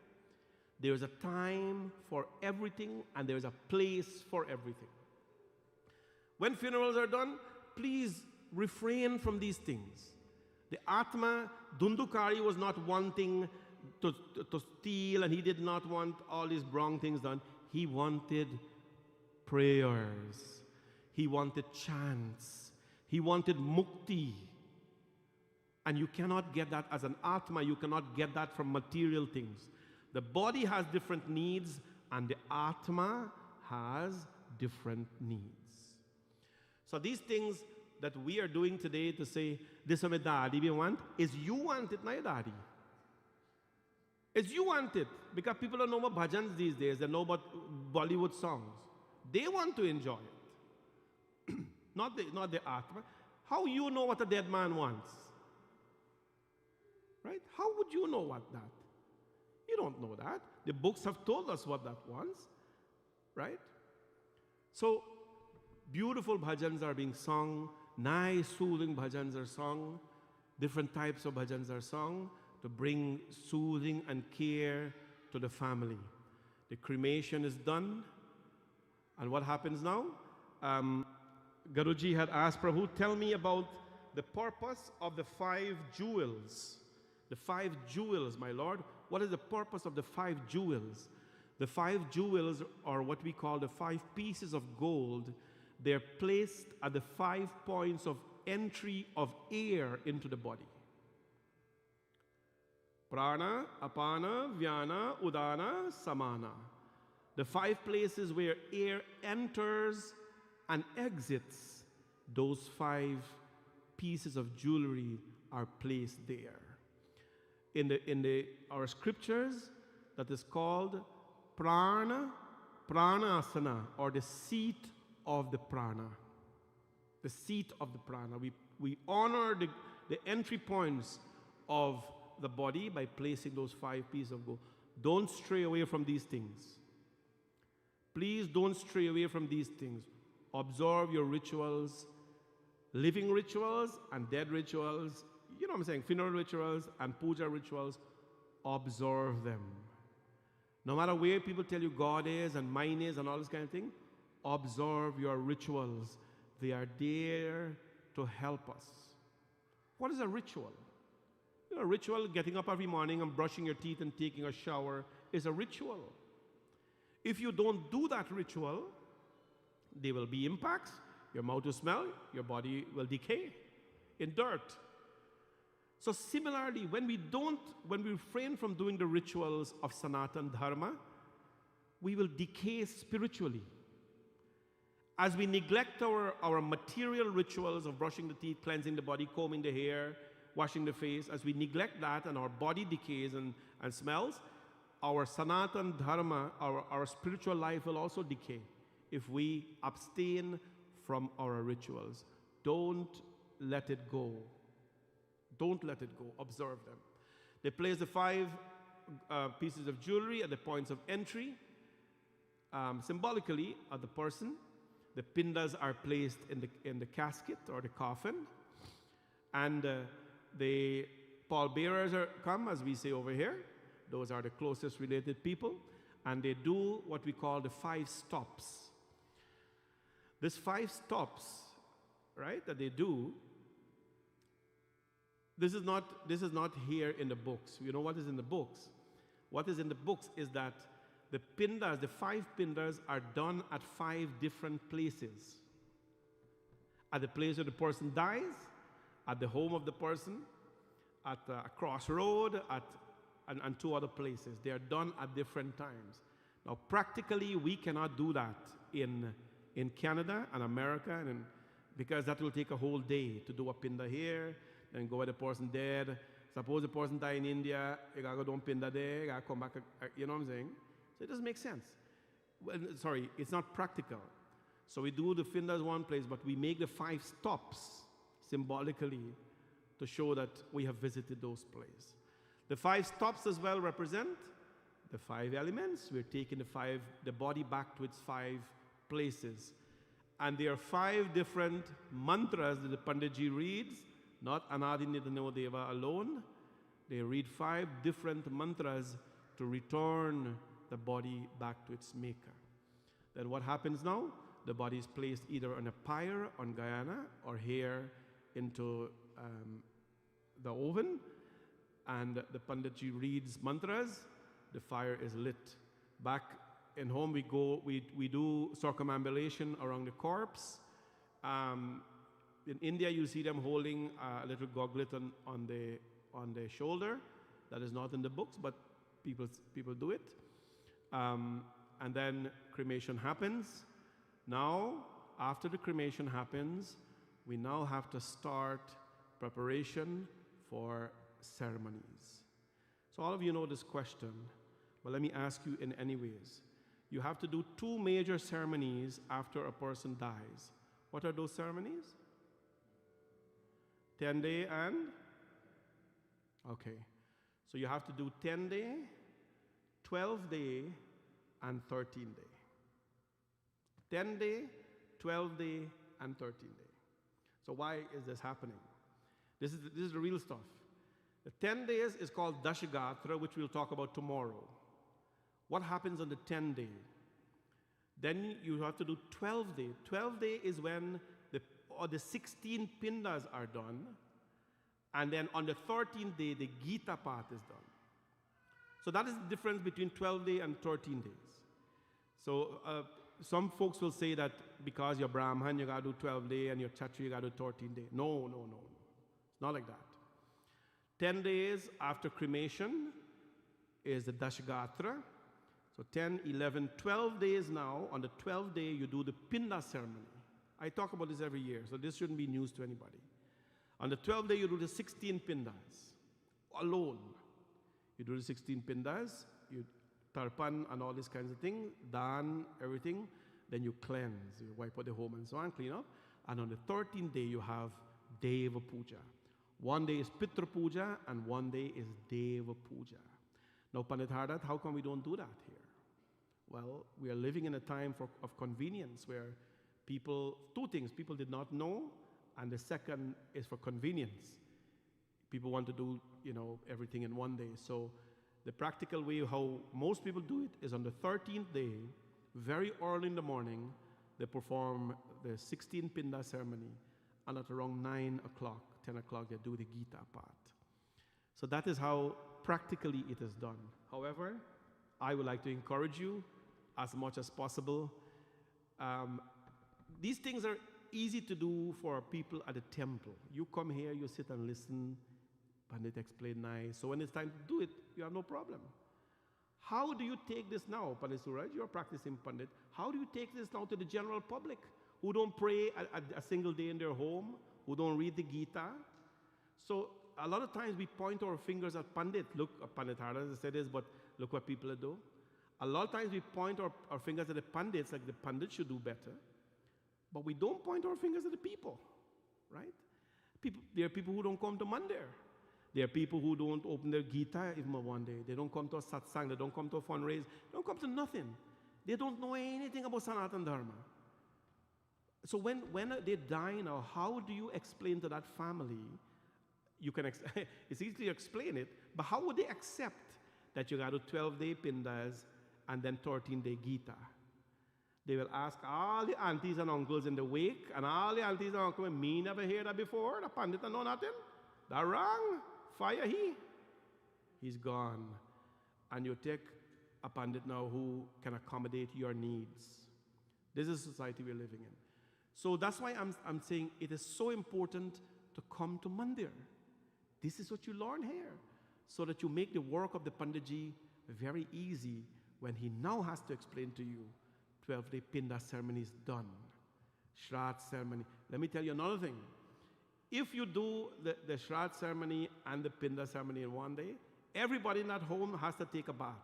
There is a time for everything, and there is a place for everything. When funerals are done, please refrain from these things. The Atma, Dundukari, was not wanting to steal, and he did not want all these wrong things done. He wanted prayers. He wanted chants. He wanted mukti. And you cannot get that as an Atma. You cannot get that from material things. The body has different needs, and the Atma has different needs. So these things that we are doing today to say, this is my daddy we want, is you want it, not your daddy. It's you want it. Because people don't know about bhajans these days. They know about Bollywood songs. They want to enjoy it. not the Atma. How you know what a dead man wants? Right? How would you know what that? You don't know that. The books have told us what that wants. Right? So, beautiful bhajans are being sung. Nice, soothing bhajans are sung. Different types of bhajans are sung to bring soothing and care to the family. The cremation is done. And what happens now? Garuji had asked Prabhu, tell me about the purpose of the 5 jewels. The 5 jewels, my Lord. What is the purpose of the 5 jewels? The 5 jewels are what we call the 5 pieces of gold. They're placed at the 5 points of entry of air into the body. Prana, Apana, Vyana, Udana, Samana. The 5 places where air enters and exits, those 5 pieces of jewelry are placed there. In our scriptures, that is called Pranasana, or the seat of the prana. The seat of the prana. We honor the entry points of the body by placing those 5 pieces of gold. Don't stray away from these things. Please don't stray away from these things. Observe your rituals, living rituals and dead rituals. You know what I'm saying? Funeral rituals and puja rituals. Observe them. No matter where people tell you God is and mine is and all this kind of thing, observe your rituals. They are there to help us. What is a ritual? You know, a ritual, getting up every morning and brushing your teeth and taking a shower, is a ritual. If you don't do that ritual, there will be impacts. Your mouth will smell, your body will decay in dirt. So similarly, when we refrain from doing the rituals of Sanatan Dharma, we will decay spiritually. As we neglect our material rituals of brushing the teeth, cleansing the body, combing the hair, washing the face, as we neglect that and our body decays and smells, our Sanatan Dharma, our spiritual life will also decay if we abstain from our rituals. Don't let it go. Don't let it go. Observe them. They place the 5 pieces of jewelry at the points of entry, symbolically of the person. The pindas are placed in the casket or the coffin, and the pallbearers come, as we say over here. Those are the closest related people, and they do what we call the 5 stops. These 5 stops, right, that they do. This is not here in the books. You know what is in the books? What is in the books is that the pindas, the 5 pindas, are done at 5 different places. At the place where the person dies, at the home of the person, at a crossroad, and 2 other places. They are done at different times. Now, practically, we cannot do that in Canada and America, because that will take a whole day to do a pinda here, and go where the person dead. Suppose the person die in India, you gotta go do a pinda there, you gotta come back, you know what I'm saying? So it doesn't make sense. Well, sorry, it's not practical. So we do the pindas one place, but we make the 5 stops symbolically to show that we have visited those places. The 5 stops as well represent the 5 elements. We're taking the body back to its 5 places. And there are 5 different mantras that the Panditji reads, not Anadi Nidano Deva alone. They read 5 different mantras to return the body back to its maker. Then what happens now? The body is placed either on a pyre on Guyana or here into the oven, and the Panditji reads mantras. The fire is lit. Back in home, we do circumambulation around the corpse. In India, you see them holding a little goblet on the shoulder. That is not in the books, but people do it. And then cremation happens. Now, after the cremation happens, we now have to start preparation for ceremonies. So all of you know this question, but let me ask you in any ways. You have to do 2 major ceremonies after a person dies. What are those ceremonies? 10-day and? Okay. So you have to do 10-day, 12-day, and 13-day. 10-day, 12-day, and 13-day. So why is this happening? This is the real stuff. The 10 days is called Dashagatra, which we'll talk about tomorrow. What happens on the 10-day? Then you have to do 12-day. 12-day is when the 16 pindas are done, and then on the 13th day, the Gita part is done. So that is the difference between 12-day and 13 days. So some folks will say that because you're Brahman, you got to do 12-day, and you're Kshatriya, you got to do 13-day. No. It's not like that. 10 days after cremation is the Dashagatra. So 10, 11, 12 days now. On the 12th day, you do the Pinda ceremony. I talk about this every year, so this shouldn't be news to anybody. On the 12th day, you do the 16 Pindas alone. You do the 16 Pindas, you tarpan and all these kinds of things, dan, everything. Then you cleanse, you wipe out the home and so on, clean up. And on the 13th day, you have Deva Puja. One day is Pitra Puja and one day is Deva Puja. Now, Pandit Hardat, how come we don't do that here? Well, we are living in a time of convenience where people, 2 things, people did not know, and the second is for convenience. People want to do, everything in one day. So the practical way how most people do it is on the 13th day, very early in the morning, they perform the 16 Pinda ceremony, and at around 9 o'clock, 10 o'clock, they do the Gita part. So that is how practically it is done. However, I would like to encourage you as much as possible. These things are easy to do for people at the temple. You come here, you sit and listen, Pandit explain nice. So when it's time to do it, you have no problem. How do you take this now, Pandit Suraj? You're practicing Pandit. How do you take this now to the general public who don't pray a single day in their home, who don't read the Gita? So a lot of times we point our fingers at Pandit. Look, Pandit Hardas said this, but look what people do. A lot of times we point our fingers at the Pandits, like the Pandit should do better. But we don't point our fingers at the people, right? There are people who don't come to Mandir. There are people who don't open their Gita even one day. They don't come to a satsang. They don't come to a fundraise. They don't come to nothing. They don't know anything about Sanatana Dharma. So when they die now, how do you explain to that family? You can it's easy to explain it, but how would they accept that you got to 12-day Pindas and then 13-day Gita? They will ask all the aunties and uncles in the wake, and all the aunties and uncles, me never hear that before, the Pandit know nothing. That wrong. Fire he. He's gone. And you take a pandit now who can accommodate your needs. This is the society we're living in. So that's why I'm saying it is so important to come to mandir. This is what you learn here, so that you make the work of the panditji very easy when he now has to explain to you 12-day Pinda ceremony is done, Shrad ceremony. Let me tell you another thing. If you do the Shrad ceremony and the Pinda ceremony in one day, everybody in that home has to take a bath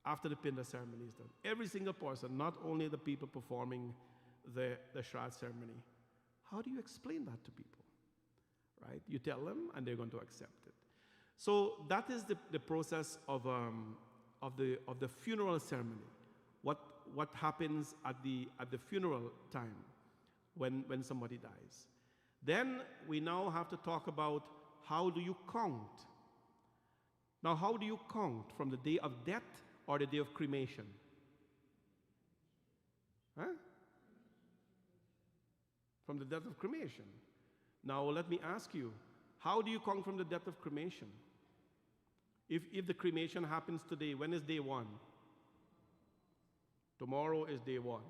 after the Pinda ceremony is done. Every single person, not only the people performing the Shrad ceremony. How do you explain that to people? Right? You tell them and they're going to accept it. So that is the process of the funeral ceremony. What happens at the funeral time when somebody dies. Then we now have to talk about how do you count. Now, how do you count from the day of death or the day of cremation? Huh? From the death of cremation. Now, let me ask you, how do you count from the death of cremation? If the cremation happens today, when is day one? Tomorrow is day one.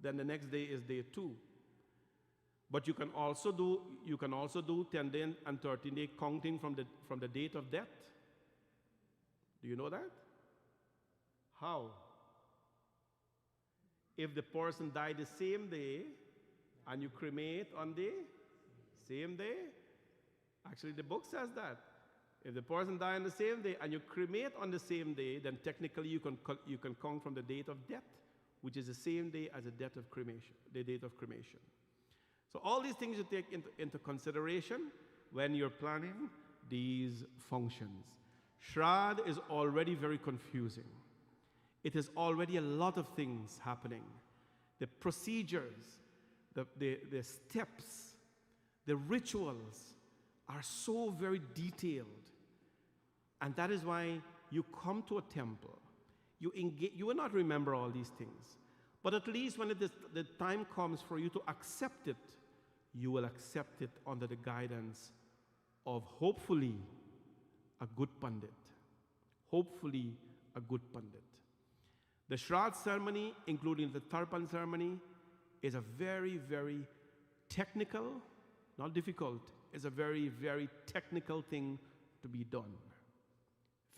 Then the next day is day two. But you can also do 10-day and 13-day counting from the date of death. Do you know that? How? If the person died the same day and you cremate on the same day, actually the book says that. If the person died on the same day and you cremate on the same day, then technically you can count from the date of death, which is the same day as the date of cremation. So all these things you take into consideration when you're planning these functions. Shrad is already very confusing. It is already a lot of things happening. The procedures, the steps, the rituals are so very detailed. And that is why you come to a temple. You will not remember all these things. But at least when the time comes for you to accept it, you will accept it under the guidance of hopefully a good pandit. Hopefully a good pandit. The Shrad ceremony, including the Tarpan ceremony, is a very, very technical, not difficult, it's a very, very technical thing to be done.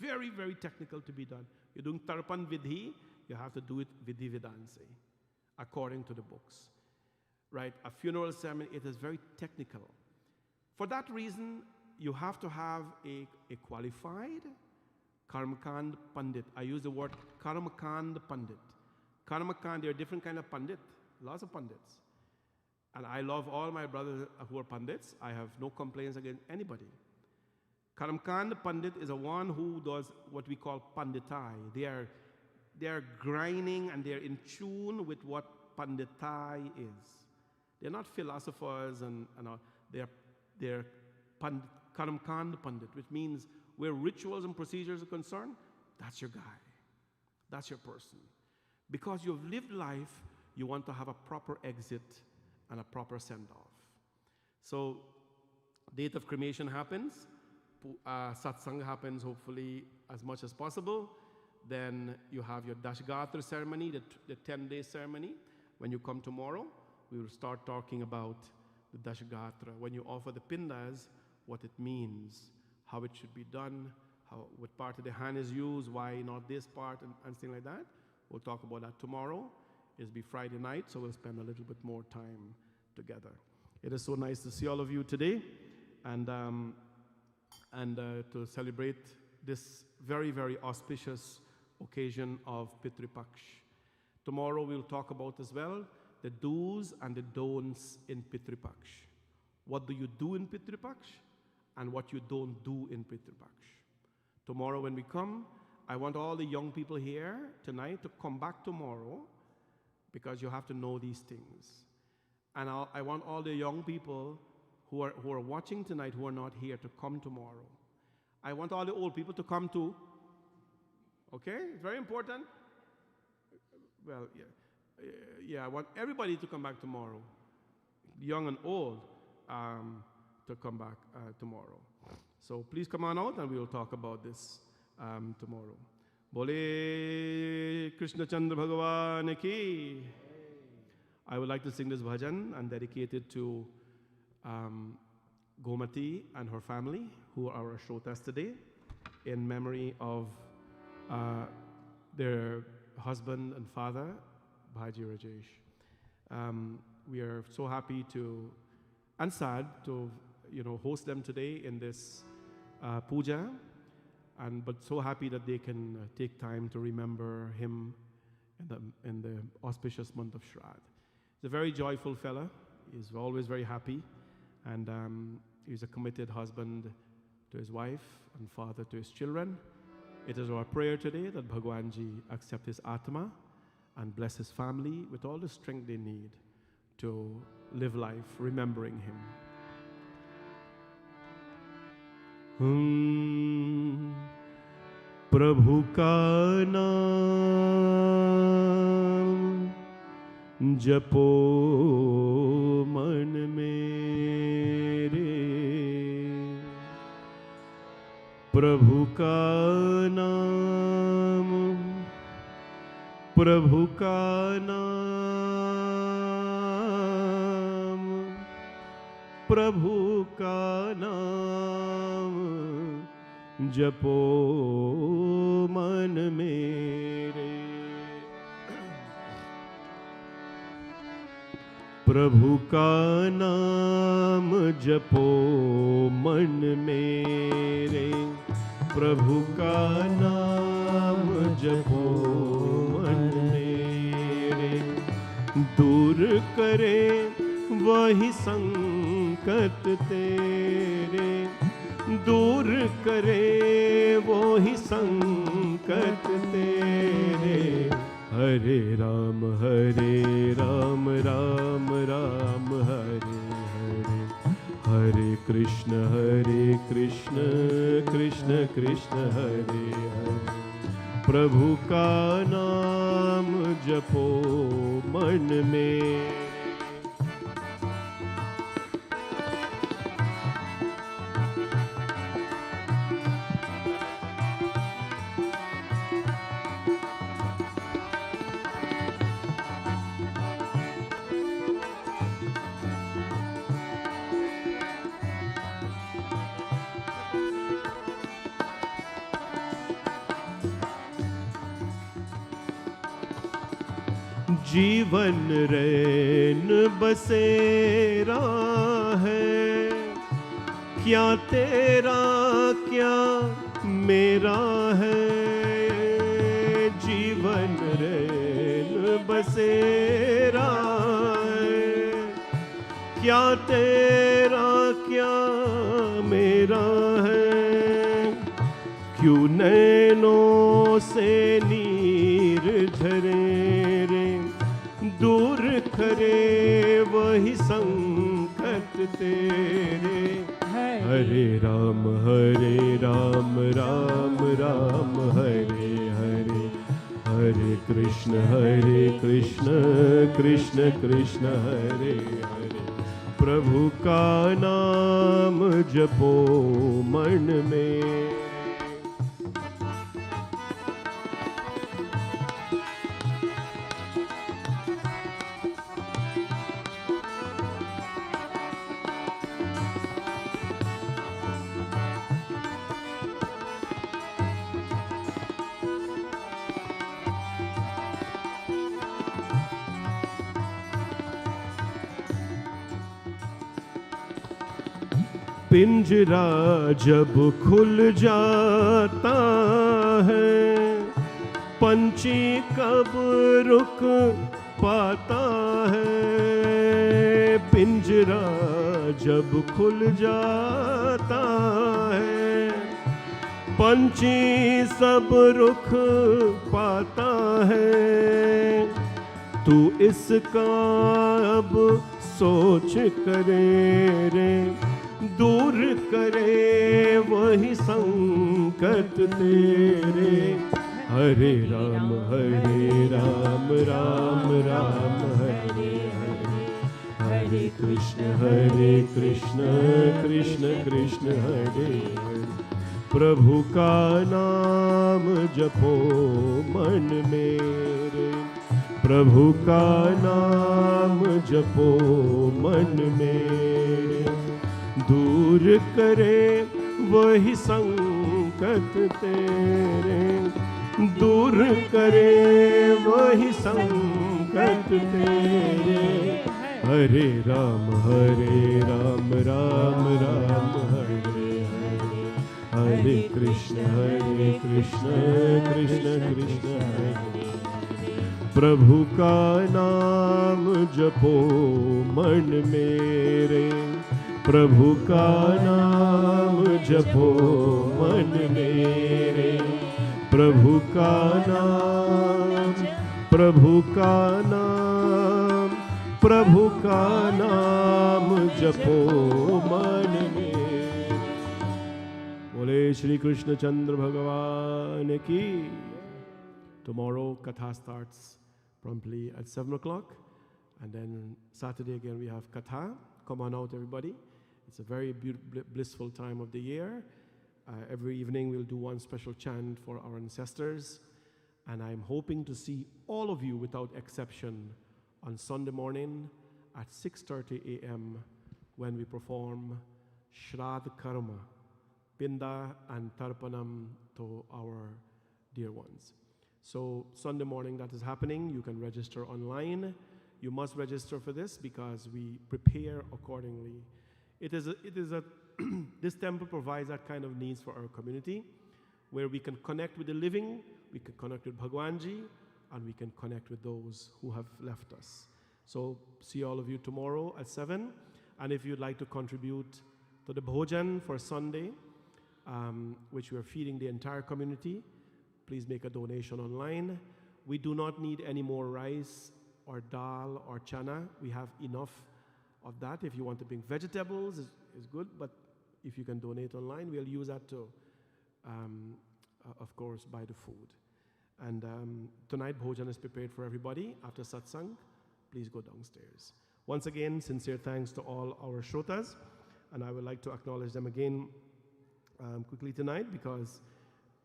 Very, very technical to be done. You're doing Tarpan Vidhi, you have to do it Vidhi Vidanse, according to the books. Right? A funeral ceremony, it is very technical. For that reason, you have to have a qualified Karmakand Pandit. I use the word Karmakand Pandit. Karmakand, there are different kind of Pandit, lots of Pandits. And I love all my brothers who are Pandits. I have no complaints against anybody. Karmakand Pandit is a one who does what we call Panditai. They are grinding and they're in tune with what Panditai is. They're not philosophers and all. They're Karamkand Pandit, which means where rituals and procedures are concerned, that's your guy. That's your person. Because you've lived life, you want to have a proper exit and a proper send-off. So, date of cremation happens. Satsang happens hopefully as much as possible. Then you have your Dashgatra ceremony, the 10-day ceremony. When you come tomorrow, we will start talking about the Dashgatra. When you offer the Pindas, what it means, how it should be done, what part of the hand is used, why not this part, and things like that. We'll talk about that tomorrow. It'll be Friday night, so we'll spend a little bit more time together. It is so nice to see all of you today and to celebrate this very, very auspicious occasion of Pitru Paksh. Tomorrow we'll talk about as well the do's and the don'ts in Pitru Paksh. What do you do in Pitru Paksh and what you don't do in Pitru Paksh. Tomorrow when we come, I want all the young people here tonight to come back tomorrow because you have to know these things. And I want all the young people who are watching tonight who are not here to come tomorrow. I want all the old people to come too. Okay? It's very important. Well, yeah, I want everybody to come back tomorrow, young and old, to come back tomorrow. So please come on out and we will talk about this tomorrow. Bole Krishna Chandra Bhagavan ki. I would like to sing this bhajan and dedicate it to Gomati and her family, who are our shrotas today, in memory of their husband and father, Bhaji Rajesh. We are so happy to, and sad to, host them today in this puja, but so happy that they can take time to remember him in the auspicious month of Shrad. He's a very joyful fella. He's always very happy, and he's a committed husband to his wife and father to his children. It is our prayer today that Bhagwanji accept his Atma and bless his family with all the strength they need to live life remembering him. Prabhu ka naam japo man mere, Prabhu ka naam, Prabhu ka naam, Prabhu ka naam japo man mere, Prabhu ka naam japo man mere, Prabhu ka naam japo man mere, दूर करे वही संकट तेरे, दूर करे वही संकट तेरे, हरे राम राम राम हरे हरे, हरे कृष्ण कृष्ण कृष्ण हरे हरे, प्रभु का नाम जपो मन में। जीवन रैन बसेरा है, क्या तेरा क्या मेरा है, जीवन रैन बसेरा है, क्या तेरा क्या मेरा है, क्यों नैनों से नीर झरे रे, दूर करे वही संकट तेरे, हरे राम राम राम हरे हरे, हरे कृष्ण कृष्ण कृष्ण हरे हरे, प्रभु का नाम जपो मन में। पिंजरा जब खुल जाता है, पंछी कब रुक पाता है, पिंजरा जब खुल जाता है, पंछी सब रुक पाता है, तू इसका अब सोच करे रे, दूर करे वही संकट तेरे, हरे राम राम राम हरे हरे, हरे कृष्ण कृष्ण कृष्ण हरे हरे, प्रभु का नाम जपो मन मेरे, प्रभु का नाम जपो मन मेरे, दूर करे वही संकट तेरे, दूर करे वही संकट तेरे। हरे राम राम राम हरे हरे, हरे कृष्ण कृष्ण कृष्ण हरे। प्रभु का नाम जपो मन मेरे, प्रभु का नाम जपो मन मेरे, प्रभु का नाम, प्रभु का नाम, प्रभु का नाम जपो मन में। बोले श्री कृष्ण चंद्र भगवान की। Tomorrow Katha starts promptly at 7 o'clock, and then Saturday again we have Katha. Come on out everybody. It's a very blissful time of the year. Every evening we'll do one special chant for our ancestors, and I'm hoping to see all of you without exception on Sunday morning at 6:30 a.m. when we perform Shrad Karma, Pinda and Tarpanam to our dear ones. So Sunday morning that is happening. You can register online. You must register for this because we prepare accordingly. It is a this temple provides that kind of needs for our community, where we can connect with the living, we can connect with Bhagwanji, and we can connect with those who have left us. So see all of you tomorrow at 7. And if you'd like to contribute to the Bhojan for Sunday, which we are feeding the entire community, please make a donation online. We do not need any more rice or dal or chana. We have enough of that. If you want to bring vegetables, it's good, but if you can donate online, we'll use that to, of course, buy the food. And tonight, Bhojan is prepared for everybody. After satsang, please go downstairs. Once again, sincere thanks to all our shrotas, and I would like to acknowledge them again quickly tonight, because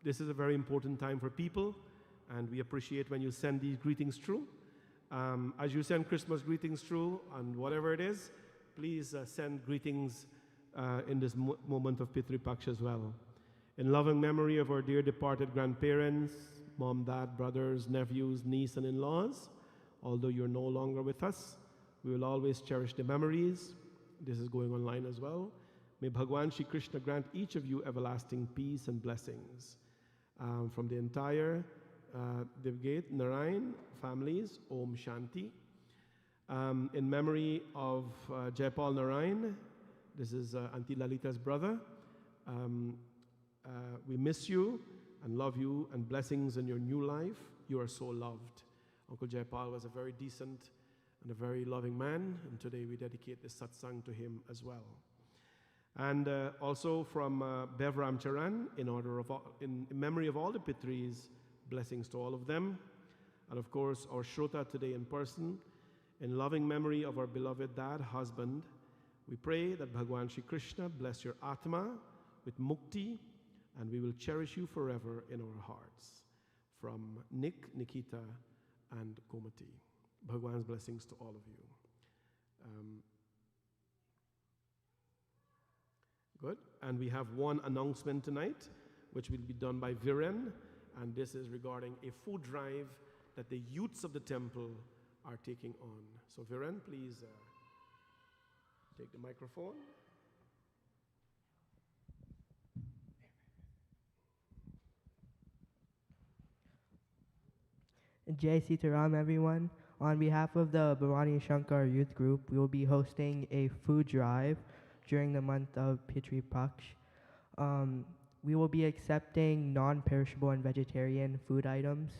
this is a very important time for people, and we appreciate when you send these greetings through. As you send Christmas greetings through, and whatever it is, please send greetings in this moment of Pitri Paksha as well. In loving memory of our dear departed grandparents, mom, dad, brothers, nephews, niece, and in-laws, although you're no longer with us, we will always cherish the memories. This is going online as well. May Bhagwan Shri Krishna grant each of you everlasting peace and blessings. From the entire Devgate Narayan families, Om Shanti. In memory of Jaipal Narayan, this is Auntie Lalita's brother. We miss you and love you, and blessings in your new life. You are so loved. Uncle Jaipal was a very decent and a very loving man, and today we dedicate this satsang to him as well. And also from Bev Ramcharan, in memory of all the Pitris, blessings to all of them. And of course, our Shrota today in person, in loving memory of our beloved dad, husband, we pray that Bhagwan Shri Krishna bless your Atma with mukti, and we will cherish you forever in our hearts. From Nick, Nikita, and Komati. Bhagwan's blessings to all of you. Good. And we have one announcement tonight, which will be done by Viren, and this is regarding a food drive that the youths of the temple are taking on. So Viren, please take the microphone. Jai Sitaram, everyone. On behalf of the Bhavani Shankar Youth Group, we will be hosting a food drive during the month of Pitri Paksh. We will be accepting non-perishable and vegetarian food items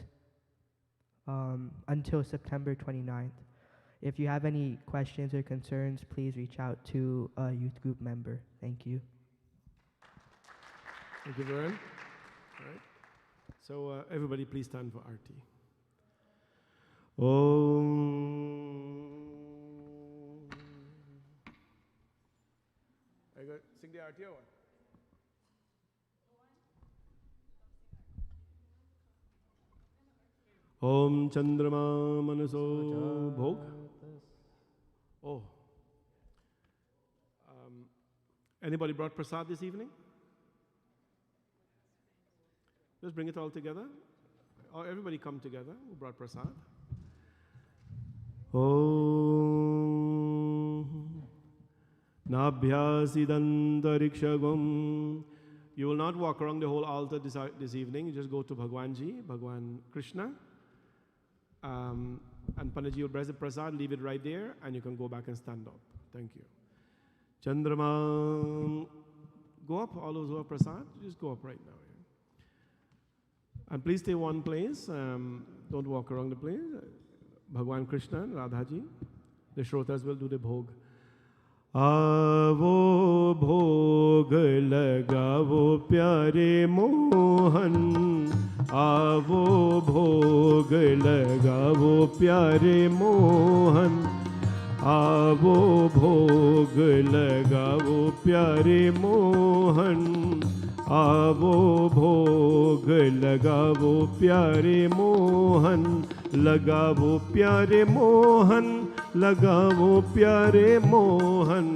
until September 29th. If you have any questions or concerns, please reach out to a youth group member. Thank you. Thank you, Viren. All right. So everybody please stand for Aarti. Om. Are you going to sing the Aarti or what? Om Chandrama Manaso Bhog. Oh. Anybody brought prasad this evening? Just bring it all together. Or everybody come together who brought prasad. Om Nabhyasidantarikshavam. You will not walk around the whole altar this evening. You just go to Bhagwanji, Bhagwan Krishna. And Panditji will bless the prasad, leave it right there, and you can go back and stand up. Thank you. Chandrama, go up, all those who have prasad, just go up right now. Yeah. And please stay one place, don't walk around the place. Bhagwan Krishna, Radhaji, the Shrotas will do the bhog. Avo bhog lagavo pyare mohan. Avo bhog lagavo pyare mohan. Avo bhog lagavo pyare mohan. Avo bhog lagavo pyare mohan. Lagavo pyare mohan. Lagavo pyare mohan.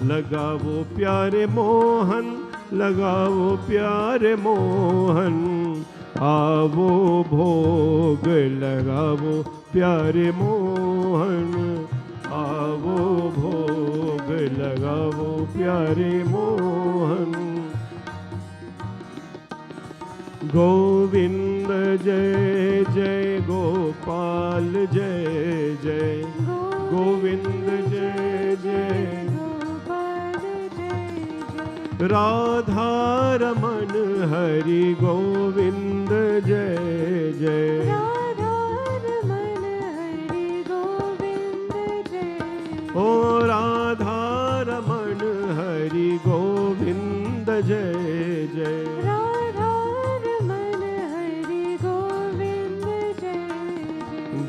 Lagavo pyare mohan. Lagavo pyare mohan. Avo bhog lagavo pyare mohan. Avo bhog lagavo pyare mohan. Govinda jai jai Gopal jai jai. Govinda jai jai Gopal jai jai. Radha Raman Hari Govinda jai jai. Radha Raman Hari Govinda jai. Oh Radha Raman Hari Govinda jai jai.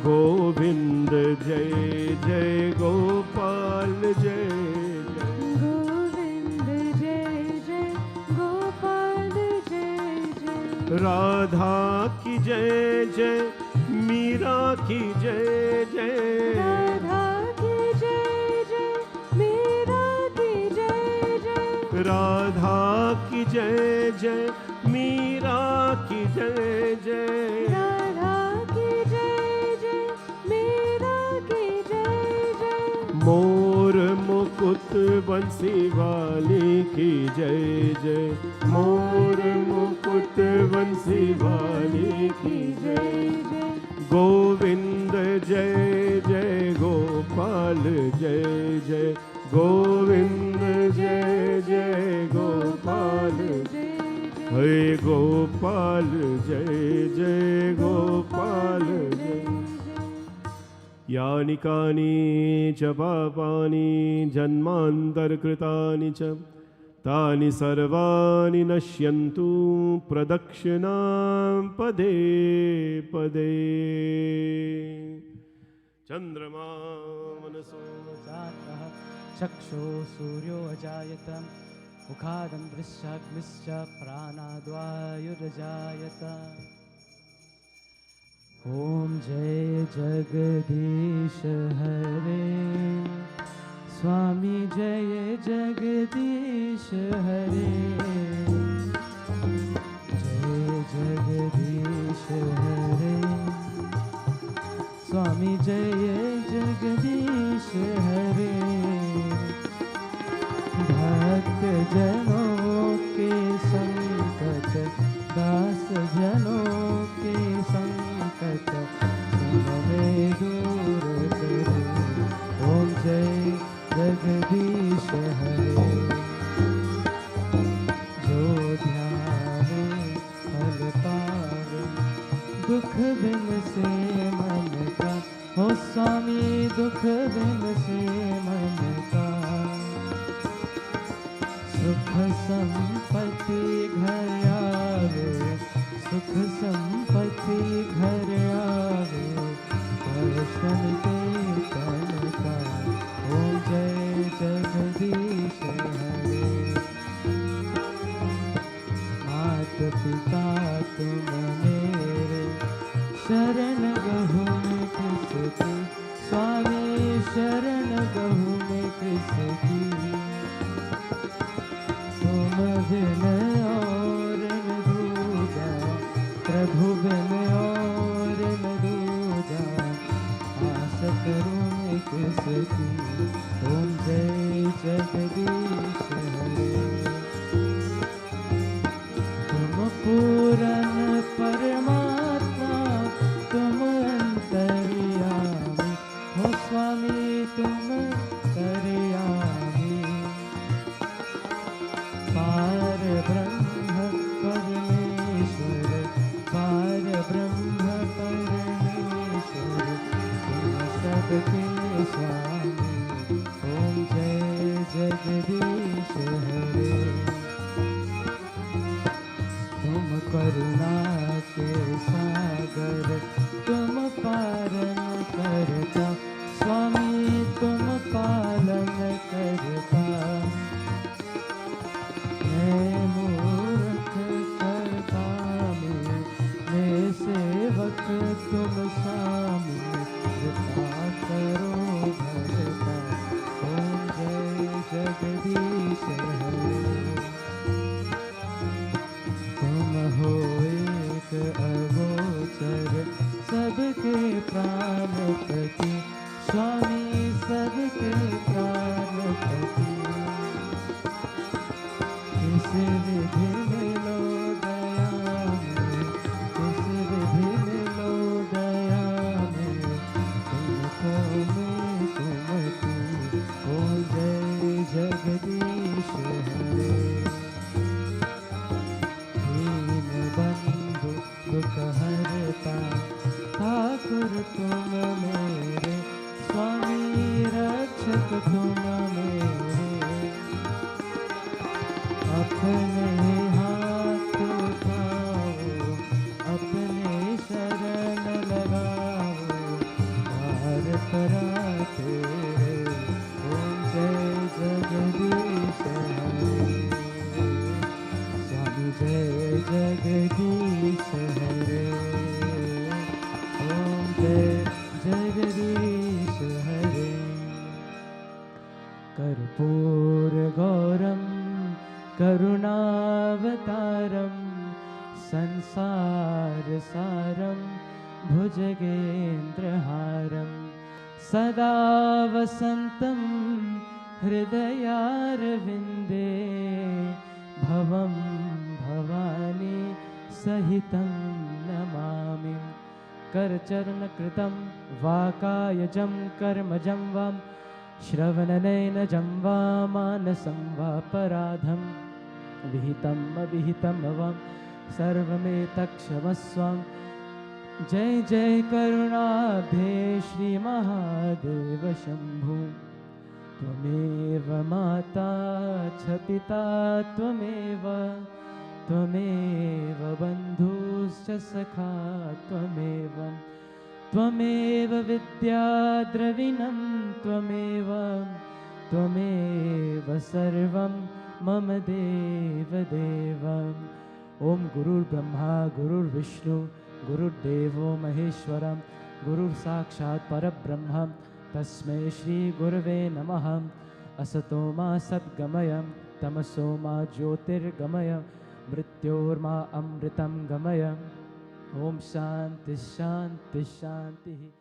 Govinda jai jai Gopal jai jai. Govinda jai jai Gopal jai jai. Radha ki jai jai, Meera ki jai jai. Radha ki jai jai, Meera ki jai jai. Radha ki jai jai, Meera ki jai jai. मोर मुकुट बंसी वाली की जय जय. मोर मुकुट बंसी वाली की जय जय. गोविंद जय जय गोपाल जय जय. गोविंद जय जय गोपाल जय. हे गोपाल जय जय गोपाल जय. यानि कानि च पापानि जन्मान्तरकृतानि च तानि सर्वाणि नश्यन्तु प्रदक्षिणां पदे पदे. चन्द्रमा मनसो जातः चक्षुः सूर्यो अजायत. मुखादं दृश्याग्निश्च प्राणाद्वायुरजायत. ओम जय जगदीश हरे. स्वामी जय जगदीश हरे. जय जगदीश हरे. स्वामी जय जगदीश हरे. भक्त जनों के संकट दास जनों के संकट में दूर करे. ओम जय जगदीश हरे. जो ध्याने फल पावे दुख बिन से मन का. हो स्वामी दुख बिन से मन का. सुख संपत्ति घर आवे. सुख संपत्ति घर आवे. दर्शन के तन का. ओम जय जगदीश हरे. मात पिता तुम मेरे शरण गहूँ मैं किसकी, स्वामी शरण गहूँ मैं किसकी। तुम बिन और न दूजा, प्रभु बिन और न दूजा, आस करूँ मैं किसकी। ओम जय जगदीश हरे। तुम पूरन परमात्मा, तुम अंतर्यामी हो स्वामी, तुम अंतर्यामी। पार ब्रह्म परमेश्वर, पार ब्रह्म परमेश्वर, तुम सबके स्वामी। ओम जय जगदीश हरे। तुम करुणा के सागर, तुम पालन करता स्वामी, तुम पालन करता। मैं मूर्ख करता मैं सेवक तुम स्वामी, कृपा करो भरता। ओम जय जगदीश हरे। तुम हो एक अगोचर, सबके प्राणपति स्वामी, सबके प्राणपति। किस विधि मिलो दया में, किस विधि मिलो दया में, तुमको मैं तुमकी। ओम जय जगदीश हरे। बंधु दुख हरता ठाकुर तुम मेरे, स्वामी रक्षक तुम मेरे। अपने हाथ उठाओ, अपने शरण लगाओ, द्वार परा तेरे। ओम जय जगदीश हरे। स्वामी जय जगदीश हरे। ओम जय जगदीश हरे। कर्पूर गौरम करुणावतारम, संसार सारम भुजगेन्द्रहारम, सदा वसन्तं हृदयारविन्दे, भवं भवानी सहितं नमामि। करचरणकृतं वाकायजं कर्मजं वां, श्रवणनयनजं वा मानसं वापराधं, विहितं अविहितं वा सर्वमेतत्क्षमस्व। जय जय करुणाब्धे श्रीमहादेव शम्भो। त्वमेव माता च पिता त्वमेव, त्वमेव बन्धुश्च सखा त्वमेव, त्वमेव विद्या द्रविणं त्वमेव, त्वमेव सर्वं मम देवदेव। ओम गुरुर्ब्रह्मा गुरुर्विष्णु गुरुर्देवो महेश्वरं, गुरुर्साक्षात् परब्रह्म तस्मै श्री गुरवे नमः। असतो मा सद्गमय, तमसो मा ज्योतिर्गमय, मृत्योर्मा अमृतं गमय। ओम शांति शांति शांति।